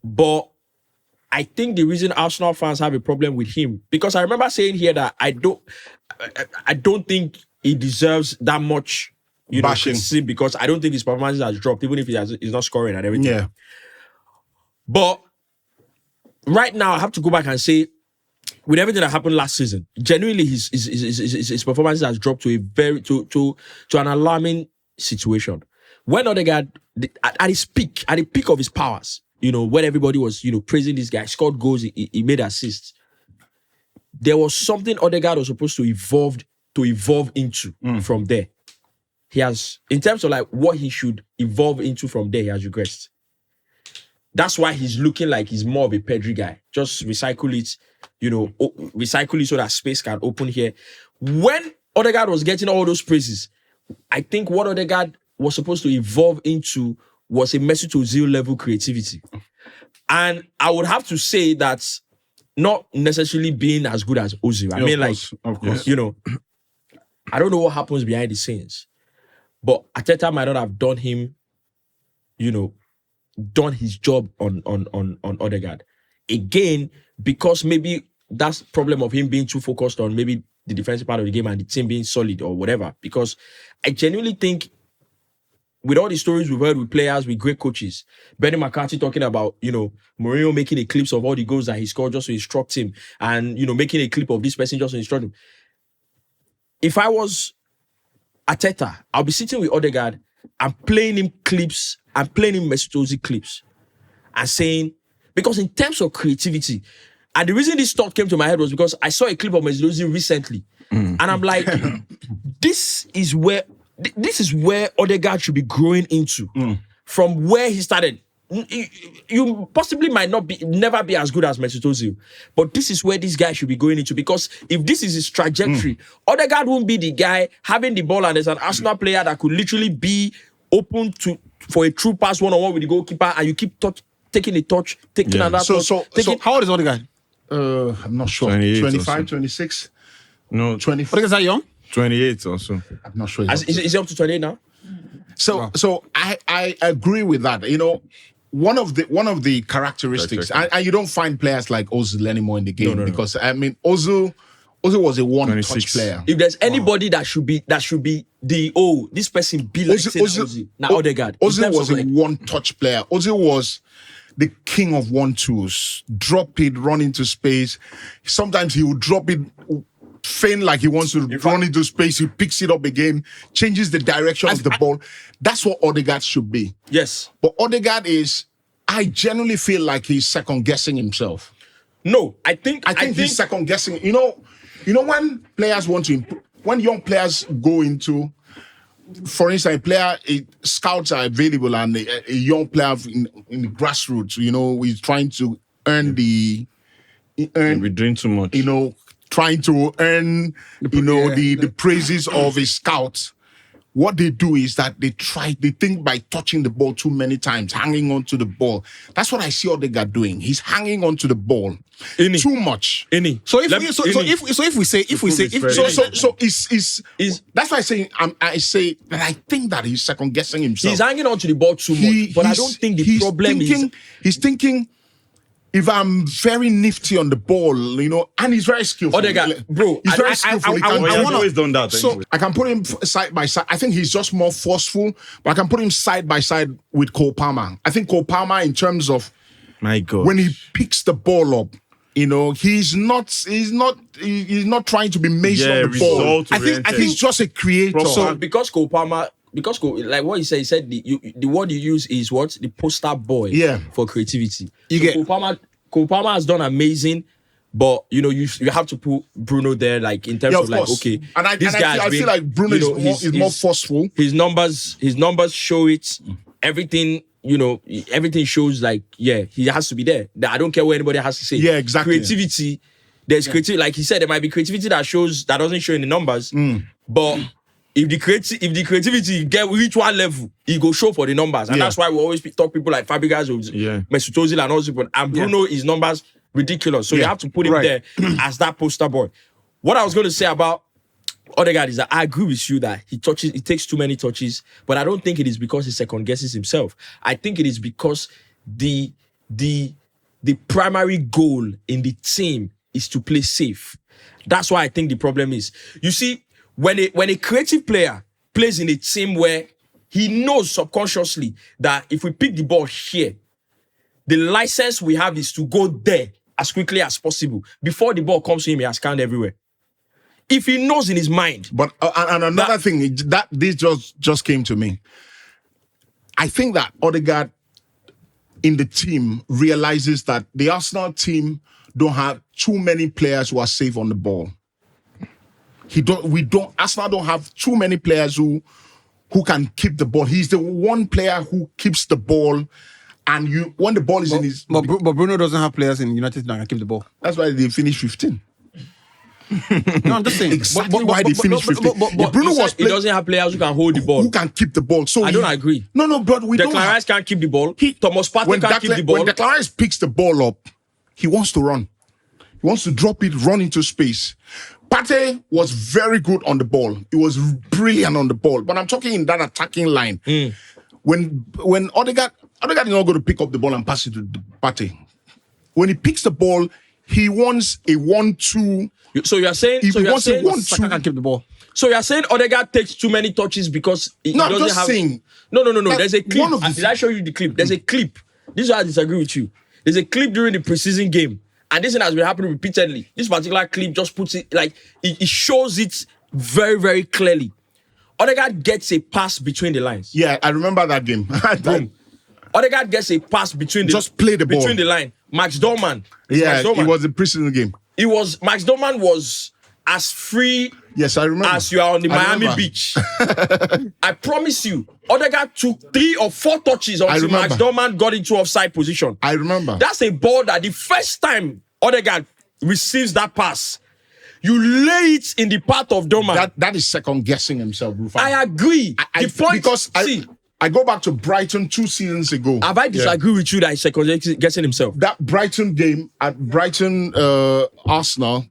But I think the reason Arsenal fans have a problem with him, because I remember saying here that I don't think he deserves that much, criticism, because I don't think his performance has dropped, even if he's not scoring and everything. Yeah. But right now, I have to go back and say, with everything that happened last season, genuinely his performance has dropped to a to an alarming situation. When Odegaard at the peak of his powers, when everybody was, praising this guy, scored goals, he made assists. There was something Odegaard was supposed to evolve into from there. He has, in terms of like what he should evolve into from there, he has regressed. That's why he's looking like he's more of a Pedri guy. Just recycle it, recycle it so that space can open here. when Odegaard was getting all those praises, I think what Odegaard was supposed to evolve into was a Mesut Ozil level creativity. And I would have to say that not necessarily being as good as Ozil. I mean, of course. you know, I don't know what happens behind the scenes, but Arteta might not have done him, you know, done his job on Odegaard. Again, because maybe that's problem of him being too focused on maybe the defensive part of the game and the team being solid or whatever. Because I genuinely think with all the stories we've heard with players, with great coaches, Benny McCarthy talking about, you know, Mourinho making a clips of all the goals that he scored just to instruct him and, you know, making a clip of this person just to instruct him. If I was Arteta, I'll be sitting with Odegaard and playing him clips and playing him Mesut Ozil clips and saying, because in terms of creativity, and the reason this thought came to my head was because I saw a clip of Mesut Ozil recently and I'm like, this is where Odegaard should be growing into from where he started. You possibly might never be as good as Mesut Ozil, but this is where this guy should be going into, because if this is his trajectory, Odegaard won't be the guy having the ball and there's an Arsenal player that could literally be open for a true pass one-on-one with the goalkeeper and you keep taking a touch, taking another touch. So how old is Odegaard? I'm not sure. 28 or 25, so. 26? No, 25. Odegaard's that young? 28 or so. I'm not sure. Is he up to 28 now? So I agree with that. You know, one of the characteristics, and you don't find players like Ozil anymore in the game because I mean Ozil was a one-touch 26. player. If there's anybody that should be this person be like Ozil. Now Odegaard. Ozil was a one-touch player. Ozil was the king of 1-2s. Drop it, run into space. Sometimes he would drop it, feign like he wants to run into space. He picks it up again, changes the direction of the ball. That's what Odegaard should be. Yes. But Odegaard I genuinely feel like he's second-guessing himself. No, I think he's second-guessing. You know when players want to improve, when young players go into, for instance, scouts are available and a young player in the grassroots, you know, he's trying to earn We're doing too much. you know, trying to earn, the praises of a scout. What they do is that they think by touching the ball too many times, hanging on to the ball. That's what I see Odegaard doing. He's hanging on to the ball too much. So if we say That's why I say that I think that he's second guessing himself. he's hanging on to the ball too much, but I don't think the problem is he's thinking, if I'm very nifty on the ball, you know, and he's very skillful. Odegaard, bro, he's very skillful. He has always done that. Anyway. I can put him side by side. I think he's just more forceful, but I can put him side by side with Cole Palmer. I think Cole Palmer, in terms of My God. when he picks the ball up, you know, he's not trying to be Mason on the ball. I think he's just a creator. so because Cole Palmer. Like what he said, the word you use is what? The poster boy for creativity. Cole Palmer has done amazing, but you know, you have to put Bruno there, like in terms of like, okay, and I feel like Bruno is more forceful. His numbers show it. Everything, you know, everything shows like, yeah, he has to be there. I don't care what anybody has to say. Yeah, exactly. Creativity, there's creativity. Like he said, there might be creativity that doesn't show in the numbers, but if the creativity reach one level, it go show for the numbers. And that's why we always talk people like Fabregas, Mesut Ozil and all these people. And Bruno, his numbers ridiculous. So you have to put him there as that poster boy. What I was going to say about Odegaard is that I agree with you that he takes too many touches, but I don't think it is because he second guesses himself. I think it is because the primary goal in the team is to play safe. That's why I think the problem is. You see, when a creative player plays in a team where he knows subconsciously that if we pick the ball here, the license we have is to go there as quickly as possible. Before the ball comes to him, he has scanned everywhere. If he knows in his mind. But and another thing, that this just came to me. I think that Odegaard in the team realizes that the Arsenal team don't have too many players who are safe on the ball. Arsenal don't have too many players who can keep the ball. He's the one player who keeps the ball, and when the ball is in his. But Bruno doesn't have players in United that can keep the ball. That's why they finished 15. No, I'm just saying. Exactly why they finished 50. If Bruno was he doesn't have players who can hold the ball. who can keep the ball. So I don't agree. No, but we don't. Declan Rice can't keep the ball. Thomas Partey can't keep the ball. When Declan Rice picks the ball up, he wants to run. He wants to drop it, run into space. Partey was very good on the ball. He was brilliant on the ball. But I'm talking in that attacking line. When Odegaard is not going to pick up the ball and pass it to Partey. When he picks the ball, he wants a 1-2. So you're saying Saka can keep the ball. So you're saying Odegaard takes too many touches because he No, I'm doesn't just have. saying. No. That There's a clip. one of the- Did I show you the clip? There's a clip. This is why I disagree with you. There's a clip during the preseason game, and this thing has been happening repeatedly. This particular clip just puts it like it shows it very, very clearly. Odegaard gets a pass between the lines. Yeah, I remember that game. Boom. Odegaard gets a pass between the Just play the ball. between the line. Max Dorman. Yeah, Max Dorman. it was a preseason game. Max Dorman was as free Yes, I remember. as you are on the I Miami remember. beach. I promise you, Odegaard took 3 or 4 touches I until remember. Max Dorman got into offside position. I remember. That's a ball that the first time Odegaard receives that pass, you lay it in the path of Dorman. That is second guessing himself, Rufai. I agree. I the point, because see, I go back to Brighton 2 seasons ago. have I disagree with you that he's second guessing himself? That Brighton game at Brighton Arsenal,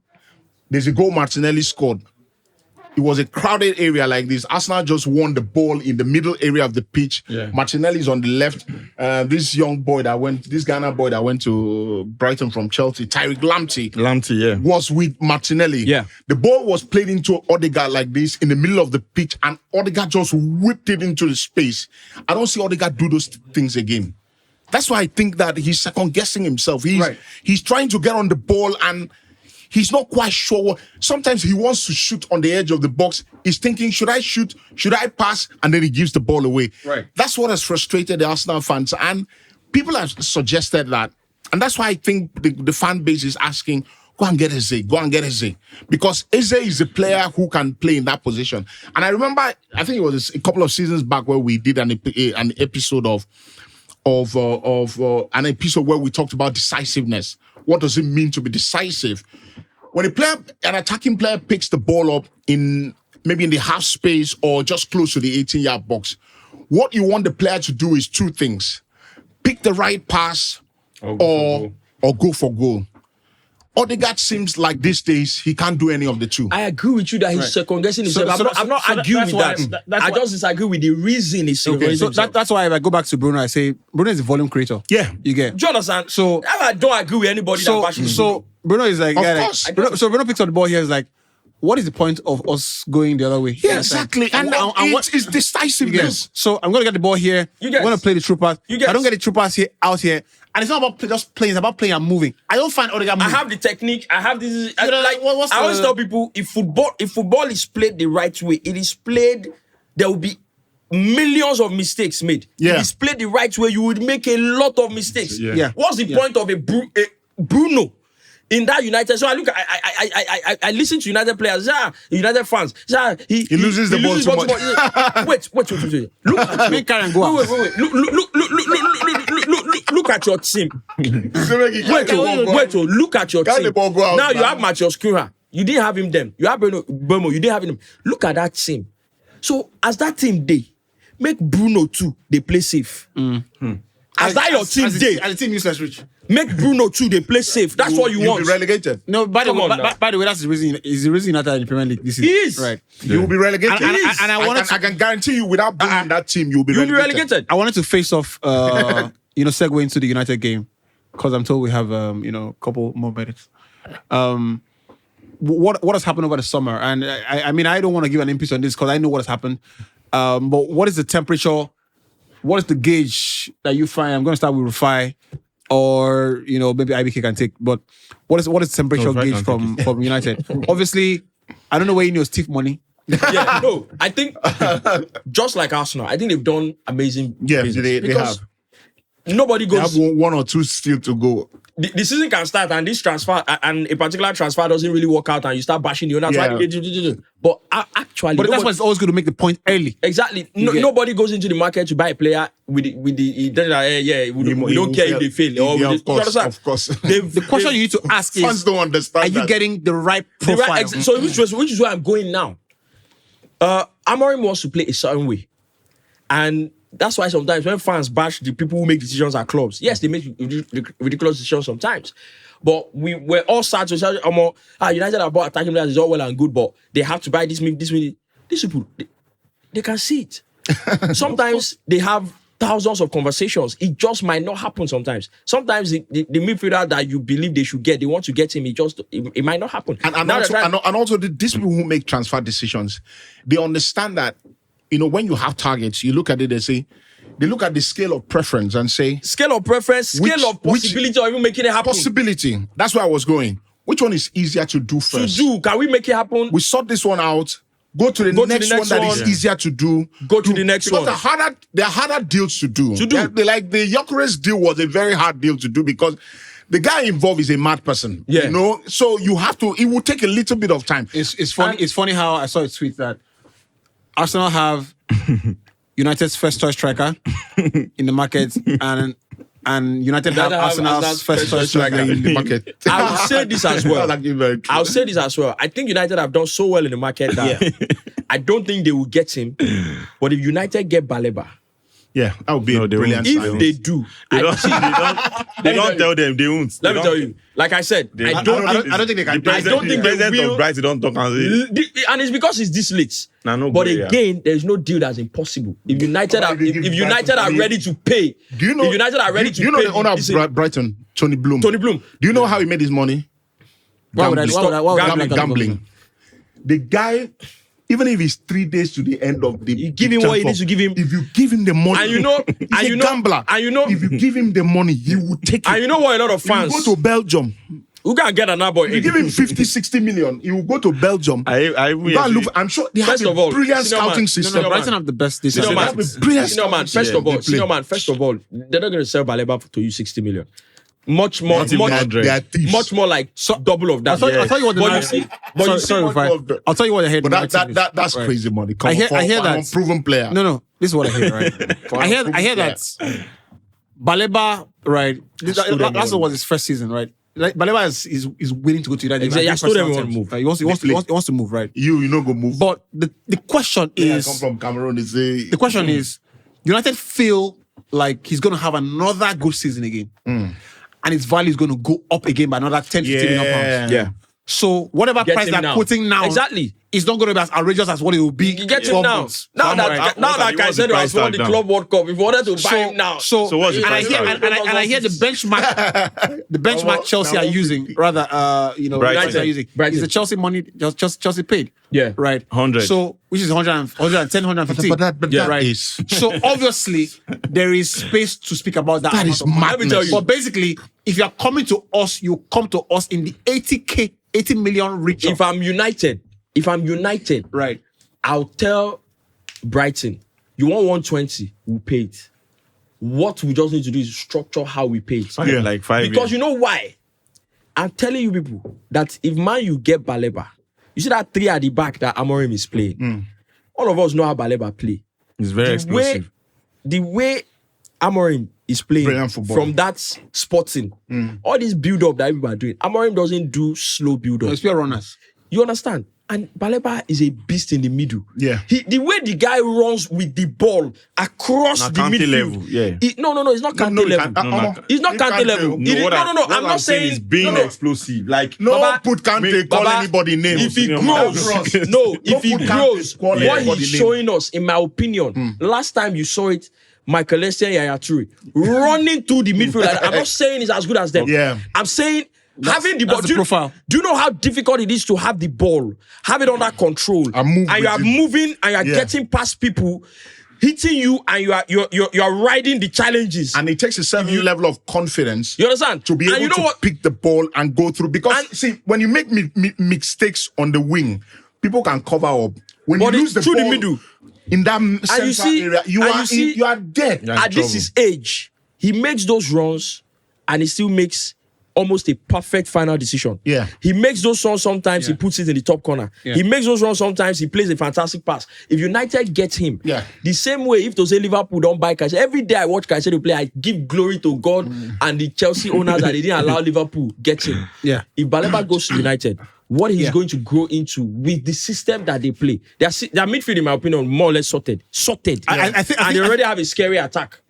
there's a goal Martinelli scored. It was a crowded area like this. Arsenal just won the ball in the middle area of the pitch. Yeah. Martinelli's on the left. This Ghana boy that went to Brighton from Chelsea, Tyrick Lamptey, yeah. was with Martinelli. Yeah. The ball was played into Odegaard like this in the middle of the pitch, and Odegaard just whipped it into the space. I don't see Odegaard do those things again. That's why I think that he's second guessing himself. He's trying to get on the ball and he's not quite sure. Sometimes he wants to shoot on the edge of the box. He's thinking, should I shoot? Should I pass? And then he gives the ball away. Right. That's what has frustrated the Arsenal fans. And people have suggested that. And that's why I think the fan base is asking, go and get Eze. Go and get Eze. Because Eze is a player who can play in that position. And I remember, I think it was a couple of seasons back where we did an episode of an episode where we talked about decisiveness. What does it mean to be decisive? When an attacking player picks the ball up maybe in the half space or just close to the 18-yard box, what you want the player to do is 2 things. Pick the right pass or go for goal. Odegaard seems like these days he can't do any of the 2. I agree with you that he's second guessing himself. I'm not arguing with that. I just disagree with the reason he's second guessing himself. That's why if I go back to Bruno, I say Bruno is a volume creator. Yeah. You get. Do you understand? So I don't agree with anybody that bashes So Bruno is like, Of yeah, course. like so Bruno picks up the ball here. Is like, what is the point of us going the other way? Yeah, exactly. And what is decisiveness? So I'm gonna get the ball here. You guys. I'm gonna play the true pass. You guys. I don't get the true pass here out here, and it's not about just playing. It's about playing and moving. I don't find Odegaard I moving. have the technique. I have this. I, You know, like what's I always the- tell people, if football is played the right way, it is played. There will be millions of mistakes made. Yeah. If it's played the right way, you would make a lot of mistakes. Yeah. What's the point of a Bruno in that United? So I listen to United players, United fans. He loses the ball too much. Wait. Look at Make Karen go out. Wait. Look at your team. Look at your Can team. the ball go out, Now you man? have Matheus Cunha. You didn't have him then. You have Bomo. You didn't have him. Look at that team. So as that team day, make Bruno too. They play safe. As that your team day, As a team useless, Rich. make Bruno too. They play safe. That's what you You'll want. be relegated. No, by the Come way, on now. by the way, that's the reason. Is the reason United in the Premier League this season. He is. Right. You will be relegated. And I wanted I can guarantee you, without being in that team, you'll be You'll be relegated. relegated. I wanted to face off, segue into the United game because I'm told we have, a couple more minutes. What has happened over the summer? And I mean, I don't want to give an input on this because I know what has happened. But what is the temperature? What is the gauge that you find? I'm going to start with Rufai, or maybe IBK can take. But what is the temperature Rufai gauge can from United? Obviously, I don't know where Steve money. Yeah, no, I think just like Arsenal, I think they've done amazing Yeah, business they because have. nobody They have goes. one or two still to go. The season can start and this transfer and a particular transfer doesn't really work out and you start bashing the owners. Yeah. But actually, But that's why it's always good to make the point early. exactly. Nobody goes into the market to buy a player with the we don't care if they fail. Or Yeah, you of course, understand? of course. The question you need to ask Fans is, don't understand are you that. getting the right The profile? right so which is where I'm going now. Amorim wants to play a certain way. And that's why sometimes when fans bash the people who make decisions at clubs, yes, they make ridiculous decisions sometimes. But we're all sad to say, United are about attacking players is all well and good, but they have to buy this. These people, they can see it. Sometimes they have thousands of conversations. It just might not happen sometimes. Sometimes the midfielder that you believe they should get, they want to get him, it might not happen. And also these people who make transfer decisions, they understand that, when you have targets, you look at it and say, they look at the scale of preference and say... Scale of preference, scale of possibility of even making it happen. Possibility. That's where I was going. Which one is easier to do first? Can we make it happen? We sort this one out. Go to the next one that is easier to do. Go to the next one. Because there are harder deals to do. Like the Gyökeres deal was a very hard deal to do because the guy involved is a mad person. Yeah. So you have to... It will take a little bit of time. It's funny. It's funny how I saw a tweet that Arsenal have United's first choice striker in the market, and United have Arsenal's first choice striker in the market. I will say this as well. I'll say this as well. I think United have done so well in the market that I don't think they will get him. But if United get Baleba, yeah, that would be brilliant. If they do, they don't tell them they won't. Let me tell you. Like I said, I don't think they can. I don't think they will. Brighton don't talk and it's because it's this late. But again, there's no deal that's impossible. If United are ready to pay, if United are ready to pay, do you know the owner of Brighton, Tony Bloom? Do you know how he made his money? Gambling. The guy, even if it's 3 days to the end of the, you give him what he needs to give him. If you give him the money, he's a gambler. If you give him the money, he will take it. And you know what? A lot of fans go to Belgium. Who can get another boy? You give him 50, 60 million. He will go to Belgium. I'm sure they have a brilliant scouting system. Brighton have the best. First of all, they're not going to sell Baleba to you 60 million. Much more like double of that. I'll tell you what. I'll tell you what I heard. But that's crazy money. I hear that unproven player. No. This is what I hear. Right. I hear that Baleba. Right. Last one was his first season. Right. Like Baleba is willing to go to United. Exactly. I told him he want to move. He wants to move. Right. You not go move. But the question is. I come from Cameroon. The question is, United feel like he's going to have another good season again. And its value is going to go up again by another 10, 15 million pounds. Yeah. So whatever price they're putting now, it's not going to be as outrageous as what it will be. You get him now. Now that guy said he has won the Club World Cup, if you wanted to buy him now. So what's the price? And I hear the benchmark Chelsea are using, United are using. Is the Chelsea money Chelsea paid? Yeah. Right. 100. So which is 110, 150. But that is. So obviously there is space to speak about that. That is madness. But basically, if you are coming to us, you come to us in the 80 million reach. If I'm United, right, I'll tell Brighton, you want 120, we'll pay it. What we just need to do is structure how we pay it. Yeah. Like 5 Because you know why? I'm telling you people that if you get Baleba, you see that 3 at the back that Amorim is playing. All of us know how Baleba play. It's very explosive. The way Amorim is playing from that Sporting, all this build-up that people are doing, Amorim doesn't do slow build-up. It's pure runners. You understand? And Baleba is a beast in the middle. Yeah. The way the guy runs with the ball across the midfield. Level. Yeah. No, it's not Kante level. It's not Kante level. No, I'm not saying it's being explosive. Like put Kante, call anybody names. If he grows, what he's showing us, in my opinion, last time you saw it, Michael Essien, Yaya Toure running through the midfield. I'm not saying it's as good as them. Yeah. I'm saying having the ball. Profile. Do you know how difficult it is to have the ball, have it under control, and you are moving and you are getting past people, hitting you, and you are riding the challenges. And it takes a certain level of confidence. You understand? To be able to pick the ball and go through. Because see, when you make mistakes on the wing, people can cover up. When you lose the ball the middle, in that central area, you are dead. At this his age, he makes those runs and he still makes almost a perfect final decision. Yeah. He makes those runs sometimes, he puts it in the top corner. Yeah. He makes those runs sometimes, he plays a fantastic pass. If United gets him, the same way if to say Liverpool don't buy Caicedo, every day I watch Caicedo play, I give glory to God and the Chelsea owners that they didn't allow Liverpool get him. Yeah. If Baleba goes to United, what he's going to grow into with the system that they play. Their midfield, in my opinion, more or less sorted. I think they already have a scary attack.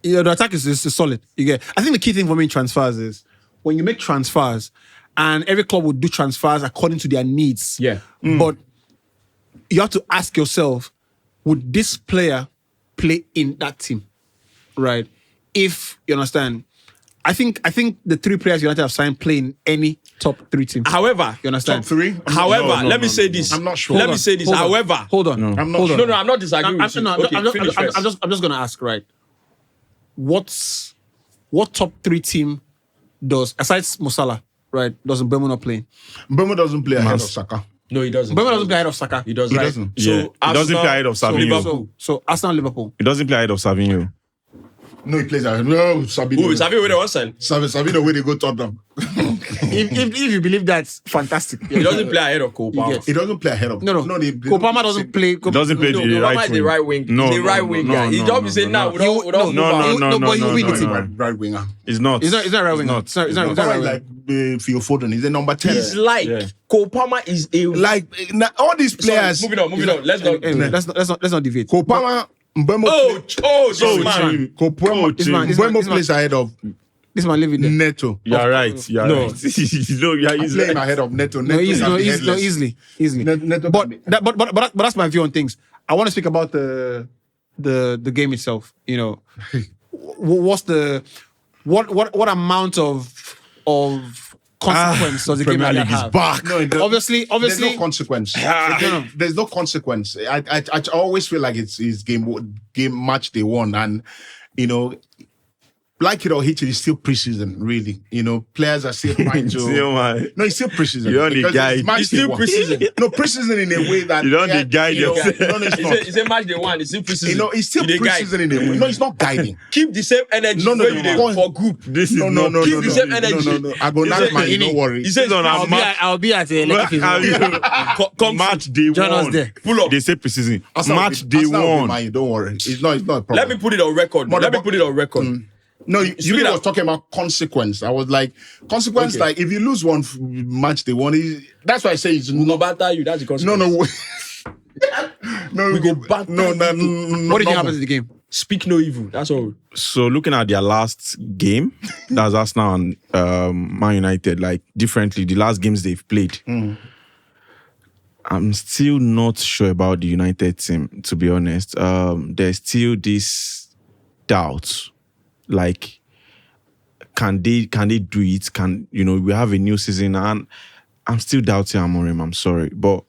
Yeah, the attack is solid. You get. I think the key thing for me in transfers is when you make transfers, and every club will do transfers according to their needs. Yeah. But you have to ask yourself, would this player play in that team? Right? If you understand. I think the 3 players United have signed play in any top 3 team. However, you understand? Top 3? However, let me say this. I'm not sure. Let me say this. However, hold on. I'm not sure. No, I'm not disagreeing with you. I'm just gonna ask, right? What top 3 team does, aside Musala, right? Doesn't Mbeumo not play? Mbeumo doesn't play ahead of Saka. No, he doesn't. Mbeumo doesn't play ahead of Saka. He doesn't. He doesn't. So Yeah. He doesn't play ahead of Savinho. Liverpool. So Arsenal, Liverpool. He doesn't play ahead of Savinho. No, he plays ahead. No, Sabino. Who is Savinho with the one side? Sabino, where they go Tottenham. if you believe that's fantastic. He doesn't play ahead of Cole Palmer. Yes. He doesn't play ahead of. No. Cole Palmer doesn't play. He doesn't play No, the Palmer right is wing. the right wing. No, He's the right wing guy. His job is saying now, we don't No, move no, out. no, but he will win the team. Right winger. It's not. It's not right wing. It's not right Palmer is wing. like Phil Foden. He's a number 10. He's like Cole Palmer is a Like all these players. Moving on. Let's go. Anyway, let's not deviate. Cole Palmer, Mbeumo. This man. Cole Palmer. This man- Mbeumo plays ahead of This man living there. Neto. You're right. You're No. right. No, yeah, He's he's playing right. ahead of Neto. No, Neto easily. Neto But that's my view on things. I want to speak about the game itself. You know, what amount of consequence does the game Premier like League that is have? back. No, Obviously, there's no consequence. There's no consequence. I always feel like it's game match day 1, and you know, like it or hate it, it's still preseason, really. You know, players are still trying to. No, it's still preseason. You're on the because guide. It's It's still preseason. No, preseason in a way that You don't need guide you know, yourself. no, it's not. It's a match they won. It's still preseason. You know, it's still He dey guide. preseason in a way. No, it's not guiding. Keep the same energy No, when you dey for group. This is No. Keep the same energy. No. I go knock my. Don't worry. He says on I'll our be match. I'll be at a come match day Join us 1. there. Pull up. They say preseason. Arsenal Match will be- day Arsenal will be 1. mine, don't worry. It's not a problem. Let me put it on record. But- Let me put it on record. No, you Speaking was of- talking about consequence. I was like, consequence, Okay. like if you lose one match they won, that's why I say it's We no, go banter you. That's the consequence. no, We go back. no. What do you think happens in the game? Speak no evil. That's all. So looking at their last game, that's Arsenal and Man United, like differently, the last games they've played. I'm still not sure about the United team, to be honest. There's still this doubt. Like, can they do it? We have a new season, and I'm still doubting Amorim, I'm sorry. But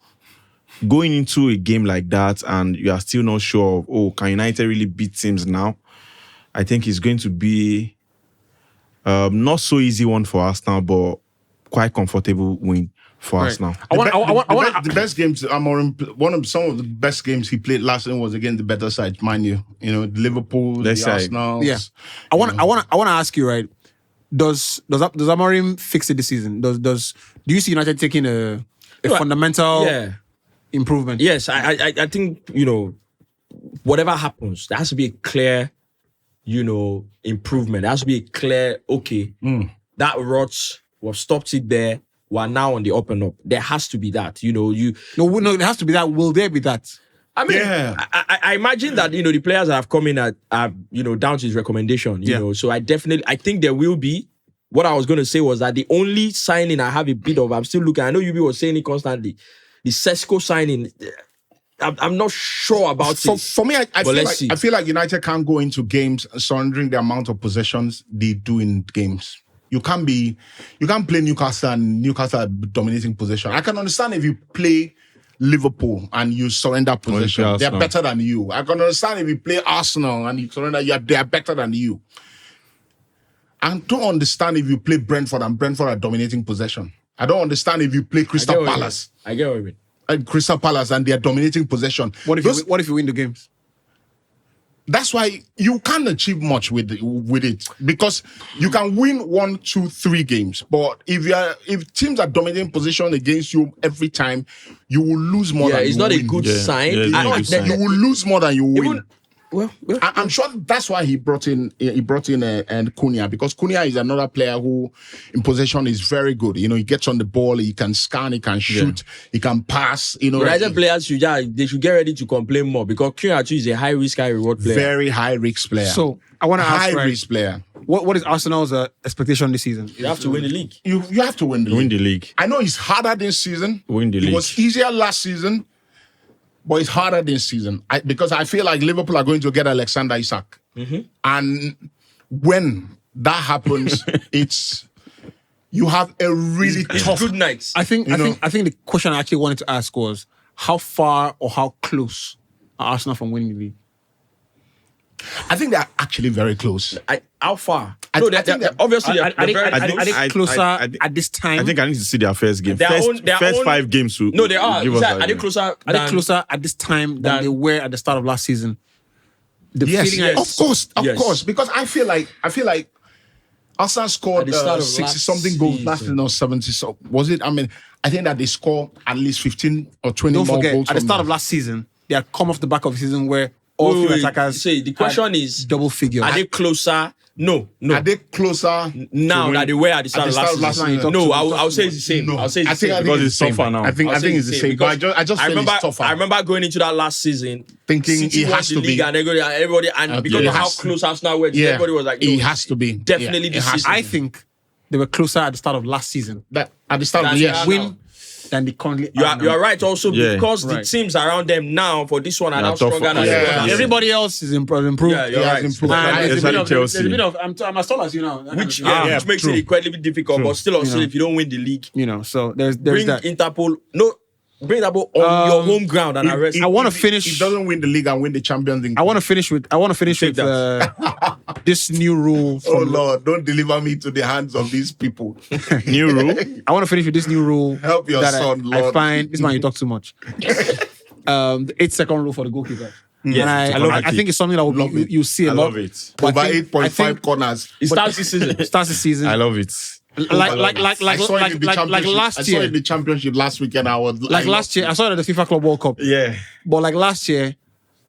going into a game like that and you are still not sure of, can United really beat teams now? I think it's going to be not so easy one for Arsenal, but quite comfortable win for Arsenal. The best games Amorim, some of the best games he played last season was against the better side, mind you. You know, Liverpool, Let's the say. Arsenal. Yeah, I want to ask you, right? Does Amorim fix it this season? Do you see United taking a fundamental improvement? Yes, I think, whatever happens, there has to be a clear, improvement. There has to be a clear, that rot, we've stopped it there. We're now on the up and up. There has to be that, No, there has to be that. Will there be that? I mean, Yeah. I imagine that, the players that have come in are down to his recommendation, you know. So I think there will be. What I was going to say was that the only signing I have a bit of, I'm still looking, I know you was saying it constantly, the Sesko signing, I'm not sure about it. For me, I feel like United can't go into games surrendering the amount of possessions they do in games. You can't play Newcastle and Newcastle dominating possession. I can understand if you play Liverpool and you surrender possession. They're better than you. I can understand if you play Arsenal and you surrender, they are better than you. I don't understand if you play Brentford and Brentford are dominating possession. I don't understand if you play Crystal Palace. I get what you mean. And Crystal Palace and they are dominating possession. What if you win the games? That's why you can't achieve much with it because you can win 1, 2, 3 games, but if teams are dominating position against you every time, you will lose more than you it's not win. a good sign. Yeah, it's not a good sign. You will lose more than you win. Well, I'm sure that's why he brought in and Cunha, because Cunha is another player who in possession is very good. He gets on the ball, he can scan, he can shoot, he can pass. Rising players they should get ready to complain more because Cunha is a high risk, high reward player. Very high risk player. So I want to ask, high risk player. What is Arsenal's expectation this season? You have to win the league. You have to win the league. Win the league. I know it's harder this season. Win the league. It was easier last season, but it's harder this season because I feel like Liverpool are going to get Alexander Isak. And when that happens, you have a really tough. Good nights. I think the question I actually wanted to ask was how far or how close are Arsenal from winning the league? I think they're actually very close. How far? I think they're obviously Are they closer at this time? I think I need to see their first game. Their First own- 5 games. No, they are. Give us Are that, they yeah. closer? Are they closer at this time than they were at the start of last season? The Yes, feeling of course, Yes. because I feel like Arsenal scored At the start of 60 last something goals season. last season or 70. So was it? I mean, I think that they score at least 15 or 20 Don't more forget, goals at the from start of them. last season, they had come off the back of a season where all Wait, three wait, attackers. see, the question had is, double figures. Are they closer? No. Are they closer Now that they were at the start of last season. No, I'll say it's the same. No, I'll say it's the I think same. Because it's it's the same. tougher now. I think it's the same. But I just feel remember, it's tougher. I remember going into that last season, Thinking City it won has the to league be. and everybody, and because it of how has to. close Arsenal were, Yeah, everybody was like, it has to be. definitely Yeah, this it has season. to I think they were closer at the start of last season. That at the start of Than the they year. are now. Win than they currently You are now. are right also Yeah. because the Right. teams around them now for this one are now tough. stronger than Yeah. they were Yeah. last season. Everybody else is improved. Yeah, you're He has right. improved. And there's a Especially bit of, Chelsea. there's a bit of, I'm as tall as you now. Which Yeah, makes true. it incredibly difficult, but still also know. if you don't win the league, So there's bring that. Interpol. No, bring Interpol on your home ground and arrest. I want to If finish. he doesn't win the league and win the Champions League. I want to finish with Take this new rule. Oh From, Lord, don't deliver me to the hands of these people. New rule. I want to finish with this new rule. Help your that son, I Lord. find this man you talk too much. The 8-second rule for the goalkeeper. Yes, and I love I it. think it's something that Love it. you see a I lot. love it. But Over I think- 8.5 corners. It starts this season. starts the season. I love it. like I saw it in the championship. last I saw it year. in the championship last weekend. I Last year, I saw it at the FIFA Club World Cup. Yeah. But like last year,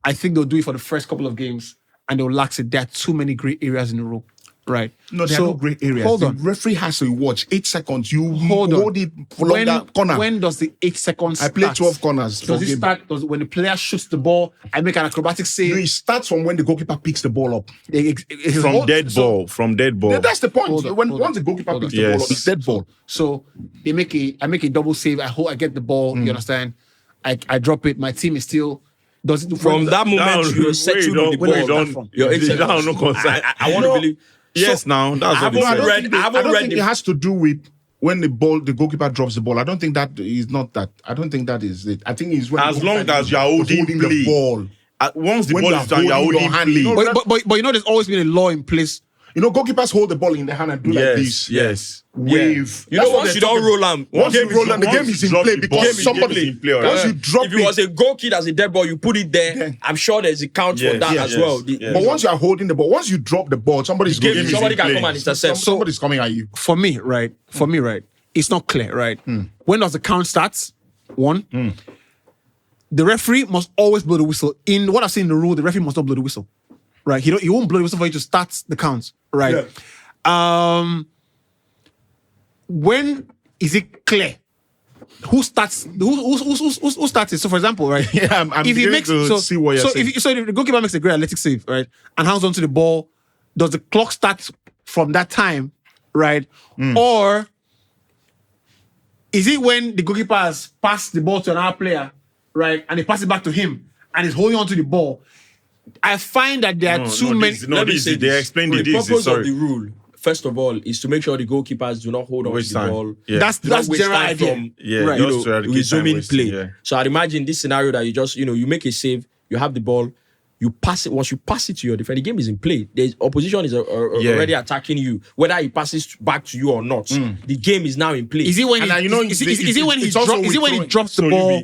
I think they'll do it for the first couple of games and they'll lax it. There are too many great areas in the row. Right. No, there are no great areas. Hold the on. referee has to watch 8 seconds. You Hold on. hold it for longer corner. When does the 8 seconds I start? played 12 corners. Does it start when the player shoots the ball, I make an acrobatic No, save? it starts from when the goalkeeper picks the ball up. From dead ball. From dead ball. Yeah, that's the point. Hold on, Once the goalkeeper hold on. picks the ball up, Yes. it's dead ball. So I make a double save. I get the ball. You understand? I drop it. My team is still does it From that moment you settled on the ball. Your 8 seconds. No concern. I want to believe. Yes, now that's I what they haven't said. read- I haven't don't read think the- it has to do with when the goalkeeper drops the ball. I don't think that is not that. I don't think that is it. I think it's when As the long goalkeeper as you are is holding the play. ball. Once the When ball you is down, you are holding your holding hand, you play. know, but there's always been a law in place. You know, goalkeepers hold the ball in the hand and do like this. Yes. Wave. You know, once you don't roll them, Once you roll and the game is in play because somebody. in play. Once you drop if it was a goal kick as a dead ball, you put it there. I'm sure there's a count for Yes, that yes, as well. yes. But once you are holding the ball, once you drop the ball, somebody's game going is Somebody in can play. come and intercept. Somebody's coming at you. For me, right? It's not clear, right? When does the count start? One. The referee must always blow the whistle. In what I've seen in the rule, the referee must not blow the whistle. Right? He won't blow the whistle for you to start the counts. Right? When is it clear? Who starts? Who starts it? So, for example, right? Yeah, I'm beginning to see what you're saying. If the goalkeeper makes a great athletic save, right, and hangs onto the ball, does the clock start from that time, right? Or is it when the goalkeeper has passed the ball to another player, right, and they pass it back to him, and he's holding onto the ball? I find that there are too many. No, this is they explained it. The This purpose is of sorry. the rule, first of all, is to make sure the goalkeepers do not hold on to Waste the time. ball. Yeah. That's Do not waste general time idea. from Yeah, Right. just to eradicate resuming time wasting, play. yeah. So I'd imagine this scenario that you just, you make a save, you have the ball, you pass it. Once you pass it to your defender, the game is in play. The opposition is already attacking you, whether he passes back to you or not. The game is now in play. Is it when And he you know, is it when he it's also drops the withdrawing. ball?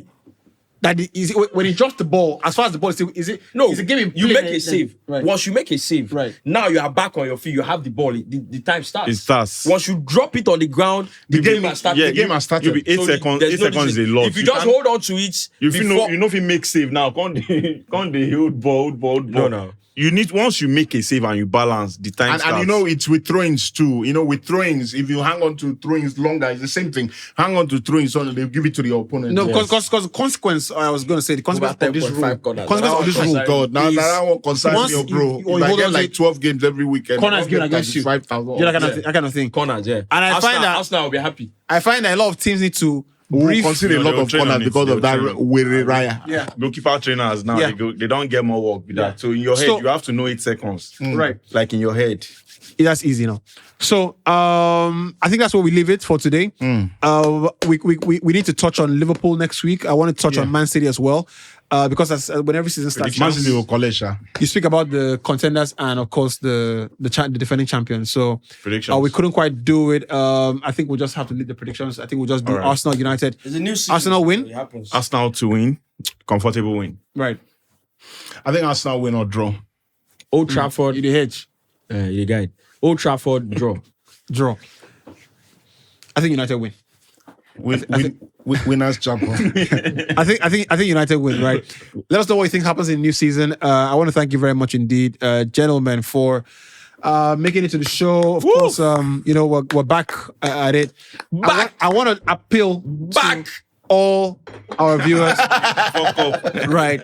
That when he drops the ball, as far as the ball is still, is it a game in you play? make a save. Right. Once you make a save, Right. now you are back on your feet. You have the ball. The time starts. It starts. Once you drop it on the ground, the game has started. Yeah, The game has started. You'll be 8 So seconds. there's 8 no seconds is a reason. lot. If you just can't- hold on to it, you before, know if you make save now, can't they hold ball. No. You need once you make a save and you balance, the time And starts. you know, it's with throw-ins too. You know, with throw-ins, if you hang on to throw-ins longer, it's the same thing. Hang on to throw-ins, so they'll give it to the opponent. No, Yes. because the consequence, I was going to say, the consequence Over of this 10.5 rule. corners. Consequence of this rule. God, now is that one concerns once me, bro. you If hold I on get to like it, 12 games every weekend, corner is I'll given get against you. 35,000. Yeah, that kind of thing. corners, yeah. And I find that- Arsenal will be happy. I find that a lot of teams need to We'll brief. consider a lot they'll of train on corners it. because of that They'll train on it. weary raya. Yeah. Goalkeeper trainers now Yeah. they don't get more work with that. So in your head, So- you have to know 8 seconds. Right. Like in your head. That's easy now. So I think that's where we leave it for today. We need to touch on Liverpool next week. I want to touch on Man City as well. Because when every season starts, Man City will collect, sha. you speak about the contenders and of course the defending champions. So Predictions. we couldn't quite do it. I think we'll just have to lead the predictions. I think we'll just do All right. Arsenal United. It's a new season. Arsenal win? It happens. Arsenal to win. Comfortable win. Right. I think Arsenal win or draw. Old Trafford. You the hedge. You guide. Old Trafford draw. Draw. I think United win. Winners chapel. I think United win, right? Let us know what you think happens in the new season. I want to thank you very much indeed, gentlemen, for making it to the show. Of course, we're back at it. Back. I want to appeal Back. to all our viewers. Right.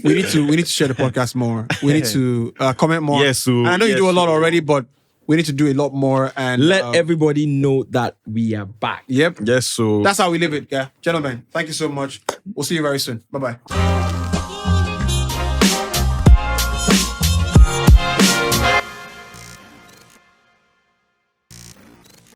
We need to share the podcast more. We need to comment more. Yes, so- and I know you yes, do a lot so- already, but we need to do a lot more. And Let everybody know that we are back. Yep. Yes, so That's how we live it. Yeah. Gentlemen, thank you so much. We'll see you very soon. Bye-bye.